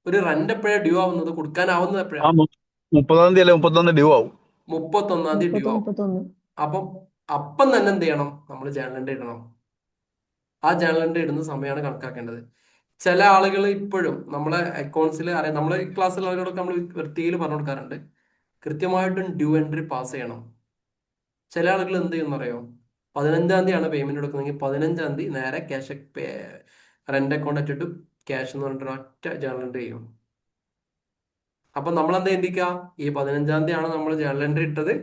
ഒരു റെന്റ് എപ്പോഴാണ് ഡ്യൂ ആവുന്നത്, കൊടുക്കാനാവുന്നത് എപ്പോഴാണ്? 30-ാം തീയതി അല്ലെ 31-ാം തീയതി ഡ്യൂ ആവും. 31-ാം തീയതി ഡ്യൂ ആവും. അപ്പം തന്നെ എന്ത് ചെയ്യണം, നമ്മൾ ജേർണൽ എൻട്രി ഇടണം. ആ ജേർണൽ എൻട്രി ഇടുന്ന സമയമാണ് കണക്കാക്കേണ്ടത്. ചില ആളുകൾ ഇപ്പോഴും നമ്മളെ അക്കൗണ്ട്സിൽ അറിയാം, നമ്മളെ ക്ലാസ്സിലെ ആളുകളൊക്കെ നമ്മൾ വൃത്തിയിൽ പറഞ്ഞു കൊടുക്കാറുണ്ട്, കൃത്യമായിട്ടും ഡ്യൂ എൻട്രി പാസ് ചെയ്യണം. ചില ആളുകൾ എന്ത് ചെയ്യുന്നറിയോ, 15-ാം തീയതിയാണ് പേയ്മെന്റ് കൊടുക്കുന്നതെങ്കിൽ 15-ാം തീയതി നേരെ ക്യാഷ് റെന്റ് അക്കൗണ്ട് ഇട്ടിട്ട് ക്യാഷ് എന്ന് പറഞ്ഞിട്ട് ഒറ്റ ജേർണൽ എൻട്രി ചെയ്യും. അപ്പൊ നമ്മൾ എന്താ ചിന്തിക്കുക, ഈ 15-ാം തീയതിയാണ് നമ്മൾ ജേർണൽ എൻട്രി ഇട്ടത്,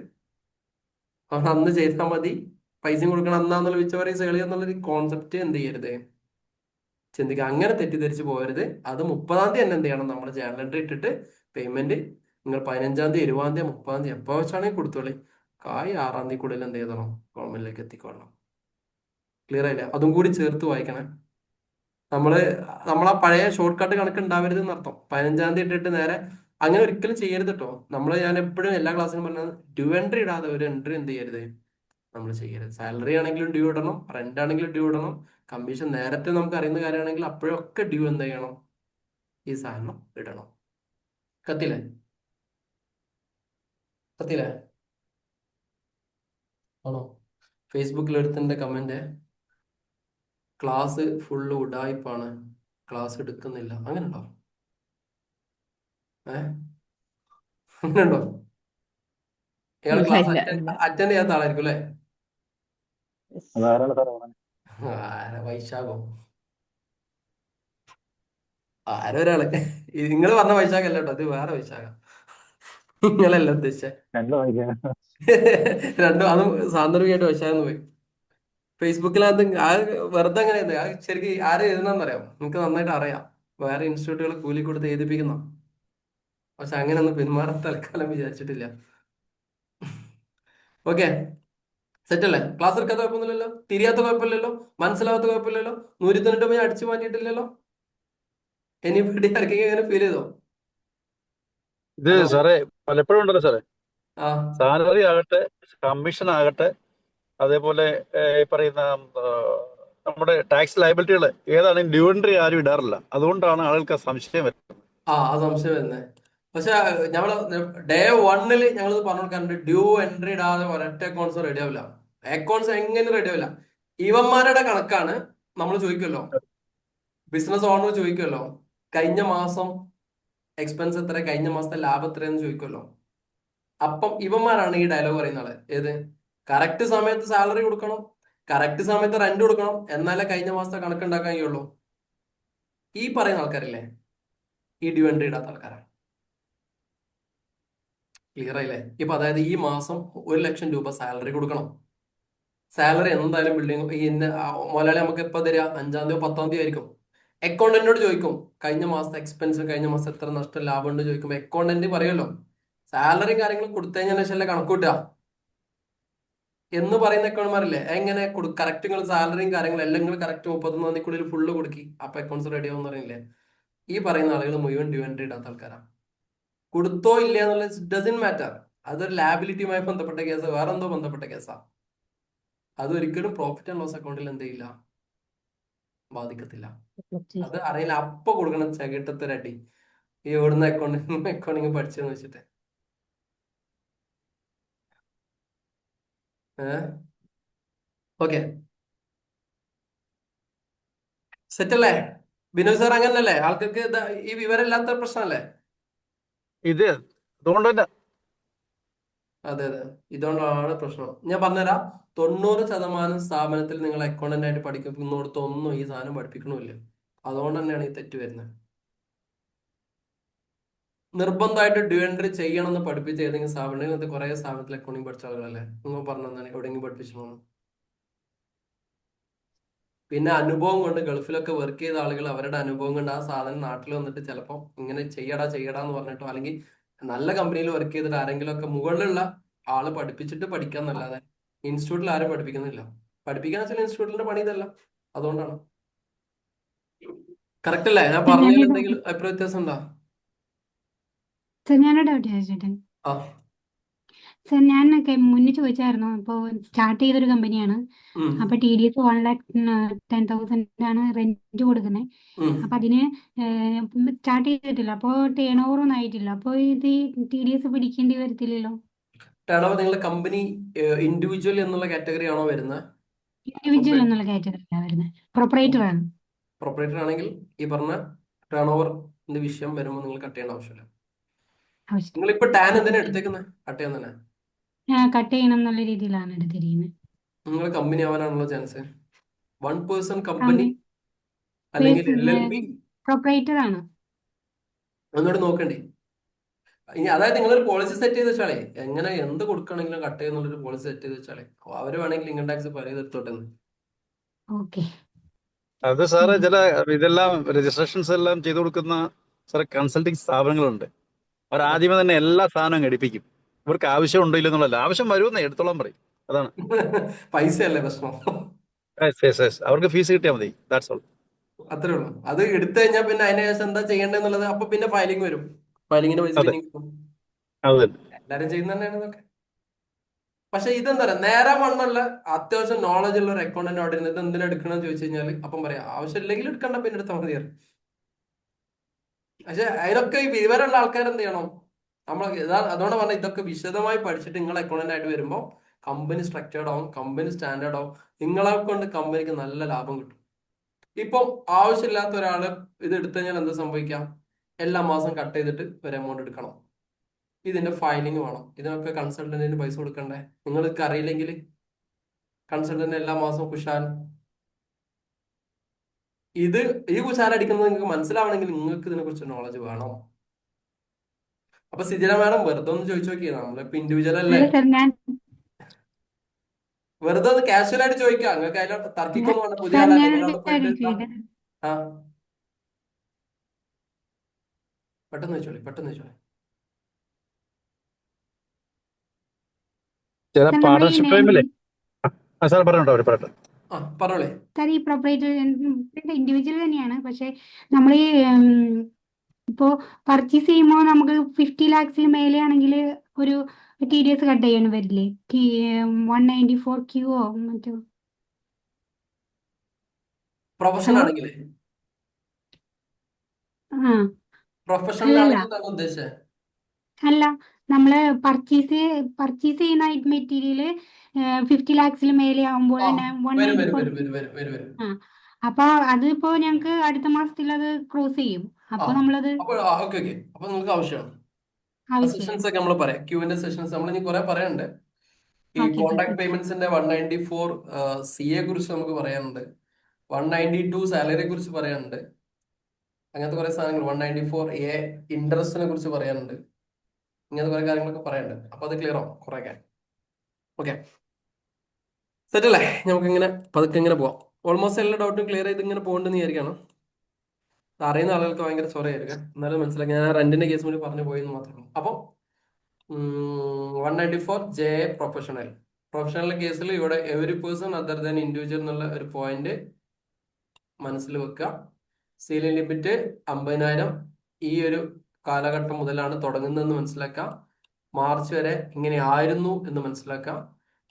അന്ന് ചെയ്താൽ മതി, പൈസയും കൊടുക്കണം അന്നാന്നുള്ള വിച്ച് എന്നുള്ളൊരു കോൺസെപ്റ്റ് എന്ത് ചെയ്യരുത്, ചിന്തിക്കുക. അങ്ങനെ തെറ്റിദ്ധരിച്ച് പോകരുത്. അത് 30-ാം തീയതി തന്നെ എന്ത് ചെയ്യണം, നമ്മൾ ജേർണൽ എൻട്രി ഇട്ടിട്ട് പേയ്മെന്റ് നിങ്ങൾ 15-ാം തീയതി 20-ാം തീയതി 30-ാം തീയതി എപ്പോൾ വെച്ചാണെങ്കിൽ കൊടുത്തോളി, 6-ാം തീയതി കൂടുതൽ എന്ത് ചെയ്തോണം, ഗവൺമെന്റിലേക്ക് എത്തിക്കൊള്ളണം. ക്ലിയർ ആയില്ല? അതും കൂടി ചേർത്ത് വായിക്കണേ. നമ്മളാ പഴയ ഷോർട്ട് കട്ട് കണക്ക് ഉണ്ടാവരുത് എന്നർത്ഥം. 15-ാം തീയതി ഇട്ടിട്ട് നേരെ അങ്ങനെ ഒരിക്കലും ചെയ്യരുത് കേട്ടോ. ഞാൻ എപ്പോഴും എല്ലാ ക്ലാസ്സിലും പറഞ്ഞത്, ഡ്യൂ എൻട്രി ഇടാതെ ഒരു എൻട്രി എന്ത് ചെയ്യരുത്, നമ്മൾ ചെയ്യരുത്. സാലറി ആണെങ്കിലും ഡ്യൂ ഇടണം, റെന്റ് ആണെങ്കിലും ഡ്യൂ ഇടണം, കമ്മീഷൻ നേരത്തെ നമുക്ക് അറിയുന്ന കാര്യമാണെങ്കിൽ അപ്പോഴൊക്കെ ഡ്യൂ എന്ത് ചെയ്യണം, ഈ സാധനം ഇടണം. കത്തില്ലേ? ആണോ? ഫേസ്ബുക്കിൽ എടുത്തതിന്റെ കമന്റ്, ക്ലാസ് ഫുള്ള് ഉഡായിപ്പാണ്, ക്ലാസ് എടുക്കുന്നില്ല. അങ്ങനെ ഉണ്ടോ? അങ്ങനെയുണ്ടോ? ഇയാൾ ക്ലാസ് അറ്റൻഡ് ചെയ്യാത്ത ആളായിരിക്കും അല്ലേ? വൈശാഖോ? ആരൊരാള്. നിങ്ങൾ പറഞ്ഞ വൈശാഖല്ല കേട്ടോ, അത് വേറെ വൈശാഖ. നിങ്ങളല്ല ഉദ്ദേശിച്ച രണ്ടും. അതും സാന്ദർഭികമായിട്ട് വൈശാഖെന്ന് പോയി. ഫേസ്ബുക്കിനകത്ത് വെറുതെ അങ്ങനെ ശരിക്കും ആരും എഴുതണമെന്നറിയാം, നിങ്ങൾക്ക് നന്നായിട്ട് അറിയാം. വേറെ ഇൻസ്റ്റിറ്റ്യൂട്ടുകൾ കൂലി കൊടുത്ത് എഴുതിപ്പിക്കുന്ന, പക്ഷെ അങ്ങനെ ഒന്നും പിന്മാറാൻ തൽക്കാലം വിചാരിച്ചിട്ടില്ല. ഓക്കെ, സെറ്റ് അല്ലേ? ക്ലാസ് എടുക്കാത്ത കുഴപ്പമൊന്നുമില്ലല്ലോ, തിരിയാത്ത കുഴപ്പമില്ലല്ലോ, മനസ്സിലാവാത്ത കുഴപ്പമില്ലല്ലോ, 190 പോയി അടിച്ചു മാറ്റിയിട്ടില്ലല്ലോ. എനിബഡി ആർക്കെങ്കിലും അങ്ങനെ ഫീൽ ചെയ്തോ? ഇത് സാറേ പലപ്പോഴും ഉണ്ടല്ലോ സാറേ, ആ സാലറി ആകട്ടെ കമ്മീഷൻ ആകട്ടെ അതേപോലെ ഈ പറയുന്ന നമ്മുടെ ടാക്സ് ലയബിലിറ്റികൾ ഏതാണെങ്കിൽ ഡ്യൂ എൻട്രി ആരും ഇടാറില്ല. അതുകൊണ്ടാണ് ആളുകൾക്ക് ആ സംശയം വരുന്നത്. ആ സംശയം വരുന്നത്. പക്ഷെ ഞങ്ങള് ഡേ 1 ഞങ്ങൾ പറഞ്ഞു കൊടുക്കാറുണ്ട്, ഡ്യൂ എൻട്രി ഇടാതെ ഒരൊറ്റ അക്കൗണ്ട്സ് റെഡി ആവില്ല. അക്കൗണ്ട്സ് എങ്ങനെ റെഡി ആവില്ല. ഇവന്മാരുടെ കണക്കാണ് നമ്മൾ ചോദിക്കുമല്ലോ, ബിസിനസ് ഓണർ ചോദിക്കുമല്ലോ, കഴിഞ്ഞ മാസം എക്സ്പെൻസ് എത്ര, കഴിഞ്ഞ മാസത്തെ ലാഭം എത്രയെന്ന് ചോദിക്കുമല്ലോ. അപ്പം ഇവന്മാരാണ് ഈ ഡയലോഗ് പറയുന്ന ആള്. ഏത്? കറക്റ്റ് സമയത്ത് സാലറി കൊടുക്കണം, കറക്റ്റ് സമയത്ത് റെന്റ് കൊടുക്കണം, എന്നാലേ കഴിഞ്ഞ മാസത്തെ കണക്കുണ്ടാക്കാൻ കഴിയുള്ളൂ. ഈ പറയുന്ന ആൾക്കാരില്ലേ, ഈ ഡ്യൂ എൻട്രി ഇടാത്ത ആൾക്കാരാണ്. ക്ലിയർ ആയില്ലേ? ഇപ്പൊ അതായത് ഈ മാസം 1,00,000 രൂപ സാലറി കൊടുക്കണം. സാലറി എന്തായാലും ബിൽഡിംഗ് മുതലാളി നമുക്ക് എപ്പോ തരിക? 5-ാം തീയതി 10-ാം തീയതി ആയിരിക്കും. അക്കൗണ്ടന്റിനോട് ചോദിക്കും കഴിഞ്ഞ മാസത്തെ എക്സ്പെൻസ്, കഴിഞ്ഞ മാസം എത്ര നഷ്ടം ലാഭം ഉണ്ട് ചോദിക്കുമ്പോൾ അക്കൗണ്ടന്റ് പറയുമല്ലോ, സാലറി കാര്യങ്ങൾ കൊടുത്തതിന് ശേഷം കണക്കൂട്ടുക എന്ന് പറയുന്ന അക്കൗണ്ടന്മാരില്ലേ. എങ്ങനെ കറക്റ്റ് നിങ്ങൾ സാലറിയും കാര്യങ്ങളും എല്ലാം നിങ്ങൾ കറക്റ്റ് 31 തീയതിക്കുള്ളിൽ ഫുള്ള് കൊടുക്കി, അപ്പൊ അക്കൗണ്ട്സ് റെഡി ആവും പറയുന്നില്ലേ. ഈ പറയുന്ന ആളുകൾ മുഴുവൻ ഡ്യൂ എൻട്രി ഇടാത്ത ആൾക്കാരാണ്. കൊടുത്തോ ഇല്ല എന്നുള്ളത് ഡസൻ മാറ്റർ. അതൊരു ലാബിലിറ്റിയുമായി ബന്ധപ്പെട്ട കേസ്, വേറെ എന്തോ ബന്ധപ്പെട്ട കേസാണ്. അതൊരിക്കലും പ്രോഫിറ്റ് ആൻഡ് ലോസ് അക്കൗണ്ടിൽ എന്ത് ചെയ്യില്ല, ബാധിക്കത്തില്ല. അത് അറിയില്ല, അപ്പൊ കൊടുക്കണം ചകിട്ടത്തൊരടി. ഈ എവിടുന്ന അക്കൗണ്ടിങ് പഠിച്ചെന്ന് വെച്ചിട്ട്. ഓക്കെ, സെറ്റ് അല്ലേ ബിനോയ് സാർ? അങ്ങനല്ലേ ആൾക്കാർക്ക് ഈ വിവരമില്ലാത്ത പ്രശ്നമല്ലേ ഇത്? അതുകൊണ്ട് തന്നെ അതെ, ഇതുകൊണ്ടാണ് പ്രശ്നം. ഞാൻ പറഞ്ഞുതരാം. 90% സ്ഥാപനത്തിൽ നിങ്ങൾ അക്കൗണ്ടന്റ് ആയിട്ട് പഠിക്കുന്നിടത്തൊന്നും ഈ സാധനം പഠിപ്പിക്കണമില്ല. അതുകൊണ്ട് തന്നെയാണ് ഈ തെറ്റ് വരുന്നത്. നിർബന്ധമായിട്ട് ഡ്യൂ എൻട്രി ചെയ്യണമെന്ന് പഠിപ്പിച്ച ഏതെങ്കിലും സ്ഥാപനം? ഇന്നത്തെ കുറെ സ്ഥാപനത്തിൽ അക്കൗണ്ടിങ് പഠിച്ച ആളുകളല്ലേ, നിങ്ങൾ പറഞ്ഞതാണ് എവിടെയെങ്കിലും പഠിപ്പിച്ചോളൂ. പിന്നെ അനുഭവം കൊണ്ട് ഗൾഫിലൊക്കെ വർക്ക് ചെയ്ത ആളുകൾ അവരുടെ അനുഭവം കൊണ്ട് ആ സാധനം നാട്ടിൽ വന്നിട്ട് ചിലപ്പോൾ ഇങ്ങനെ ചെയ്യടാ എന്ന് പറഞ്ഞിട്ടോ, അല്ലെങ്കിൽ നല്ല കമ്പനിയിൽ വർക്ക് ചെയ്തിട്ട് ആരെങ്കിലും ഒക്കെ മുകളിലുള്ള ആള് പഠിപ്പിച്ചിട്ട് പഠിക്കാന്നല്ലാതെ ഇൻസ്റ്റിറ്റ്യൂട്ടിൽ ആരും പഠിപ്പിക്കുന്നില്ല. പഠിപ്പിക്കാന്ന് വെച്ചാൽ ഇൻസ്റ്റിറ്റ്യൂട്ടിന്റെ പണി ഇതല്ല. അതുകൊണ്ടാണ്. കറക്റ്റ് അല്ലേ? ഞാൻ പറഞ്ഞതിൽ എന്തെങ്കിലും അഭിപ്രായ വ്യത്യാസം ഉണ്ടോ? സർ ഞാനൊരു ഡൗട്ട് ചോദിച്ചിട്ട്. ആ സർ ഞാൻ മുന്നേ ചോദിച്ചായിരുന്നു, ഇപ്പോൾ സ്റ്റാർട്ട് ചെയ്തൊരു കമ്പനിയാണ്. അപ്പൊ TDS 1,10,000 ആണ് റെന്റ് കൊടുക്കുന്നത്. അപ്പൊ അതിന് സ്റ്റാർട്ട് ചെയ്തിട്ടില്ല, അപ്പൊ ടേൺ ഓവർ ഒന്നും ആയിട്ടില്ല. അപ്പൊ ഇത് TDS പിടിക്കേണ്ടി വരത്തില്ലല്ലോ? ടേൺ ഓവർ നിങ്ങളുടെ കമ്പനി ഇൻഡിവിജ്വൽ എന്നുള്ള കാറ്റഗറി ആണോ വരുന്നത്? ഇൻഡിവിജ്വൽ എന്നുള്ള കാറ്റഗറിയാണ് വരുന്നത്. പ്രൊപ്പറേറ്റർ ആണ്. പ്രൊപ്പറേറ്റർ ആണെങ്കിൽ ഈ പറഞ്ഞ ടേൺ ഓവറിന്റെ വിഷയം വരുമ്പോൾ നിങ്ങൾ കട്ട് ചെയ്യേണ്ട ആവശ്യമില്ല. നിങ്ങളിപ്പോ ടാൻ എന്തിനാ എടുത്തേക്കുന്നത്? കട്ട് ചെയ്യാൻ തന്നെ. കട്ട് ചെയ്യണം എന്നുള്ള രീതിയിലാണ് എടുത്തിരിക്കുന്നത്. നിങ്ങൾ കമ്പനി ആവാനാണല്ലോ ചാൻസ്. 1 പേഴ്സൺ കമ്പനി അല്ലെങ്കിൽ LLP പ്രൊപ്പറേറ്റർ ആണ്. ഒന്നുകൂടെ നോക്കണ്ടേ. ഇനി അതായത് നിങ്ങളൊരു പോളിസി സെറ്റ് ചെയ്ത് വെച്ചാളേ, എങ്ങനെ എന്ത് കൊടുക്കണമെങ്കിലും കട്ട് ചെയ്യുന്നുള്ളൊരു പോളിസി സെറ്റ് ചെയ്ത് വെച്ചാളേ, അവര് വേണമെങ്കിൽ ഇൻകം ടാക്സ് പഴയതെടുത്തോട്ടെ. അത് സാറേ ചില ഇതെല്ലാം രജിസ്ട്രേഷൻസ് എല്ലാം ചെയ്തു കൊടുക്കുന്ന സാറേ കൺസൾട്ടിങ് സ്ഥാപനങ്ങളുണ്ട്. അവർ ആദ്യമേ തന്നെ എല്ലാ സാധനവും ഘടിപ്പിക്കും. ഇവർക്ക് ആവശ്യം ഉണ്ടോ ഇല്ലെന്നുള്ളതല്ല, ആവശ്യം വരുമെന്നേ എടുത്തോളാൻ പറയും. അതാണ് പൈസ അല്ലേ പ്രശ്നം. അവർക്ക് ഫീസ് കിട്ടിയാൽ മതി, ദാറ്റ്സ് ഓൾ. അത്രേ ഉള്ളൂ. അത് എടുത്തു കഴിഞ്ഞാൽ പിന്നെ അതിന് ശേഷം എന്താ ചെയ്യേണ്ടതെന്നുള്ളത് അപ്പൊ പിന്നെ ഫയലിംഗ് വരും. ഫയലിങ്ങിന്റെ പൈസ പിന്നെ കിട്ടും. എല്ലാരും ചെയ്യുന്ന തന്നെയാണ് ഇതൊക്കെ. പക്ഷെ ഇതെന്താ പറയാ, നേരെ വണ്ണുള്ള അത്യാവശ്യം നോളജ് ഉള്ള ഒരു അക്കൗണ്ടന്റ് അവിടെ ഇരുന്നത് എന്തിനാ എടുക്കണമെന്ന് ചോദിച്ചു കഴിഞ്ഞാൽ അപ്പം പറയാം ആവശ്യമില്ലെങ്കിൽ എടുക്കണ്ട, പിന്നെ എടുത്താൽ മതി. പക്ഷെ അതിനൊക്കെ ഈ വിവരമുള്ള ആൾക്കാർ എന്ത് ചെയ്യണം? നമ്മൾ അതുകൊണ്ട് പറഞ്ഞാൽ ഇതൊക്കെ വിശദമായി പഠിച്ചിട്ട് നിങ്ങൾ അക്കൗണ്ടന്റ് ആയിട്ട് വരുമ്പോൾ കമ്പനി സ്ട്രക്ചേർഡ് ആവും, കമ്പനി സ്റ്റാൻഡേർഡ് ആവും, നിങ്ങളെ കൊണ്ട് കമ്പനിക്ക് നല്ല ലാഭം കിട്ടും. ഇപ്പം ആവശ്യമില്ലാത്ത ഒരാള് ഇത് എടുത്തു കഴിഞ്ഞാൽ എന്താ സംഭവിക്കാം? എല്ലാ മാസം കട്ട് ചെയ്തിട്ട് ഒരു എമൗണ്ട് എടുക്കണം. ഇതിന്റെ ഫയലിംഗ് വേണം. ഇതിനൊക്കെ കൺസൾട്ടന്റിന് പൈസ കൊടുക്കണ്ടേ? നിങ്ങൾക്ക് അറിയില്ലെങ്കിൽ കൺസൾട്ടന്റ് എല്ലാ മാസവും കുശാൽ ഈ കുശാലടിക്കുന്നത് നിങ്ങൾക്ക് മനസ്സിലാവണമെങ്കിൽ നിങ്ങൾക്ക് ഇതിനെ കുറിച്ച് നോളജ് വേണം. അപ്പൊ സിജില മാഡം വെറുതെ ഒന്ന് ചോദിച്ചു നോക്കിയാ, നമ്മളിപ്പോ ഇൻഡിവിജ്വൽ അല്ലേ, വെറുതെ ഒന്ന് കാഷ്വൽ ആയിട്ട് ചോദിക്കാം. നിങ്ങൾക്ക് അതിൽ തർക്കിക്കൊന്നും വേണ്ട. പുതിയ ആളല്ലേ, നിങ്ങളവിടെ പോയിട്ട് ആ പെട്ടെന്ന് വെച്ചോളി. ചില പാർട്ണർഷിപ്പ് ടൈമിലെ സാർ പറഞ്ഞോട്ടെ. പറഞ്ഞോളേ. സാർ ഈ പ്രൊപ്പറേറ്റർ ഇൻഡിവിജ്വൽ തന്നെയാണ്, പക്ഷെ നമ്മൾ ഈ ഇപ്പോ പർച്ചേസ് ചെയ്യുമ്പോൾ നമുക്ക് 50 lakhs മേലെ ആണെങ്കിൽ ഒരു TDS കട്ട് ചെയ്യണം വരില്ലേ? 194Q മറ്റോ പ്രൊഫഷൻ ഹലോ ആണെങ്കിൽ ആ പ്രൊഫഷണൽ അല്ലല്ല ആണെങ്കിൽ എന്താണ് ഉദ്ദേശിച്ചത്? അല്ല നമ്മള് പർച്ചേസ് ചെയ്യുന്ന മെറ്റീരിയൽ 50 lakhs മേലെ ആവുമ്പോൾ ആ വൺ വരും നയൻറ്റി വരും ഫോർ വരും വരും വരും വരും വരും. ആ അപ്പൊ അതിപ്പോ ഞങ്ങക്ക് അടുത്ത മാസത്തിൽ അത് ക്രോസ് ചെയ്യും. ആ അപ്പൊ നമ്മളത് അപ്പോൾ ഓക്കെ ഓക്കെ, അപ്പൊ നിങ്ങൾക്ക് ആവശ്യമാണ്. ആ ആവശ്യമാണ്. സെഷൻസ് ഒക്കെ നമ്മൾ പറയാം, ക്യൂവിന്റെ സെഷൻസ് നമ്മൾ ഇനി കുറെ പറയാനുണ്ട്. ഈ ഓക്കെ കോൺട്രാക്ട് പേയ്മെന്റ്സിന്റെ 194 CA കുറിച്ച് നമുക്ക് പറയാനുണ്ട്, 192 സാലറിയെ കുറിച്ച് പറയാനുണ്ട്, അങ്ങനത്തെ കുറെ സാധനങ്ങൾ. 194A ഇൻട്രസ്റ്റിനെ കുറിച്ച് പറയാനുണ്ട്, ഇങ്ങനത്തെ കുറെ കാര്യങ്ങളൊക്കെ പറയാനുണ്ട്. അപ്പൊ അത് ക്ലിയർ ആവും കുറെയൊക്കെ. ഓക്കെ, സെറ്റ് അല്ലേ? നമുക്ക് ഇങ്ങനെ പതുക്കെ ഇങ്ങനെ പോവാം. ഓൾമോസ്റ്റ് എല്ലാ ഡൗട്ടും ക്ലിയർ ചെയ്ത് ഇങ്ങനെ പോകണ്ടെന്ന് വിചാരിക്കണം. അറിയുന്ന ആളുകൾക്ക് ഭയങ്കര ചൊറയായിരിക്കും, എന്നാലും മനസ്സിലാക്കി. ഞാൻ റെന്റിന്റെ കേസ് കൂടി പറഞ്ഞു പോയെന്ന് മാത്രമേ. അപ്പോൾ 194J പ്രൊഫഷണൽ. പ്രൊഫഷണൽ കേസിൽ ഇവിടെ every person other than individual എന്നുള്ള ഒരു പോയിന്റ് മനസ്സിൽ വെക്കുക. സീലിംഗ് ലിമിറ്റ് 50,000 ഈ ഒരു കാലഘട്ടം മുതലാണ് തുടങ്ങുന്നതെന്ന് മനസ്സിലാക്കാം. മാർച്ച് വരെ ഇങ്ങനെ ആയിരുന്നു എന്ന് മനസ്സിലാക്കാം.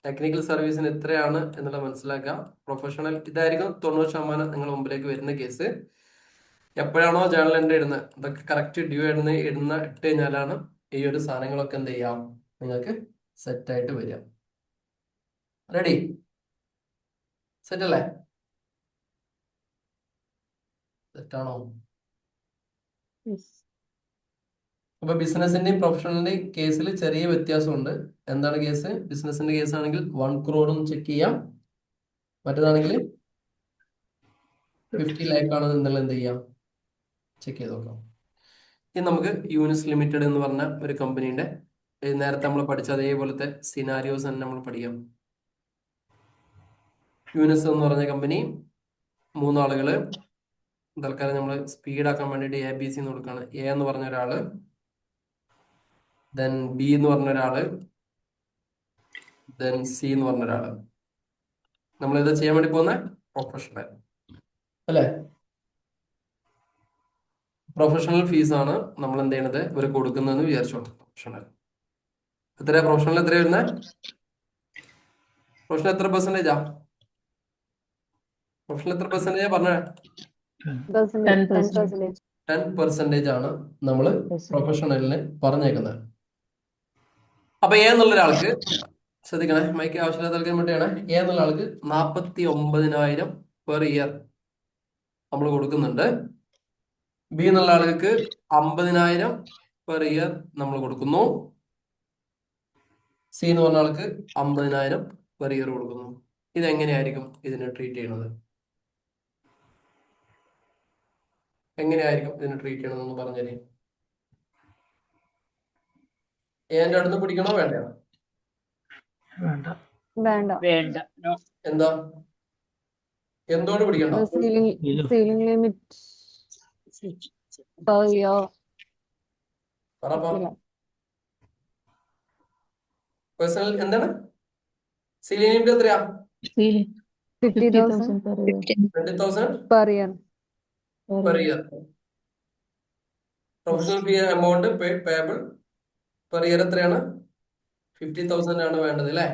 ടെക്നിക്കൽ സർവീസിന് എത്രയാണ് എന്നുള്ളത് മനസ്സിലാക്കാം. പ്രൊഫഷണൽ ഇതായിരിക്കും 90% നിങ്ങൾ മുമ്പിലേക്ക് വരുന്ന കേസ്. എപ്പോഴാണോ ജേണൽ എൻട്രി ഇടുന്നത് ഇതൊക്കെ കറക്റ്റ് ഡ്യൂ ഇട്ട് കഴിഞ്ഞാലാണ് ഈ ഒരു സാധനങ്ങളൊക്കെ എന്ത് ചെയ്യാം നിങ്ങൾക്ക് സെറ്റായിട്ട് വരിക. റെഡി? സെറ്റ് അല്ലേ? സെറ്റാണോ? അപ്പൊ ബിസിനസിന്റെയും പ്രൊഫഷണലിന്റെയും കേസിൽ ചെറിയ വ്യത്യാസമുണ്ട്. എന്താണ് കേസ്? ബിസിനസിന്റെ കേസ് ആണെങ്കിൽ 1 crore ചെക്ക് ചെയ്യാം, മറ്റേതാണെങ്കിൽ 50 lakh ആണോ എന്നുള്ളത് എന്ത് ചെയ്യാം, ചെക്ക് ചെയ്ത് നോക്കാം. ഇനി നമുക്ക് യൂണിസ് ലിമിറ്റഡ് എന്ന് പറഞ്ഞ ഒരു കമ്പനീന്റെ നേരത്തെ നമ്മൾ പഠിച്ച അതേപോലത്തെ സിനാരിയോസ് തന്നെ നമ്മൾ പഠിക്കാം. യൂണിസ് എന്ന് പറഞ്ഞ കമ്പനി 3 ആളുകള്. തൽക്കാലം നമ്മൾ സ്പീഡാക്കാൻ വേണ്ടിയിട്ട് ABC എന്ന് കൊടുക്കുകയാണ്. A എന്ന് പറഞ്ഞ ഒരാള്, ദെൻ B എന്ന് പറഞ്ഞ ഒരാള്, ദെൻ C എന്ന് പറഞ്ഞ ഒരാള്. നമ്മൾ ഇത് ചെയ്യാൻ വേണ്ടി പോകുന്ന പ്രൊഫഷണൽ അല്ലേ? പ്രൊഫഷണൽ ഫീസ് ആണ് നമ്മൾ എന്ത് ചെയ്യണത് ഇവർ കൊടുക്കുന്നതെന്ന് വിചാരിച്ചോളൂ. പ്രൊഫഷണൽ എത്രയാ? പ്രൊഫഷണൽ എത്രയാ വരുന്നത്? പ്രൊഫഷണൽ എത്ര പെർസെന്റേജാ? പ്രൊഫഷണൽ എത്ര പെർസെന്റേജാ പറഞ്ഞേ? 10% ആണ് നമ്മൾ പ്രൊഫഷണലിന് പറഞ്ഞേക്കുന്നത്. അപ്പൊ A എന്നുള്ള ഒരാൾക്ക്, ശ്രദ്ധിക്കണേ, മൈക്ക് ആവശ്യമില്ലാത്ത ആൾക്കാർ വേണ്ടിയാണ്. A എന്നുള്ള ആൾക്ക് 49,000 പെർ ഇയർ നമ്മൾ കൊടുക്കുന്നുണ്ട്. B എന്നുള്ള ആൾക്ക് 50,000 പെർ ഇയർ നമ്മൾ കൊടുക്കുന്നു. C എന്ന് പറഞ്ഞ ആൾക്ക് 50,000 പെർ ഇയർ കൊടുക്കുന്നു. ഇതെങ്ങനെയായിരിക്കും ഇതിനെ ട്രീറ്റ് ചെയ്യണത്? എങ്ങനെയായിരിക്കും ഇതിനെ ട്രീറ്റ് ചെയ്യണമെന്ന് പറഞ്ഞേരി. എന്റെ അടുത്ത് പിടിക്കണോ വേണ്ടയോ? വേണ്ട. വേണ്ട. No. എന്താ? എന്തോട് പിടിക്കണ്ടോ? ഇല്ലോ. സീലിംഗ് ലിമിറ്റ് പറപ്പാ. പേഴ്സണൽ എന്താണ്? സീലിംഗ് ലിമിറ്റ് എത്രയാ? 50,000 20,000 per year. Per year. Professional fee amount payable per year എത്രയാണ്? 50,000 ആണ് വേണ്ടത് അല്ലേ?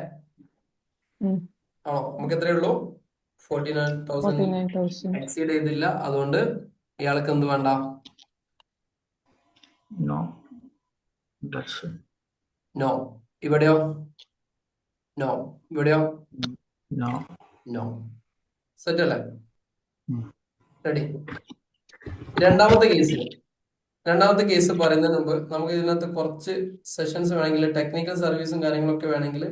ആണോ? നമുക്ക് എത്രയേ ഉള്ളൂ? 49,000 എക്സീഡ് ചെയ്തില്ല. അതുകൊണ്ട് ഇയാൾക്ക് എന്ത് വേണ്ട? No. That's it. നോ. ഇവിടെയോ? നോ. ഇവിടെയോ? No. നോ. സെറ്റ് അല്ലേ? ഉം. റെഡി? രണ്ടാമത്തെ കേസ് പറയുന്നതിന് മുമ്പ് നമുക്ക് ഇതിനകത്ത് കുറച്ച് സെഷൻസ് വേണമെങ്കിൽ, ടെക്നിക്കൽ സർവീസും കാര്യങ്ങളൊക്കെ വേണമെങ്കിൽ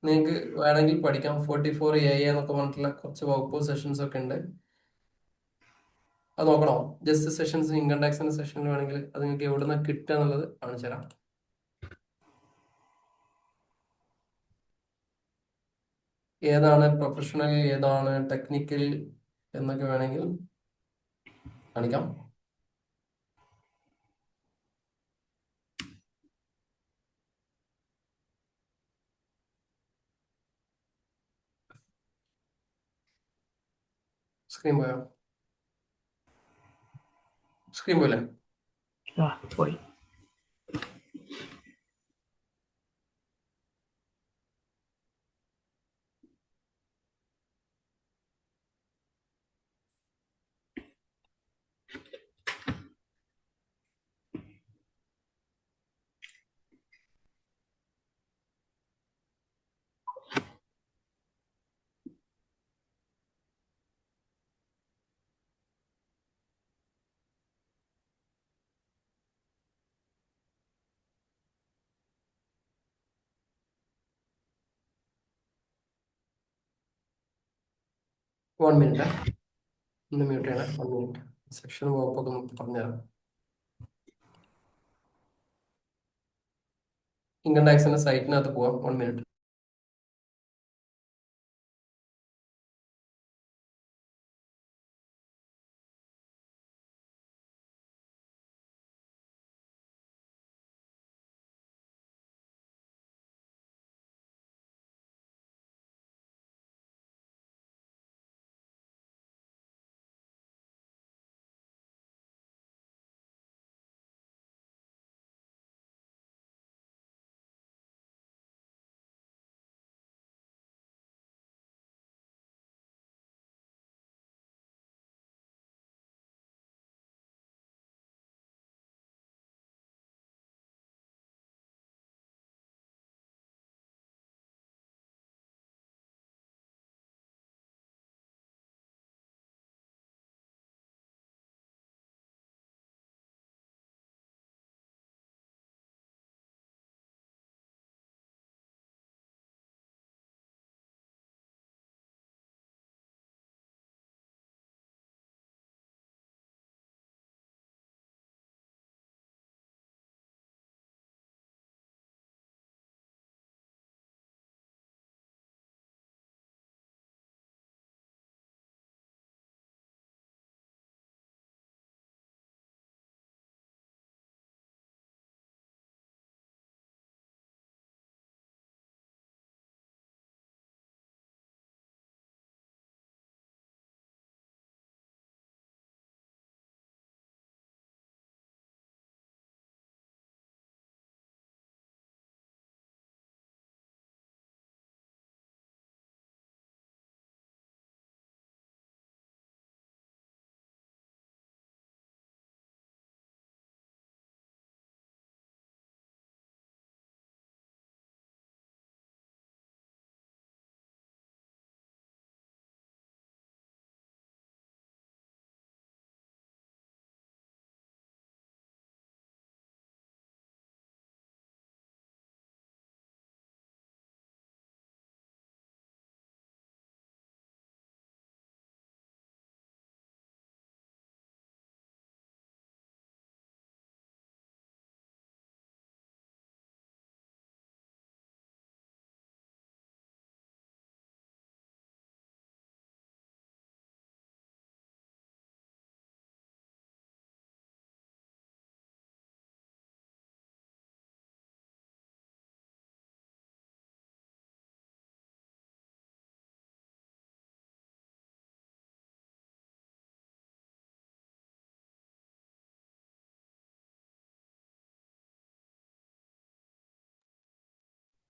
നിങ്ങൾക്ക് വേണമെങ്കിൽ പഠിക്കാം. 44A എന്നൊക്കെ പറഞ്ഞിട്ടുള്ള കുറച്ച് വകുപ്പ് സെഷൻസ് ഒക്കെ ഉണ്ട്. അത് നോക്കണോ? ജസ്റ്റ് സെഷൻസ് ഇൻകം ടാക്സിന്റെ സെഷനിൽ വേണമെങ്കിൽ അത് നിങ്ങൾക്ക് എവിടെ നിന്ന് കിട്ടുക എന്നുള്ളത് കാണിച്ചു തരാം. ഏതാണ് പ്രൊഫഷണൽ, ഏതാണ് ടെക്നിക്കൽ എന്നൊക്കെ വേണമെങ്കിൽ കാണിക്കാം. സ്ക്രീൻ പോയോ? സ്ക്രീൻ പോലെ പോയി. 1 മിനിറ്റ് ഒന്ന് മ്യൂട്ട് ചെയ്യണം. 1 മിനിറ്റ്. സെക്ഷൻ വകുപ്പൊക്കെ നമുക്ക് പറഞ്ഞുതരാം. ഇൻകം ടാക്സിന്റെ സൈറ്റിനകത്ത് പോവാം. 1 മിനിറ്റ്.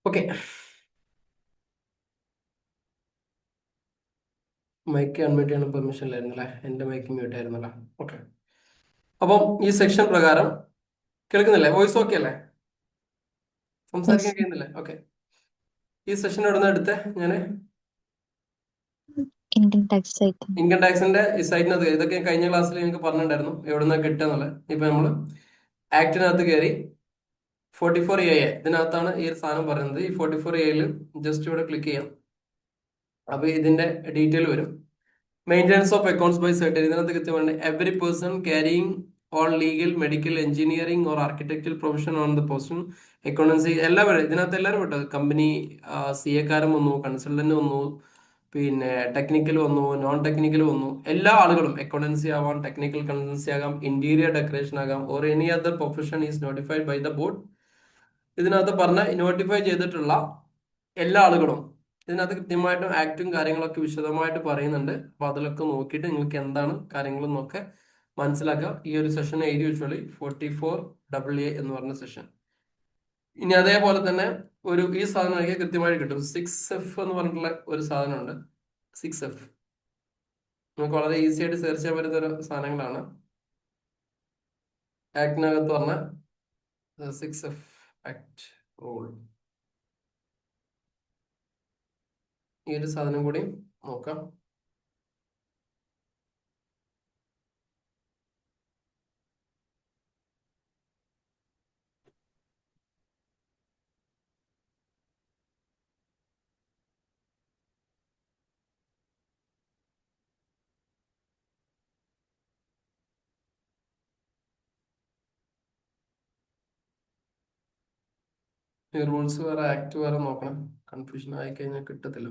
ഓക്കെ, മൈക്ക് അൺമ്യൂട്ട് ചെയ്യാൻ പെർമിഷൻ ഇല്ലായിരുന്നല്ലേ? എൻ്റെ മൈക്ക് മ്യൂട്ട് ആയിരുന്നല്ലോ. ഓക്കെ, അപ്പം ഈ സെക്ഷൻ പ്രകാരം കേൾക്കുന്നില്ലേ? വോയിസ് ഓക്കെ അല്ലേ? സംസാരിക്കാൻ കഴിയുന്നില്ലേ? ഓക്കെ, ഈ സെഷൻ എവിടെ നിന്ന് എടുത്തേ? ഞാൻ ഇൻകം ടാക്സ് സൈറ്റ്. ഇൻകം ടാക്സിന്റെ ഈ സൈറ്റിനകത്ത് ഇതൊക്കെ കഴിഞ്ഞ ക്ലാസ്സിൽ നിങ്ങൾക്ക് പറഞ്ഞിട്ടുണ്ടായിരുന്നു എവിടെ നിന്നാണ് കിട്ടുക എന്നുള്ളത്. ഇപ്പൊ നമ്മൾ ആക്ടിനകത്ത് കയറി 44A ഇതിനകത്താണ് ഈ ഒരു സാധനം പറയുന്നത്. ഈ 44Aയിൽ ജസ്റ്റ് ഇവിടെ ക്ലിക്ക് ചെയ്യാം. അപ്പൊ ഇതിന്റെ ഡീറ്റെയിൽ വരും. Maintenance of accounts by certain. ഇതിനകത്ത് കൃത്യമാണ് every person carrying on legal, medical, engineering or architectural profession on the portion accountancy എല്ലാവരും ഇതിനകത്ത് എല്ലാവരും വിട്ടത്. കമ്പനി CA വന്നു, കൺസൾട്ടന്റ് വന്നു, പിന്നെ ടെക്നിക്കൽ വന്നു, നോൺ ടെക്നിക്കൽ വന്നു. എല്ലാ ആളുകളും അക്കൗണ്ടൻസി ആവാം, ടെക്നിക്കൽ കൺസൾട്ടൻസി ആകാം, ഇന്റീരിയർ ഡെക്കറേഷൻ ആകാം, or any other profession is notified by the board. ഇതിനകത്ത് പറഞ്ഞ നോട്ടിഫൈ ചെയ്തിട്ടുള്ള എല്ലാ ആളുകളും ഇതിനകത്ത് കൃത്യമായിട്ടും ആക്ടും കാര്യങ്ങളൊക്കെ വിശദമായിട്ട് പറയുന്നുണ്ട്. അപ്പൊ അതിലൊക്കെ നോക്കിയിട്ട് നിങ്ങൾക്ക് എന്താണ് കാര്യങ്ങളെന്നൊക്കെ മനസ്സിലാക്കുക. ഈ ഒരു സെഷൻ എഴുതി വെച്ചോളി, 44AA എന്ന് പറഞ്ഞ സെഷൻ. ഇനി അതേപോലെ തന്നെ ഈ സാധനം എനിക്ക് കൃത്യമായിട്ട് കിട്ടും. 6F എന്ന് പറഞ്ഞിട്ടുള്ള ഒരു സാധനമുണ്ട്. 6F നമുക്ക് വളരെ ഈസി ആയിട്ട് സെർച്ച് ചെയ്യാൻ പറ്റുന്ന ഒരു സാധനങ്ങളാണ്. ആക്ടിനകത്ത് പറഞ്ഞ 6F ആക്ട് റൂൾ. ഈ ഒരു സാധനം കൂടി നോക്കാം. ഈ റൂൾസ് വേറെ ആക്ട് വേറെ നോക്കണം. കൺഫ്യൂഷൻ ആയി കഴിഞ്ഞാൽ കിട്ടത്തില്ല.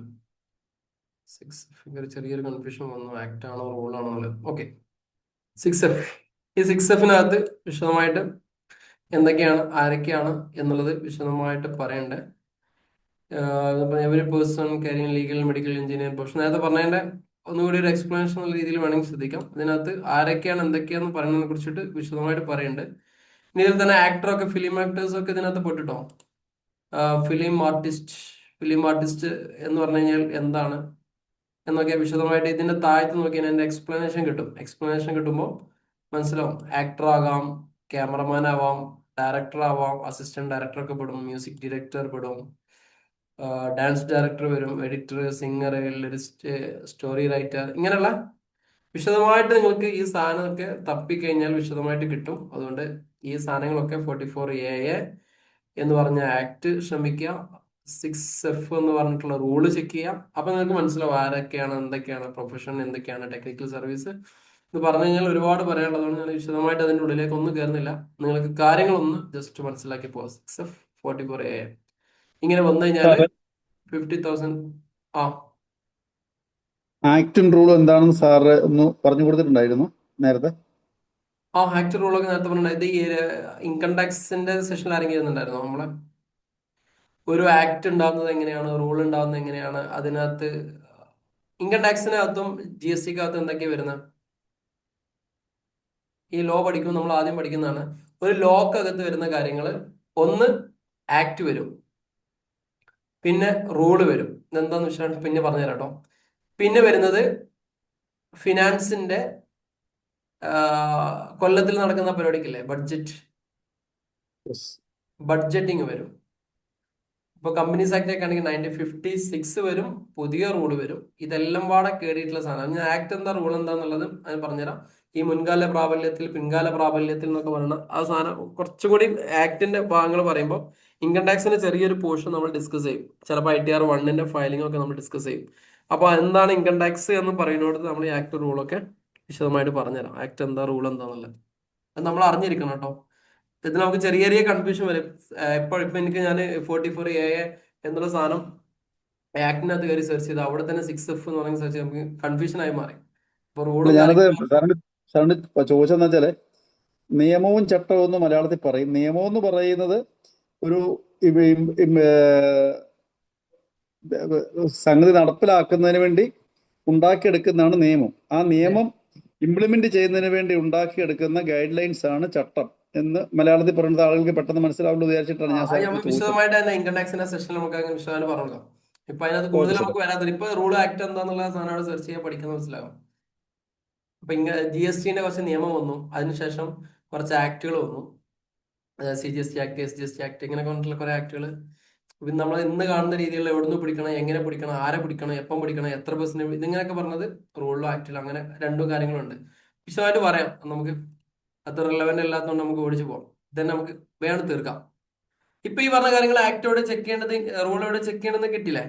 6F ചെറിയൊരു കൺഫ്യൂഷൻ വന്നു. ആക്ട് ആണോ റൂൾ ആണോ എന്നുള്ളത്. Okay, 6F. ഈ 6Fനകത്ത് വിശദമായിട്ട് എന്തൊക്കെയാണ് ആരൊക്കെയാണ് എന്നുള്ളത് വിശദമായിട്ട് പറയണ്ടേ. Every person caring legal medical engineer profession നേരത്തെ പറഞ്ഞതിന്റെ ഒന്നുകൂടി ഒരു എക്സ്പ്ലനേഷൻ എന്നുള്ള രീതിയിൽ വേണമെങ്കിൽ ശ്രദ്ധിക്കാം. ഇതിനകത്ത് ആരൊക്കെയാണ് എന്തൊക്കെയാണെന്ന് പറയുന്നതിനെ കുറിച്ചിട്ട് വിശദമായിട്ട് പറയുന്നുണ്ട്. ഇനി ഇതിൽ തന്നെ ആക്ടറൊക്കെ ഫിലിം ആക്ടേഴ്സ് ഒക്കെ ഇതിനകത്ത് പെട്ടിട്ടോ. ഫിലിം ആർട്ടിസ്റ്റ് എന്ന് പറഞ്ഞു കഴിഞ്ഞാൽ എന്താണ് എന്നൊക്കെ വിശദമായിട്ട് ഇതിന്റെ താഴത്ത് നോക്കിയാൽ അതിന്റെ എക്സ്പ്ലനേഷൻ കിട്ടുമ്പോൾ മനസ്സിലാവും. ആക്ടർ ആകാം, ക്യാമറമാൻ ആവാം, ഡയറക്ടർ ആവാം, അസിസ്റ്റന്റ് ഡയറക്ടർ ഒക്കെ പെടും, മ്യൂസിക് ഡയറക്ടർ പെടും, ഡാൻസ് ഡയറക്ടർ വരും, എഡിറ്റർ, സിംഗർ, ലിറിസ്റ്റ്, സ്റ്റോറി റൈറ്റർ, ഇങ്ങനെയുള്ള വിശദമായിട്ട് നിങ്ങൾക്ക് ഈ സാധനമൊക്കെ തപ്പിക്കഴിഞ്ഞാൽ വിശദമായിട്ട് കിട്ടും. അതുകൊണ്ട് ഈ സാധനങ്ങളൊക്കെ 44A എന്ന് പറഞ്ഞ ആക്ട് ശ്രമിക്കുക, 6F എന്ന് പറഞ്ഞിട്ടുള്ള റൂള് ചെക്ക് ചെയ്യുക. അപ്പൊ നിങ്ങൾക്ക് മനസ്സിലാവും ആരൊക്കെയാണ്, എന്തൊക്കെയാണ് പ്രൊഫഷൻ, എന്തൊക്കെയാണ് ടെക്നിക്കൽ സർവീസ്. ഇത് പറഞ്ഞു കഴിഞ്ഞാൽ ഒരുപാട് പറയാനുള്ളതാണ്. ഞാൻ വിശദമായിട്ട് അതിൻ്റെ ഉള്ളിലേക്ക് ഒന്നും കയറുന്നില്ല. നിങ്ങൾക്ക് കാര്യങ്ങളൊന്ന് ജസ്റ്റ് മനസ്സിലാക്കി പോവാം. 6F 44A ഇങ്ങനെ വന്നു കഴിഞ്ഞാൽ 50,000. ആ ആക്ടും റൂളും എന്താണെന്ന് സാറ് ഒന്ന് പറഞ്ഞു കൊടുത്തിട്ടുണ്ടായിരുന്നു നേരത്തെ. ആക്ട് റൂളൊക്കെ നേരത്തെ പറഞ്ഞിട്ടുണ്ട്. ഈ ഇൻകം ടാക്സിന്റെ സെഷനിൽ ആരെങ്കിലും ചെയ്യുന്നുണ്ടായിരുന്നോ? നമ്മളെ ഒരു ആക്ട് ഉണ്ടാകുന്നത് എങ്ങനെയാണ്, റൂൾ ഉണ്ടാകുന്നത് എങ്ങനെയാണ്, അതിനകത്ത് ഇൻകം ടാക്സിനകത്തും GSTക്കകത്തും എന്തൊക്കെയാണ് വരുന്നത്? ഈ ലോ പഠിക്കുമ്പോൾ നമ്മൾ ആദ്യം പഠിക്കുന്നതാണ്. ഒരു ലോക്കകത്ത് വരുന്ന കാര്യങ്ങൾ, ഒന്ന് ആക്ട് വരും, പിന്നെ റൂള് വരും. ഇതെന്താന്ന് വെച്ചാൽ പിന്നെ പറഞ്ഞുതരാം കേട്ടോ. പിന്നെ വരുന്നത് ഫിനാൻസിന്റെ കൊല്ലത്തിൽ നടക്കുന്ന പരിപാടിക്കില്ലേ, ബഡ്ജറ്റിങ് വരും. ഇപ്പൊ കമ്പനീസ് ആക്ട് ഒക്കെ ആണെങ്കിൽ 1956 വരും, പുതിയ റൂള് വരും. ഇതെല്ലാം പാടെ കേറിയിട്ടുള്ള സാധനം. ഞാൻ ആക്ട് എന്താ റൂൾ എന്താന്നുള്ളത് ഞാൻ പറഞ്ഞുതരാം. ഈ മുൻകാല പ്രാബല്യത്തിൽ, പിൻകാല പ്രാബല്യത്തിൽ എന്നൊക്കെ പറയുന്ന ആ സാധനം കുറച്ചും കൂടി ആക്ടിന്റെ ഭാഗങ്ങൾ പറയുമ്പോൾ ഇൻകം ടാക്സിന്റെ ചെറിയൊരു പോർഷൻ നമ്മൾ ഡിസ്കസ് ചെയ്യും. ചിലപ്പോൾ ITR 1ന്റെ ഫയലിംഗ് ഒക്കെ നമ്മൾ ഡിസ്കസ് ചെയ്യും. അപ്പൊ എന്താണ് ഇൻകം ടാക്സ് എന്ന് പറയുന്നോടത്ത് നമ്മൾ ഈ ആക്ട് റൂളൊക്കെ വിശദമായിട്ട് പറഞ്ഞുതരാം. ആക്ട് എന്താ, റൂൾ എന്താന്നുള്ളത് അത് നമ്മൾ അറിഞ്ഞിരിക്കണം കേട്ടോ. ഇത് നമുക്ക് ചെറിയ ചെറിയ കൺഫ്യൂഷൻ വരും. ഇപ്പൊ എനിക്ക് ഞാൻ 44A എന്നുള്ള സാധനം ആക്ടിനകത്ത് കയറി സെർച്ച് ചെയ്ത് അവിടെ തന്നെ 6F എന്ന് പറഞ്ഞ സെർച്ച് ചെയ്ത് നമുക്ക് കൺഫ്യൂഷൻ ആയി മാറി. അപ്പൊ റൂളും ഞാനത് കാര്യങ്ങളും സാറിന് ചോദിച്ചതെന്ന് വെച്ചാല് നിയമവും ചട്ടവും എന്ന് മലയാളത്തിൽ പറയും. നിയമം എന്ന് പറയുന്നത് ഒരു സംഗതി നടപ്പിലാക്കുന്നതിന് വേണ്ടി ഉണ്ടാക്കിയെടുക്കുന്നതാണ് നിയമം. ആ നിയമം ഇംപ്ലിമെന്റ് ചെയ്യുന്നതിന് വേണ്ടി ഉണ്ടാക്കിയെടുക്കുന്ന ഗൈഡ് ലൈൻസ് ആണ് ചട്ടം എന്ന് മലയാളത്തിൽ പറയുന്നത്. ആളുകൾക്ക് പെട്ടെന്ന് മനസ്സിലാവുള്ളൂ വിചാരിച്ചിട്ടാണ് ഞാൻ ചോദിച്ചത്. വിശദമായിട്ട് തന്നെ ഇൻകം ടാക്സിന്റെ സെഷനിൽ നമുക്ക് അങ്ങനെ വിശദമായിട്ട് പറഞ്ഞു. ഇപ്പൊ അതിനകത്ത് കൂടുതൽ നമുക്ക് വരാത്ത ഇപ്പൊ റൂൾ ആക്ട് എന്താന്നുള്ള സാധനം സെർച്ച് ചെയ്യാൻ പഠിക്കുന്നത് മനസ്സിലാവും. അപ്പൊ GSTന്റെ കുറച്ച് നിയമം വന്നു, അതിനുശേഷം കുറച്ച് ആക്ടുകൾ വന്നു. CGST ആക്ട്, SGST ആക്ട്, ഇങ്ങനെ കൊണ്ടുള്ള കുറെ ആക്ടുകൾ. നമ്മൾ ഇന്ന് കാണുന്ന രീതിയിലുള്ള എവിടുന്ന് പിടിക്കണം, എങ്ങനെ പിടിക്കണം, ആരെ പിടിക്കണം, എപ്പം പിടിക്കണം, എത്ര പെർസെന്റ്, ഇതിങ്ങനെയൊക്കെ പറഞ്ഞത് റൂളിലും ആക്ടിലും. അങ്ങനെ രണ്ടും കാര്യങ്ങളുണ്ട്. വിശദമായിട്ട് പറയാം. നമുക്ക് അത്ര റിലവന്റ് അല്ലാത്തതുകൊണ്ട് നമുക്ക് ഓടിച്ചു പോകാം. ഇതന്നെ നമുക്ക് വേണം തീർക്കാം. ഇപ്പൊ ഈ പറഞ്ഞ കാര്യങ്ങൾ ആക്ടോടെ ചെക്ക് ചെയ്യേണ്ടത്, റൂളോടെ ചെക്ക് ചെയ്യണമെന്ന് കിട്ടില്ലേ?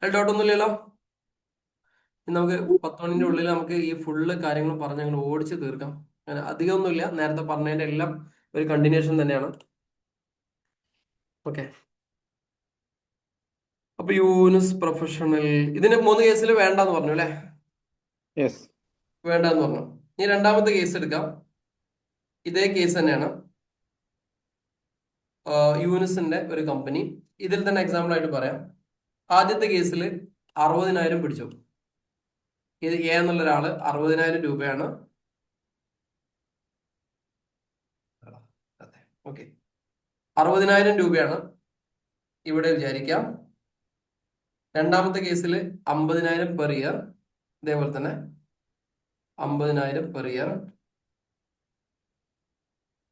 ഡൗട്ടൊന്നുമില്ലല്ലോ. നമുക്ക് 10 മണിന്റെ ഉള്ളിൽ നമുക്ക് ഈ ഫുള്ള് കാര്യങ്ങൾ പറഞ്ഞ് ഞങ്ങൾ ഓടിച്ച് തീർക്കാം. അങ്ങനെ അധികമൊന്നുമില്ല. നേരത്തെ പറഞ്ഞതിന്റെ എല്ലാം ഒരു കണ്ടിന്യൂഷൻ തന്നെയാണ്. ഓക്കെ. അപ്പൊ യൂനിസ് പ്രൊഫഷണൽ ഇതിന് 3 കേസിൽ വേണ്ടെന്ന് പറഞ്ഞു അല്ലേ? വേണ്ടെന്ന് പറഞ്ഞു. ഇനി രണ്ടാമത്തെ കേസ് എടുക്കാം. ഇതേ കേസ് തന്നെയാണ്. യൂനിസിന്റെ ഒരു കമ്പനി. ഇതിൽ തന്നെ എക്സാമ്പിൾ ആയിട്ട് പറയാം. ആദ്യത്തെ കേസിൽ 60,000 പിടിച്ചു. ഇത് A എന്നുള്ള ഒരാള് 60,000 രൂപയാണ്. ഓക്കെ, 60,000 രൂപയാണ് ഇവിടെ വിചാരിക്കാം. രണ്ടാമത്തെ കേസിൽ 50,000 പെർ ഇയർ. ഇതേപോലെ തന്നെ 50,000 പെർ ഇയർ.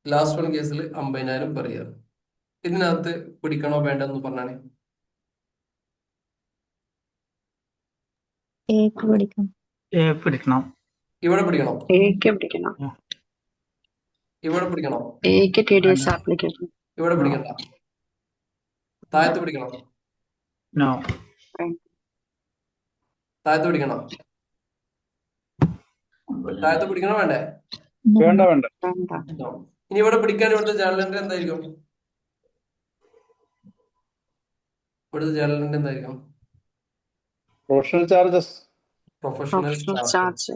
ലാസ്റ്റ് വൺ കേസിൽ 50,000 പെർ ഇയർ. ഇതിനകത്ത് പിടിക്കണോ വേണ്ടെന്ന് പറഞ്ഞാണ്. പിടിക്കണം. ഇവിടെ പിടിക്കണോ? പിടിക്കണം. ഇവിടെ പിടിക്കണോ? ഇവിടെ പിടിക്കണ്ട. താഴത്ത് പിടിക്കണോ? താഴത്ത് പിടിക്കണോ? താഴത്ത് പിടിക്കണോ വേണ്ടേ? വേണ്ട. ഇനി ഇവിടെ പിടിക്കാൻ ഇവിടുത്തെ ജേർണൽ എൻട്രി എന്തായിരിക്കും? ഇവിടുത്തെ ജേർണലിന്റെ എന്തായിരിക്കും? Professional charges. Professional charge.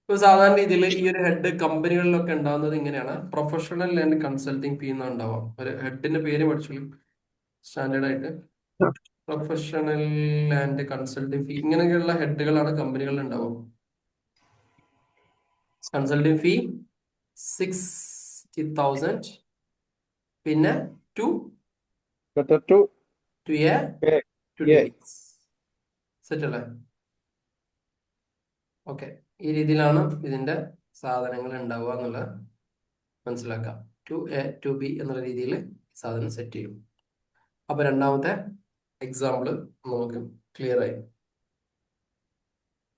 ഇപ്പൊ സാധാരണ രീതിയിൽ ഈ ഒരു ഹെഡ് കമ്പനികളിലൊക്കെ ഉണ്ടാവുന്നത് ഇങ്ങനെയാണ്. പ്രൊഫഷണൽ ആൻഡ് കൺസൾട്ടിങ് ഫീ എന്നാണ് ഉണ്ടാവാം. ഒരു ഹെഡിന്റെ പേര് പഠിച്ചോളൂ സ്റ്റാൻഡേർഡ് ആയിട്ട്. പ്രൊഫഷണൽ ആൻഡ് കൺസൾട്ടിങ് ഫീ ഇങ്ങനെയൊക്കെയുള്ള ഹെഡുകളാണ് കമ്പനികളിൽ ഉണ്ടാവുക. Consulting fee 60,000. പിന്നെ to better to TDS. Set അല്ലേ? ഓക്കെ, ഈ രീതിയിലാണ് ഇതിന്റെ സാധനങ്ങൾ ഉണ്ടാവുക എന്നുള്ളത് മനസ്സിലാക്കാം. 2A 2B എന്നുള്ള രീതിയിൽ സാധനം സെറ്റ് ചെയ്യും. അപ്പൊ രണ്ടാമത്തെ എക്സാമ്പിള് നമുക്ക് ക്ലിയർ ആയി.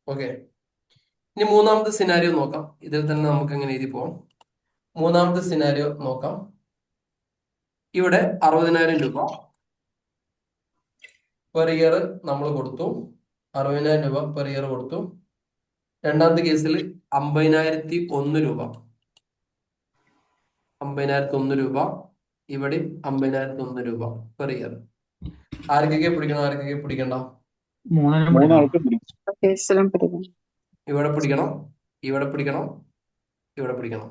ഓക്കെ, ഇനി മൂന്നാമത്തെ സിനാരിയോ നോക്കാം. ഇതിൽ തന്നെ നമുക്ക് എങ്ങനെ എഴുതി പോവാം. മൂന്നാമത്തെ സിനാരിയോ നോക്കാം. ഇവിടെ 60,000 രൂപ പെർ ഇയർ നമ്മൾ കൊടുത്തു. 60,000 രൂപ പെർ ഇയർ കൊടുത്തു. രണ്ടാമത്തെ കേസിൽ 50,001 രൂപ. 50,001 രൂപ. ഇവിടെ 50,001 രൂപ പെർ ഇയർ. ആർക്കൊക്കെ പിടിക്കണം, ആർക്കൊക്കെ പിടിക്കണ്ട? മൂന്നാൾക്ക് ഇവിടെ പിടിക്കണം, ഇവിടെ പിടിക്കണം, ഇവിടെ പിടിക്കണം.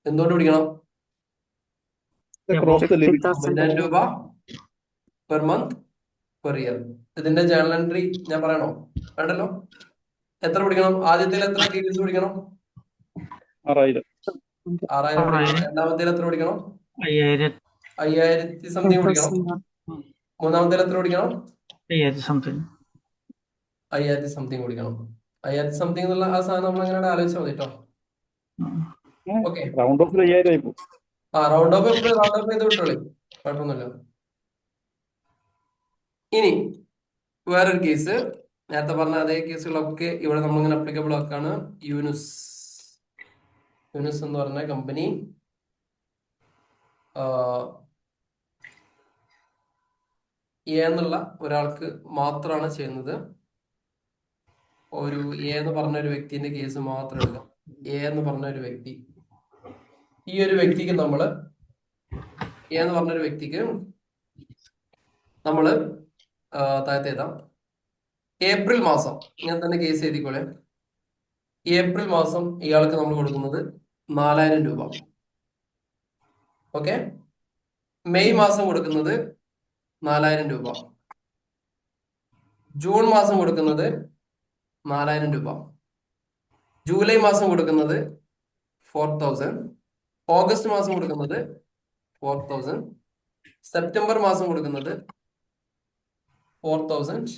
എന്തുകൊണ്ട് പിടിക്കണം? Cross the limit. 50,000 രൂപ പെർ മന്ത് പെർ ഇയർ. ഇതിന്റെ ജേർണൽ എൻട്രി ഞാൻ പറയണോ? വേണ്ടല്ലോ. എത്ര പിടിക്കണം? ആദ്യത്തിൽ എത്ര TDS പിടിക്കണം? 6,000. 6,000 പിടിക്കണം. രണ്ടാമത്തേൽ എത്ര പിടിക്കണം? 5,000 സംതിങ് പിടിക്കണം. മൂന്നാമത്തേൽ എത്ര പിടിക്കണം? 5,000 സംതിങ്. 5,000 സംതിങ് പിടിക്കണം. 5,000 സംതിങ് എന്നുള്ള ആ സാധനം നമ്മൾ അങ്ങനെ ആലോചിച്ചാൽ മതി കേട്ടോ. ഓക്കെ, റൗണ്ട് ഓഫ് 5,000 ആയിപ്പോ. റൗണ്ട് ഓഫ് എപ്പോഴും റൗണ്ട് ഓഫ് ചെയ്ത് വിട്ടോളി, കുഴപ്പമൊന്നുമില്ല. ഇനി വേറൊരു കേസ്, നേരത്തെ പറഞ്ഞ അതേ കേസുകളൊക്കെ ഇവിടെ നമ്മളിങ്ങനെ അപ്ലിക്കബിൾ ആക്കാണ്. യൂനുസ് എന്ന് പറഞ്ഞ കമ്പനി എന്നുള്ള ഒരാൾക്ക് മാത്രമാണ് ചെയ്യുന്നത്. ഒരു എന്ന് പറഞ്ഞ ഒരു വ്യക്തിന്റെ കേസ് മാത്രം എടുക്കാം. എന്ന് പറഞ്ഞ ഒരു വ്യക്തി, ഈ ഒരു വ്യക്തിക്ക് നമ്മള് എന്ന് പറഞ്ഞൊരു വ്യക്തിക്ക് നമ്മള് താഴത്തെ എഴുതാം. ഏപ്രിൽ മാസം, ഞാൻ തന്നെ കേസ് എഴുതിക്കോളെ. ഏപ്രിൽ മാസം ഇയാൾക്ക് നമ്മൾ കൊടുക്കുന്നത് 4,000 രൂപ. ഓക്കെ, മെയ് മാസം കൊടുക്കുന്നത് 4,000 രൂപ. ജൂൺ മാസം കൊടുക്കുന്നത് 4,000 രൂപ. ജൂലൈ മാസം കൊടുക്കുന്നത് 4,000. ഓഗസ്റ്റ് മാസം കൊടുക്കുന്നത് 4,000. സെപ്റ്റംബർ മാസം കൊടുക്കുന്നത് 4,000.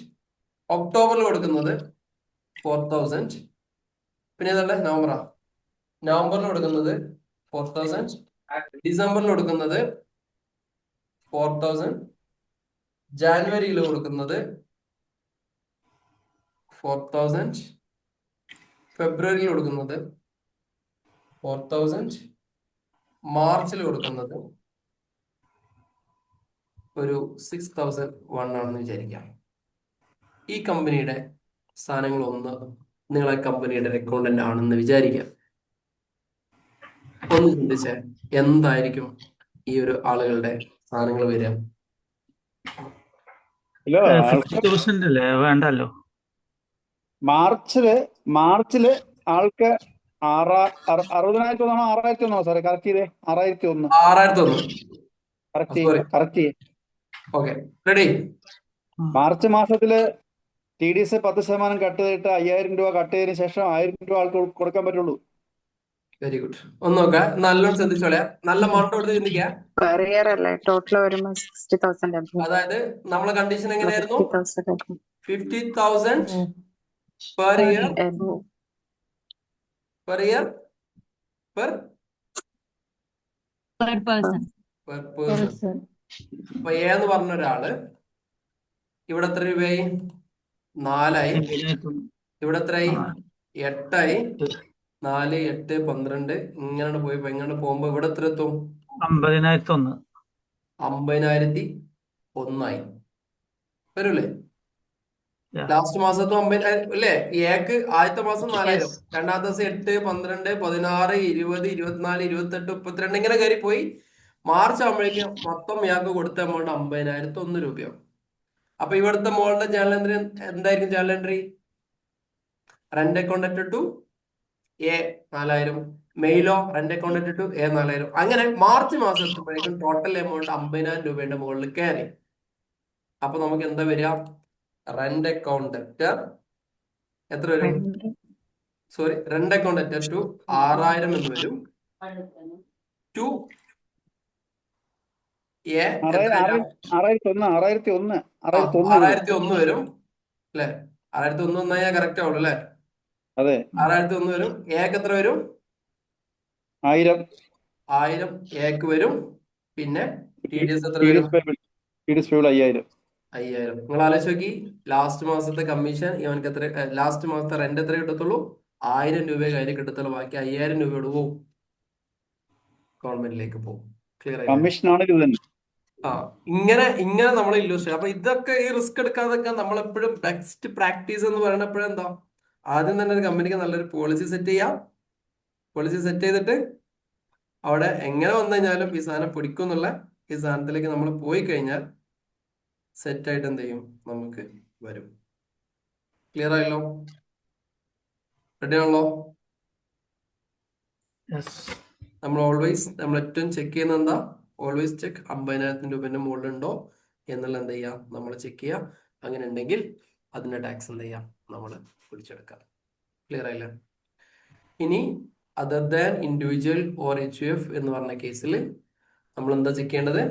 ഒക്ടോബറിൽ കൊടുക്കുന്നത് 4,000. പിന്നെ ഏതല്ലേ? നവംബറിൽ കൊടുക്കുന്നത് 4,000. ഡിസംബറിൽ കൊടുക്കുന്നത് 4,000. ജാനുവരിയിൽ കൊടുക്കുന്നത് 4,000. ഫെബ്രുവരിയിൽ കൊടുക്കുന്നത് 4,000. മാർച്ചിൽ കൊടുക്കുന്നത് ഒരു 6,001 ആണെന്ന് വിചാരിക്കാം. ഈ കമ്പനിയുടെ സാധനങ്ങളൊന്ന് നിങ്ങളെ കമ്പനിയുടെ അക്കൗണ്ടന്റ് ആണെന്ന് വിചാരിക്കാം. ഒന്ന് ചിന്തിച്ചേ, എന്തായിരിക്കും ഈ ഒരു ആളുകളുടെ സാധനങ്ങൾ വരിക? 50,000 അല്ലേ? വേണ്ടല്ലോ. മാർച്ചില് ആൾക്ക് 60,000 6,001 സാറേ? കറക്റ്റ് ചെയ്തേ. 6,001. 6,001. കറക്റ്റ് ചെയ്യേ. Okay, ready? മാർച്ച് മാസത്തില് TDS 10% കട്ട് ചെയ്തിട്ട് 5,000 രൂപ കട്ട് ചെയ്തതിനു ശേഷം 1,000 രൂപ ആൾക്ക് കൊടുക്കാൻ പറ്റുള്ളൂ. Very good. ഒന്ന് നോക്കാം, നല്ലോണം ശ്രദ്ധിച്ചോളെ, നല്ല മൗണ്ട് കൊടുത്ത് ചിന്തിക്കുക. അതായത് നമ്മളെ കണ്ടീഷൻ എങ്ങനെയായിരുന്നു? 50,000 പെർ ഇയർ പെർ പേഴ്സൺ. അപ്പൊ എന്ന് പറഞ്ഞ ഒരാള് ഇവിടെ എത്ര രൂപയായി? 4,000. ഇവിടെ എത്രയായി? 8,000. 4, 8, 12 ഇങ്ങനെ പോയി ഇങ്ങനെ പോകുമ്പോ ഇവിടെ എത്ര എത്തും? 50,001. 50,001 വരൂലേ? ലാസ്റ്റ് മാസത്തും 50,000 അല്ലേ? ഏക്ക് ആദ്യത്തെ മാസം 4,000, രണ്ടാമത്തെ ദിവസം 8, 12, 16, 20, 24, 28, 32 ഇങ്ങനെ കയറി പോയി മാർച്ച് ആകുമ്പോഴേക്കും മൊത്തം ഇയാൾക്ക് കൊടുത്ത എമൗണ്ട് 50,001 രൂപയാവും. അപ്പൊ ഇവിടുത്തെ മോളുടെ ജേണൽ എൻട്രി എന്തായിരിക്കും? Journal entry rent account to A 4000, മെയിലോ റെന്റ് അക്കൗണ്ട് ടു എ 4000. അങ്ങനെ മാർച്ച് മാസം എത്തുമ്പോഴേക്കും ടോട്ടൽ എമൗണ്ട് 50,000 രൂപയുടെ മുകളിൽ കയറി. അപ്പൊ നമുക്ക് എന്താ വരിക? റെന്റ് അക്കൗണ്ട് എത്ര വരും? സോറി, റെന്റ് അക്കൗണ്ട് ടു 6000 എന്ന് വരും. ടു എ എത്ര വരും? 6001 വരും അല്ലെ? 6001 വന്നാൽ കറക്റ്റ് ആവുള്ളൂ അല്ലെ? അതെ, 6001 വരും. എക്ക് എത്ര വരും? 1000 എക്ക് വരും. പിന്നെ ടി ഡി എസ് എത്ര വരും? 5000. 5000. നിങ്ങൾ ആലോചിച്ച് നോക്കി, ലാസ്റ്റ് മാസത്തെ കമ്മീഷൻ ഇവനക്ക് എത്ര, ലാസ്റ്റ് മാസത്തെ റെന്റ് എത്ര കിട്ടത്തുള്ളൂ? 1000 രൂപയെ കയ്യിൽ കിട്ടത്തുള്ളൂ. ബാക്കി 5000 രൂപയോട് പോവും, ഗവൺമെന്റിലേക്ക് പോകും. ക്ലിയർ ആയില്ലേ? കമ്മീഷൻ ആണെങ്കിൽ തന്നെ. ആ, ഇങ്ങനെ നമ്മൾ ഇല്ലുസ്ട്രേറ്റ്. അപ്പൊ ഇതൊക്കെ ഈ റിസ്ക് എടുക്കാതൊക്കെ നമ്മൾ എപ്പോഴും ബെസ്റ്റ് പ്രാക്ടീസ് എന്ന് പറയുന്നത് എപ്പോഴും എന്താ? ആദ്യം തന്നെ ഒരു കമ്പനിക്ക് നല്ലൊരു പോളിസി സെറ്റ് ചെയ്യാം. പോളിസി സെറ്റ് ചെയ്തിട്ട് അവിടെ എങ്ങനെ വന്നു കഴിഞ്ഞാലും ഈ സാധനം പിടിക്കും എന്നുള്ള ഈ സാധനത്തിലേക്ക് നമ്മൾ പോയി കഴിഞ്ഞാൽ സെറ്റ് ആയിട്ട് എന്ത് ചെയ്യും? നമുക്ക് വരും. ക്ലിയർ ആയല്ലോ? റെഡി ആണല്ലോ? നമ്മൾ ഏറ്റവും ചെക്ക് ചെയ്യുന്നത് എന്താ? ഓൾവേസ് ചെക്ക് 50,000 രൂപന്റെ മുകളിലുണ്ടോ എന്നുള്ള എന്ത് ചെയ്യാം? നമ്മൾ ചെക്ക് ചെയ്യാം. അങ്ങനെ ഉണ്ടെങ്കിൽ അതിന്റെ ടാക്സ് എന്ത് ചെയ്യാം? നമ്മൾ പിടിച്ചെടുക്കാം. ക്ലിയർ ആയില്ലേ? ഇനി other than individual or HUF എന്ന് പറഞ്ഞ കേസിൽ നമ്മൾ എന്താ ചെക്ക് ചെയ്യേണ്ടത്?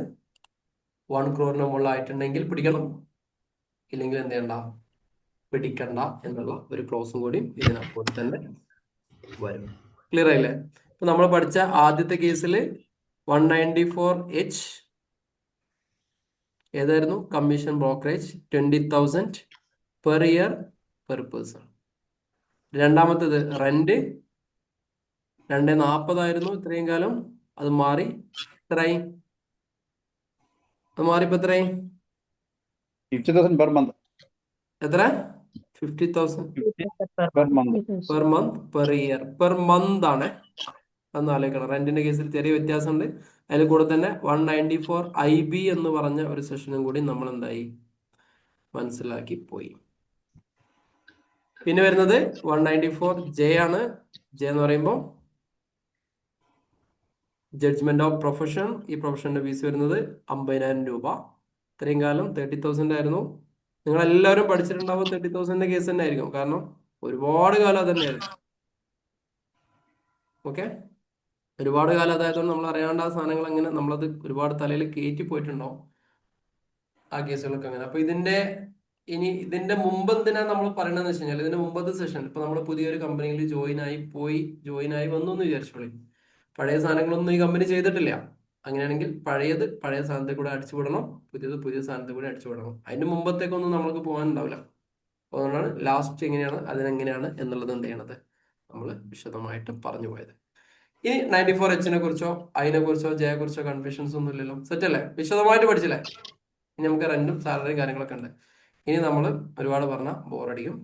1 crore മുകളിലായിട്ടുണ്ടെങ്കിൽ പിടിക്കണം, ഇല്ലെങ്കിൽ എന്ത് ചെയ്യണ്ട? പിടിക്കണ്ട എന്നുള്ള ഒരു ക്ലോസും കൂടി ഇതിനകത്ത് തന്നെ വരും. ക്ലിയർ ആയില്ലേ? ഇപ്പൊ നമ്മൾ പഠിച്ച ആദ്യത്തെ കേസിൽ 194H ഏതായിരുന്നു? Commission brokerage 20,000 per year per person. രണ്ടാമത്തേത് റെന്റ് 240 ആയിരുന്നു ഇത്രയും കാലം. അത് മാറി എത്രയായി? അത് മാറിപ്പോ എത്രയായി? 50,000 പെർ മന്ത്. എത്ര? 50,000 per month. Per month per year per month ആണ്. അന്ന് ആലോചിക്കണം. റെന്റിന്റെ കേസിൽ ചെറിയ വ്യത്യാസമുണ്ട്. അതിൽ കൂടെ തന്നെ 194 IB എന്ന് പറഞ്ഞ ഒരു സെഷനും കൂടി നമ്മൾ എന്തായി? മനസ്സിലാക്കി പോയി. പിന്നെ വരുന്നത് 194J ആണ്. J എന്ന് പറയുമ്പോൾ ജഡ്ജ്മെന്റ് ഓഫ് പ്രൊഫഷൻ. ഈ പ്രൊഫഷന്റെ ഫീസ് വരുന്നത് 50,000 രൂപ. ഇത്രയും കാലം 30,000 ആയിരുന്നു. നിങ്ങൾ എല്ലാവരും പഠിച്ചിട്ടുണ്ടാവും 30,000 കേസ് തന്നെ ആയിരിക്കും. കാരണം ഒരുപാട് കാലം അത് തന്നെയായിരുന്നു. ഓക്കെ, ഒരുപാട് കാലം അതായതുകൊണ്ട് നമ്മൾ അറിയാണ്ട് ആ സാധനങ്ങൾ അങ്ങനെ നമ്മളത് ഒരുപാട് തലയിൽ കയറ്റി പോയിട്ടുണ്ടാവും ആ കേസുകളൊക്കെ അങ്ങനെ. അപ്പൊ ഇതിന്റെ മുമ്പ് എന്തിനാ നമ്മൾ പറയണതെന്ന് വെച്ച് കഴിഞ്ഞാൽ, ഇതിന്റെ മുമ്പത്തെ സെഷൻ ഇപ്പൊ നമ്മൾ പുതിയൊരു കമ്പനിയിൽ ജോയിൻ ആയി വന്നു എന്ന് വിചാരിച്ചോളി. പഴയ സാധനങ്ങളൊന്നും ഈ കമ്പനി ചെയ്തിട്ടില്ല. അങ്ങനെയാണെങ്കിൽ പഴയ സാധനത്തിൽ കൂടെ അടിച്ചുവിടണം, പുതിയ സാധനത്തിൽ കൂടെ അടിച്ചുവിടണം. അതിന്റെ മുമ്പത്തേക്കൊന്നും നമ്മൾക്ക് പോകാനുണ്ടാവില്ല. അതുകൊണ്ടാണ് ലാസ്റ്റ് എങ്ങനെയാണ് അതിനെങ്ങനെയാണ് എന്നുള്ളത് എന്ത് ചെയ്യണത് നമ്മൾ വിശദമായിട്ട് പറഞ്ഞു പോയത്. ഇനി 94H കുറിച്ചോ അതിനെക്കുറിച്ചോ J കുറിച്ചോ കൺഫ്യൂഷൻസ് ഒന്നും ഇല്ലല്ലോ? സെറ്റ് അല്ലേ? വിശദമായിട്ട് പഠിച്ചില്ലേ? ഇനി നമുക്ക് റെന്റും സാലറിയും കാര്യങ്ങളൊക്കെ ഉണ്ട്. ഇനി നമ്മൾ ഒരുപാട് പറഞ്ഞാൽ ബോറടിക്കും.